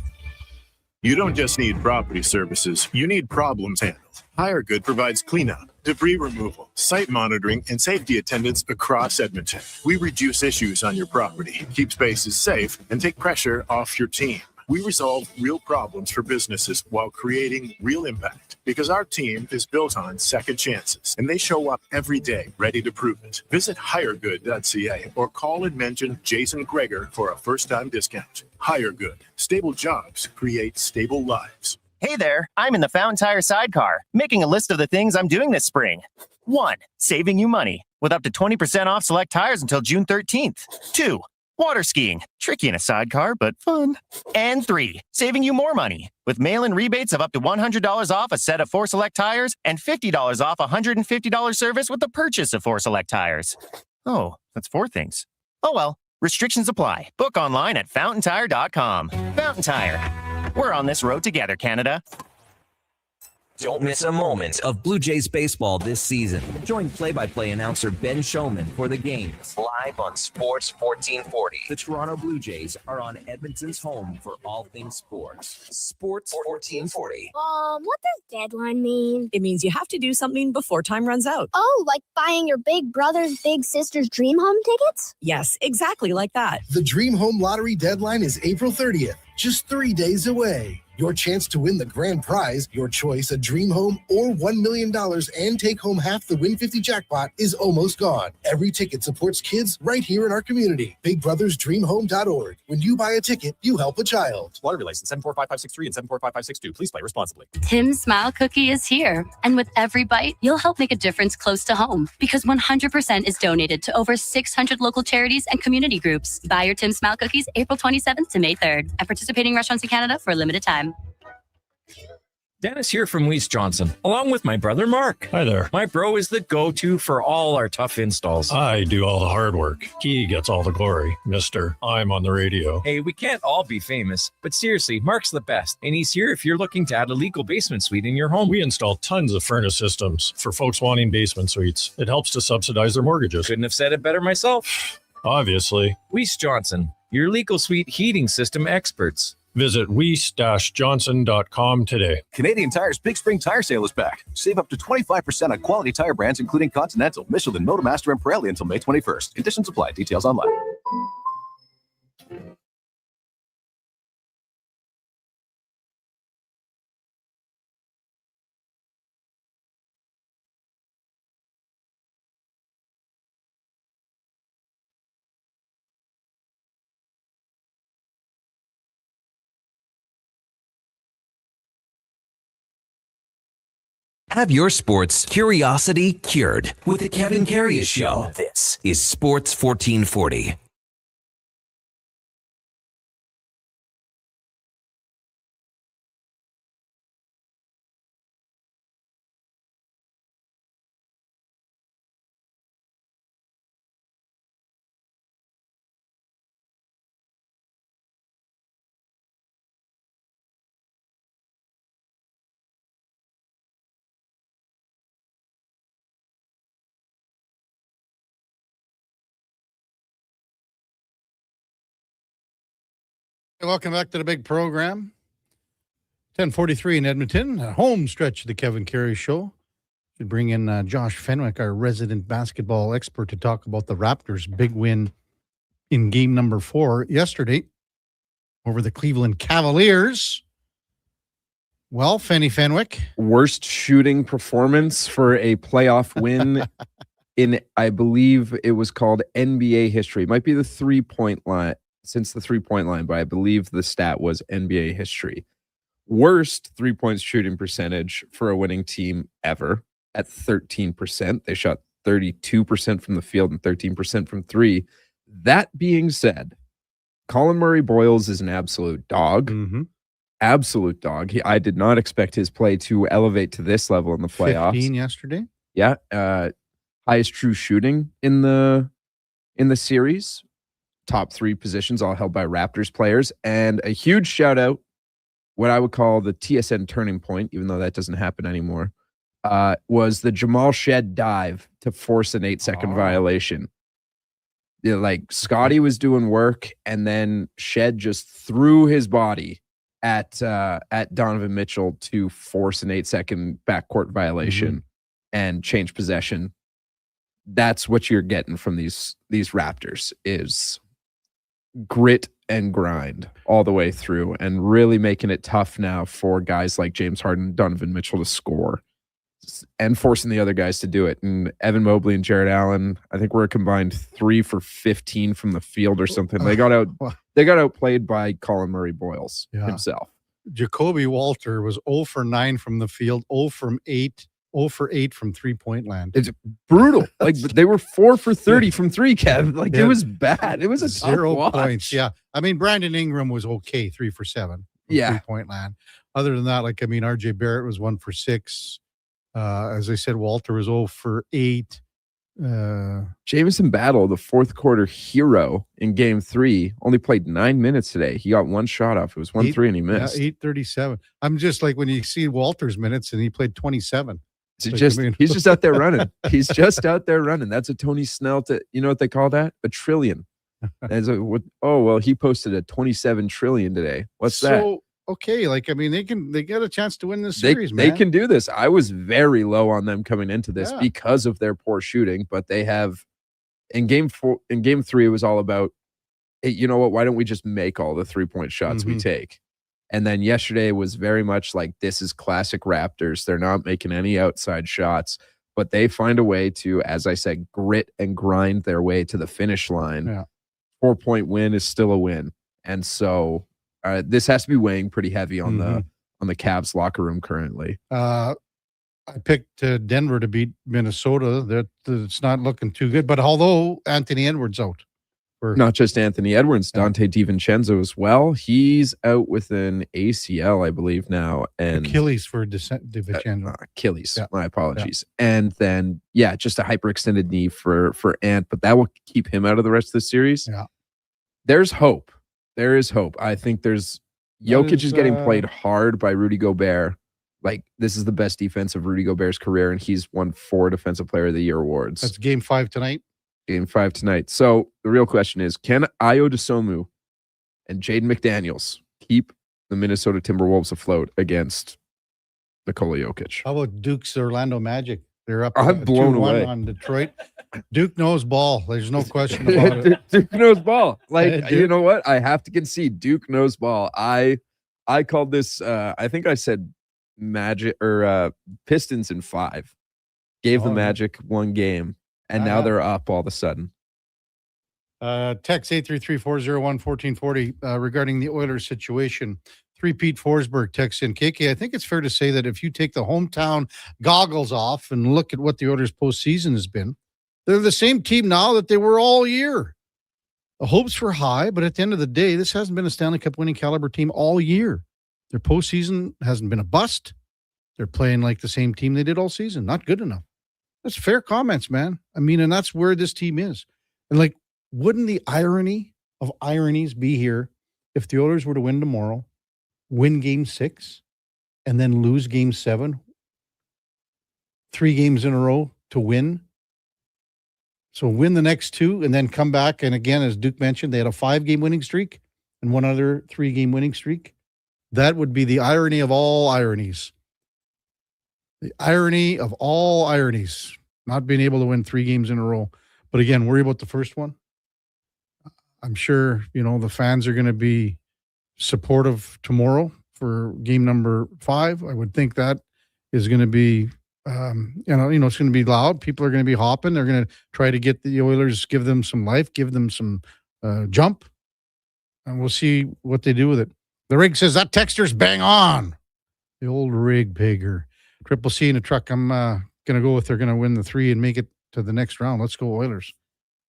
You don't just need property services, you need problems handled. HireGood provides cleanup, debris removal, site monitoring, and safety attendance across Edmonton. We reduce issues on your property, keep spaces safe, and take pressure off your team. We resolve real problems for businesses while creating real impact because our team is built on second chances and they show up every day ready to prove it. Visit hiregood.ca or call and mention Jason Gregor for a first-time discount. HireGood. Stable jobs create stable lives. Hey there, I'm in the Fountain Tire sidecar, making a list of the things I'm doing this spring. 1. Saving you money with up to 20% off select tires until June 13th. 2. Water skiing, tricky in a sidecar, but fun. And 3, saving you more money with mail-in rebates of up to $100 off a set of 4 select tires and $50 off a $150 service with the purchase of 4 select tires. Oh, that's 4 things. Oh well, restrictions apply. Book online at fountaintire.com. Fountain Tire. We're on this road together, Canada. Don't miss a moment of Blue Jays baseball this season. Join play-by-play announcer Ben Showman for the games live on Sports 1440. The Toronto Blue Jays are on Edmonton's home for all things sports. Sports 1440. What does deadline mean? It means you have to do something before time runs out. Oh, like buying your big brother's big sister's dream home tickets? Yes, exactly like that. The Dream Home Lottery deadline is April 30th, just 3 days away. Your chance to win the grand prize, your choice, a dream home or $1 million and take home half the Win 50 jackpot is almost gone. Every ticket supports kids right here in our community. BigBrothersDreamHome.org. When you buy a ticket, you help a child. Lottery license 745563 and 745562. Please play responsibly. Tim's Smile Cookie is here. And with every bite, you'll help make a difference close to home. Because 100% is donated to over 600 local charities and community groups. Buy your Tim's Smile Cookies April 27th to May 3rd at participating restaurants in Canada for a limited time. Dennis here from Weiss Johnson, along with my brother Mark. Hi there. My bro is the go-to for all our tough installs. I do all the hard work. He gets all the glory. Mister, I'm on the radio. Hey, we can't all be famous, but seriously, Mark's the best. And he's here if you're looking to add a legal basement suite in your home. We install tons of furnace systems for folks wanting basement suites. It helps to subsidize their mortgages. Couldn't have said it better myself. Obviously. Weiss Johnson, your legal suite heating system experts. Visit weiss-johnson.com today. Canadian Tire's Big Spring Tire Sale is back. Save up to 25% on quality tire brands including Continental, Michelin, Motomaster, and Pirelli until May 21st. Conditions apply. Details online. Have your sports curiosity cured with the Kevin Karius Show. This is Sports 1440. Welcome back to the big program. 10:43 in Edmonton, a home stretch of the Kevin Karius Show. Should bring in Josh Fenwick, our resident basketball expert, to talk about the Raptors' big win in game number 4 yesterday over the Cleveland Cavaliers. Well, Fenwick. Worst shooting performance for a playoff win in, I believe it was called NBA history. It might be the 3-point line. Since the 3-point line, but I believe the stat was NBA history. Worst 3-point shooting percentage for a winning team ever at 13%. They shot 32% from the field and 13% from 3. That being said, Colin Murray-Boyles is an absolute dog. Mm-hmm. Absolute dog. I did not expect his play to elevate to this level in the playoffs. 15 yesterday. Yeah. Highest true shooting in the series. Top 3 positions all held by Raptors players. And a huge shout out, what I would call the TSN turning point, even though that doesn't happen anymore, was the Jamal Shed dive to force an 8-second violation. Yeah, like Scotty was doing work, and then Shed just threw his body at Donovan Mitchell to force an 8-second backcourt violation and change possession. That's what you're getting from these Raptors is grit and grind all the way through, and really making it tough now for guys like James Harden, Donovan Mitchell to score, and forcing the other guys to do it. And Evan Mobley and Jared Allen, I think, were a combined 3 for 15 from the field or something. They got outplayed by Colin Murray-Boyles himself. Jacoby Walter was 0 for 9 from the field, 0 for 8 from 3-point land. It's brutal. Like they were 4 for 30 from 3, Kev. Like it was bad. It was a 0 points. Yeah. I mean, Brandon Ingram was okay, 3 for 7 from 3-point land. Other than that, like, I mean, RJ Barrett was 1 for 6. As I said, Walter was 0 for 8. Jamison Battle, the fourth quarter hero in game 3, only played 9 minutes today. He got 1 shot off. It was 1-3 and he missed. 8:37. I'm just like, when you see Walter's minutes and he played 27. He's just out there running. He's just out there running. That's a Tony Snell you know what they call that? A trillion. He posted a 27 trillion today. What's that? Okay, like, I mean, they get a chance to win this series, man. They can do this. I was very low on them coming into this because of their poor shooting, but they have in game 3, it was all about, hey, you know what? Why don't we just make all the 3-point shots we take? And then yesterday was very much like, this is classic Raptors. They're not making any outside shots, but they find a way to, as I said, grit and grind their way to the finish line. Yeah. 4-point win is still a win. And so this has to be weighing pretty heavy on the Cavs locker room currently. I picked Denver to beat Minnesota. That it's not looking too good. But although Anthony Edwards out. Not just Anthony Edwards, Dante DiVincenzo as well. He's out with an ACL, I believe now. And Achilles for DiVincenzo. Achilles, my apologies. And then, just a hyperextended knee for Ant, but that will keep him out of the rest of the series. Yeah. There's hope. There is hope. I think Jokic is getting played hard by Rudy Gobert. Like, this is the best defense of Rudy Gobert's career, and he's won 4 Defensive Player of the Year awards. That's game 5 tonight. Game 5 tonight. So the real question is, can Ayo Dosunmu and Jaden McDaniels keep the Minnesota Timberwolves afloat against Nikola Jokic? How about Duke's Orlando Magic? They're up I'm blown 2-1 away on Detroit. Duke knows ball. There's no question about it. Duke knows ball. Like, Duke. you know what? I have to concede. Duke knows ball. I called this, I think I said Magic or Pistons in 5. Gave the Magic 1 game. And now they're up all of a sudden. Text 833-401-1440 regarding the Oilers situation. 3 Pete Forsberg texts in. KK, I think it's fair to say that if you take the hometown goggles off and look at what the Oilers postseason has been, they're the same team now that they were all year. The hopes were high, but at the end of the day, this hasn't been a Stanley Cup winning caliber team all year. Their postseason hasn't been a bust. They're playing like the same team they did all season. Not good enough. That's fair comments, man. I mean, and that's where this team is. And like, wouldn't the irony of ironies be here if the Oilers were to win tomorrow, win game 6, and then lose game 7, 3 games in a row to win? So win the next 2 and then come back. And again, as Duke mentioned, they had a 5-game winning streak and one other 3-game winning streak. That would be the irony of all ironies. The irony of all ironies, not being able to win 3 games in a row. But again, worry about the first one. I'm sure, the fans are going to be supportive tomorrow for game number 5. I would think that is going to be, it's going to be loud. People are going to be hopping. They're going to try to get the Oilers, give them some life, give them some jump. And we'll see what they do with it. The rig says that texter's bang on. The old rig pigger. Triple C in a truck. I'm going to go with they're going to win the 3 and make it to the next round. Let's go Oilers.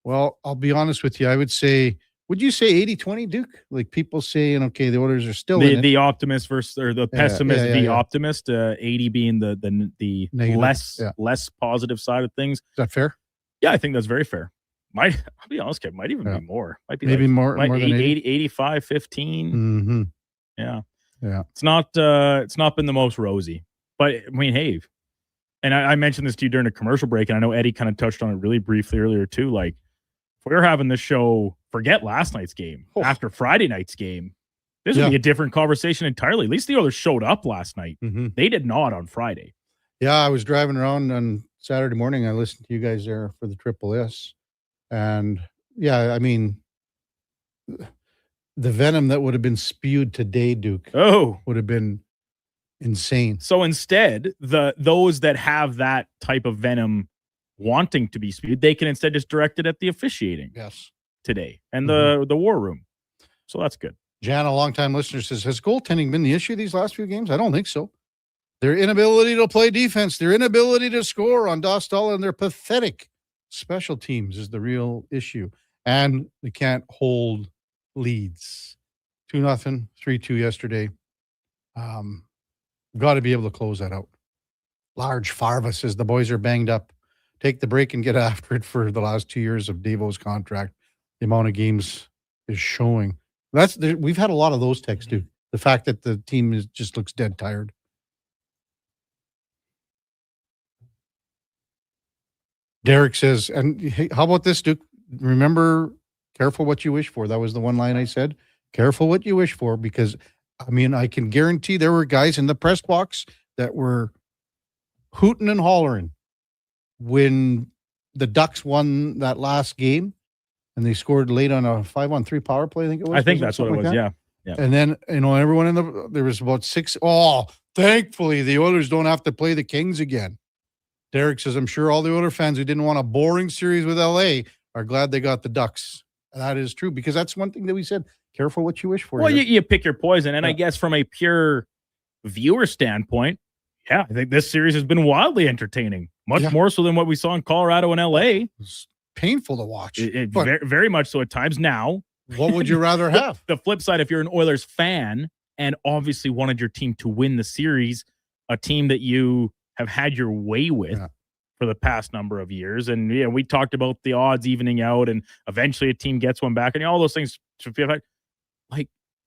Well, I'll be honest with you. I would you say 80-20, Duke? Like people saying, okay, the Oilers are still in it. The optimist versus or the pessimist, optimist. 80 being the less positive side of things. Is that fair? Yeah, I think that's very fair. I'll be honest, Kev, might even be more. Might be maybe more than 80, 85, 15. Mm-hmm. Yeah. Yeah. It's not been the most rosy. But I mean, hey, and I mentioned this to you during a commercial break, and I know Eddie kind of touched on it really briefly earlier too. Like, if we were having this show, forget last night's game. After Friday night's game, this would be a different conversation entirely. At least the Oilers showed up last night. Mm-hmm. They did not on Friday. Yeah, I was driving around on Saturday morning. I listened to you guys there for the Triple S. And yeah, I mean, the venom that would have been spewed today, Duke, would have been insane. So instead, those that have that type of venom wanting to be spewed, they can instead just direct it at the officiating. Yes. Today and the war room. So that's good. Jan, a longtime listener, says, has goaltending been the issue these last few games? I don't think so. Their inability to play defense, their inability to score on Dostal, and their pathetic special teams is the real issue. And they can't hold leads. 2-0, 3-2 yesterday. Got to be able to close that out. Large Farva says the boys are banged up. Take the break and get after it for the last 2 years of Devo's contract. The amount of games is showing. We've had a lot of those texts too. The fact that the team just looks dead tired. Derek says, and hey, how about this, Duke? Remember, careful what you wish for. That was the one line I said. Careful what you wish for, because, I mean, I can guarantee there were guys in the press box that were hooting and hollering when the Ducks won that last game and they scored late on a 5-on-3 power play. I think it was. I think that's what it was. Like And then, everyone there was about 6. Oh, thankfully, the Oilers don't have to play the Kings again. Derek says, I'm sure all the Oilers fans who didn't want a boring series with LA are glad they got the Ducks. And that is true, because that's one thing that we said. Careful what you wish for. Well, you pick your poison. And I guess from a pure viewer standpoint, I think this series has been wildly entertaining, much more so than what we saw in Colorado and LA. It's painful to watch. Very, very much so at times now. What would you rather have? The flip side, if you're an Oilers fan and obviously wanted your team to win the series, a team that you have had your way with for the past number of years. And we talked about the odds evening out and eventually a team gets one back and all those things should feel like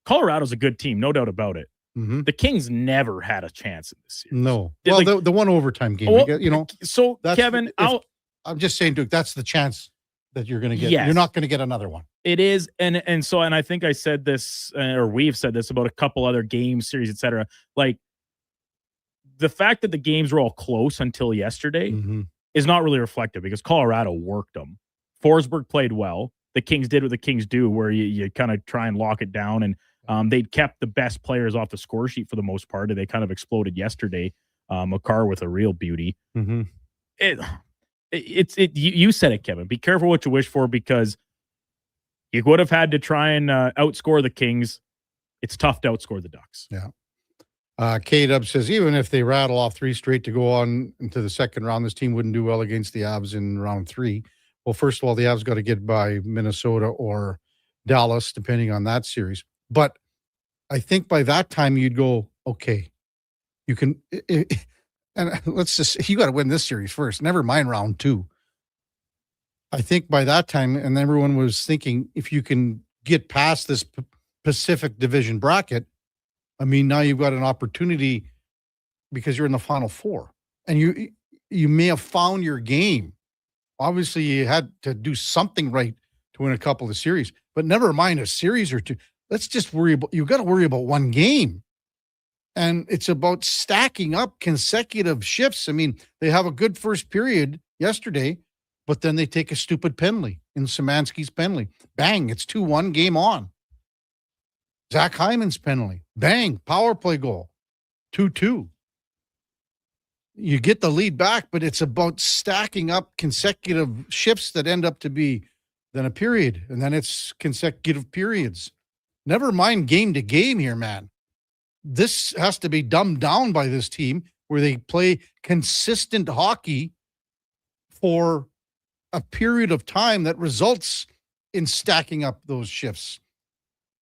Colorado's a good team, no doubt about it. Mm-hmm. The Kings never had a chance in this series. No. Well, the one overtime game, So Kevin, I'm just saying, Duke, that's the chance that you're going to get. Yes. You're not going to get another one. It is. And I think I said this, or we've said this about a couple other games, series, etc. Like the fact that the games were all close until yesterday is not really reflective because Colorado worked them. Forsberg played well. The Kings did what the Kings do, where you kind of try and lock it down. And they'd kept the best players off the score sheet for the most part. And they kind of exploded yesterday. Makar with a real beauty. Mm-hmm. You said it, Kevin. Be careful what you wish for because you would have had to try and outscore the Kings. It's tough to outscore the Ducks. Yeah. K-Dub says, even if they rattle off 3 straight to go on into the second round, this team wouldn't do well against the Avs in round 3. Well, first of all, the Avs got to get by Minnesota or Dallas, depending on that series. But I think by that time you'd go, okay, you can, and you got to win this series first. Never mind round 2. I think by that time, and everyone was thinking, if you can get past this Pacific Division bracket, I mean, now you've got an opportunity because you're in the Final Four, and you may have found your game. Obviously, you had to do something right to win a couple of series, but never mind a series or two. Let's just worry about, you've got to worry about one game. And it's about stacking up consecutive shifts. I mean, they have a good first period yesterday, but then they take a stupid penalty in Szymanski's penalty. Bang, it's 2-1, game on. Zach Hyman's penalty. Bang, power play goal. 2-2. You get the lead back, but it's about stacking up consecutive shifts that end up to be then a period, and then it's consecutive periods. Never mind game to game here, man. This has to be dumbed down by this team where they play consistent hockey for a period of time that results in stacking up those shifts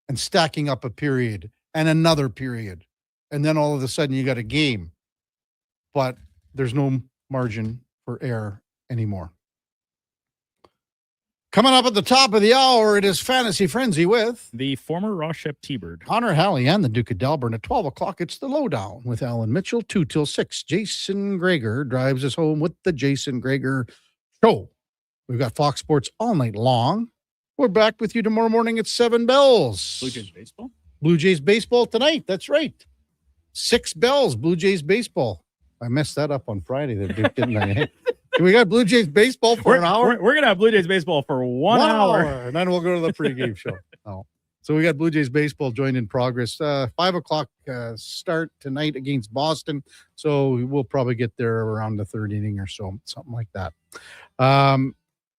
and stacking up a period and another period. And then all of a sudden you got a game, but there's no margin for error anymore. Coming up at the top of the hour, it is Fantasy Frenzy with the former Rochep T-Bird, Connor Halley, and the Duke of Delburne. At 12 o'clock, it's the Lowdown with Alan Mitchell, 2 till 6. Jason Greger drives us home with the Jason Greger Show. We've got Fox Sports all night long. We're back with you tomorrow morning at 7 bells. Blue Jays baseball? Blue Jays baseball tonight. That's right. 6 bells, Blue Jays baseball. I messed that up on Friday, there, Duke, didn't I? We got Blue Jays baseball for an hour. We're going to have Blue Jays baseball for 1 hour. And then we'll go to the pregame show. Oh. So we got Blue Jays baseball joined in progress. 5 o'clock start tonight against Boston. So we'll probably get there around the 3rd inning or so, something like that.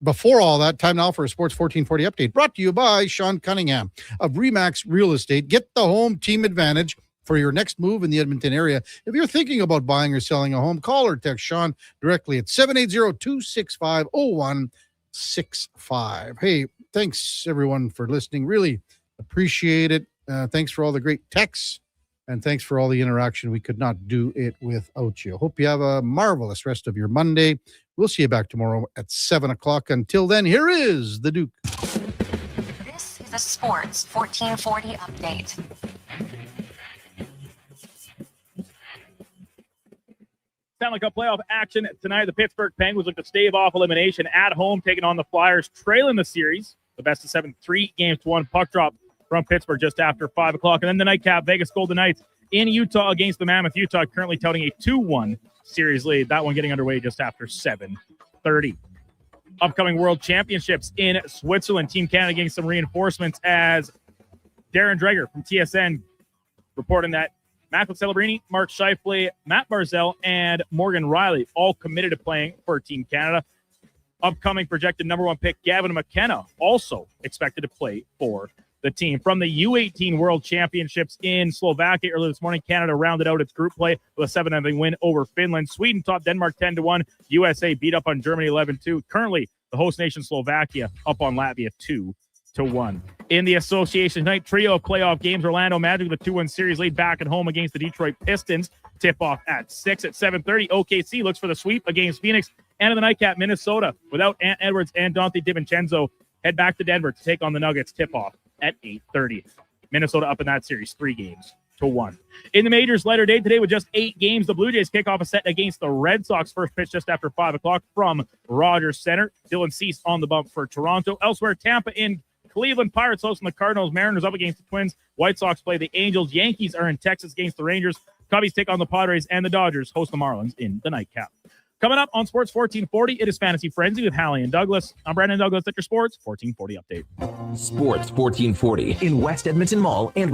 Before all that, time now for a Sports 1440 update brought to you by Sean Cunningham of Remax Real Estate. Get the home team advantage for your next move in the Edmonton area. If you're thinking about buying or selling a home, call or text Sean directly at 780-265-0165. Hey, thanks everyone for listening. Really appreciate it. Thanks for all the great texts and thanks for all the interaction. We could not do it without you. Hope you have a marvelous rest of your Monday. We'll see you back tomorrow at 7 o'clock. Until then, here is the Duke. This is a Sports 1440 update. Stanley Cup playoff action tonight. The Pittsburgh Penguins look to stave off elimination at home, taking on the Flyers, trailing the series. The best of 7, 3-1 puck drop from Pittsburgh just after 5 o'clock. And then the nightcap, Vegas Golden Knights in Utah against the Mammoth. Utah currently touting a 2-1 series lead. That one getting underway just after 7:30. Upcoming World Championships in Switzerland. Team Canada getting some reinforcements as Darren Dreger from TSN reporting that Macklin Celebrini, Mark Scheifele, Matt Barzell, and Morgan Riley all committed to playing for Team Canada. Upcoming projected number 1 pick Gavin McKenna also expected to play for the team. From the U18 World Championships in Slovakia earlier this morning, Canada rounded out its group play with a 7-0 win over Finland. Sweden topped Denmark 10-1. USA beat up on Germany 11-2. Currently, the host nation Slovakia up on Latvia 2-1. In the association tonight, trio of playoff games, Orlando Magic with a 2-1 series lead back at home against the Detroit Pistons. Tip-off at 6 at 7:30. OKC looks for the sweep against Phoenix. And in the nightcap, Minnesota, without Ant Edwards and Dante DiVincenzo, head back to Denver to take on the Nuggets. Tip-off at 8:30. Minnesota up in that series 3-1. In the majors later day today with just 8 games, the Blue Jays kick off a set against the Red Sox. First pitch just after 5 o'clock from Rogers Center. Dylan Cease on the bump for Toronto. Elsewhere, Tampa in Cleveland. Pirates hosting the Cardinals. Mariners up against the Twins. White Sox play the Angels. Yankees are in Texas against the Rangers. Cubbies take on the Padres, and the Dodgers host the Marlins in the nightcap. Coming up on Sports 1440, it is Fantasy Frenzy with Hallie and Douglas. I'm Brandon Douglas at your Sports 1440 update. Sports 1440 in West Edmonton Mall and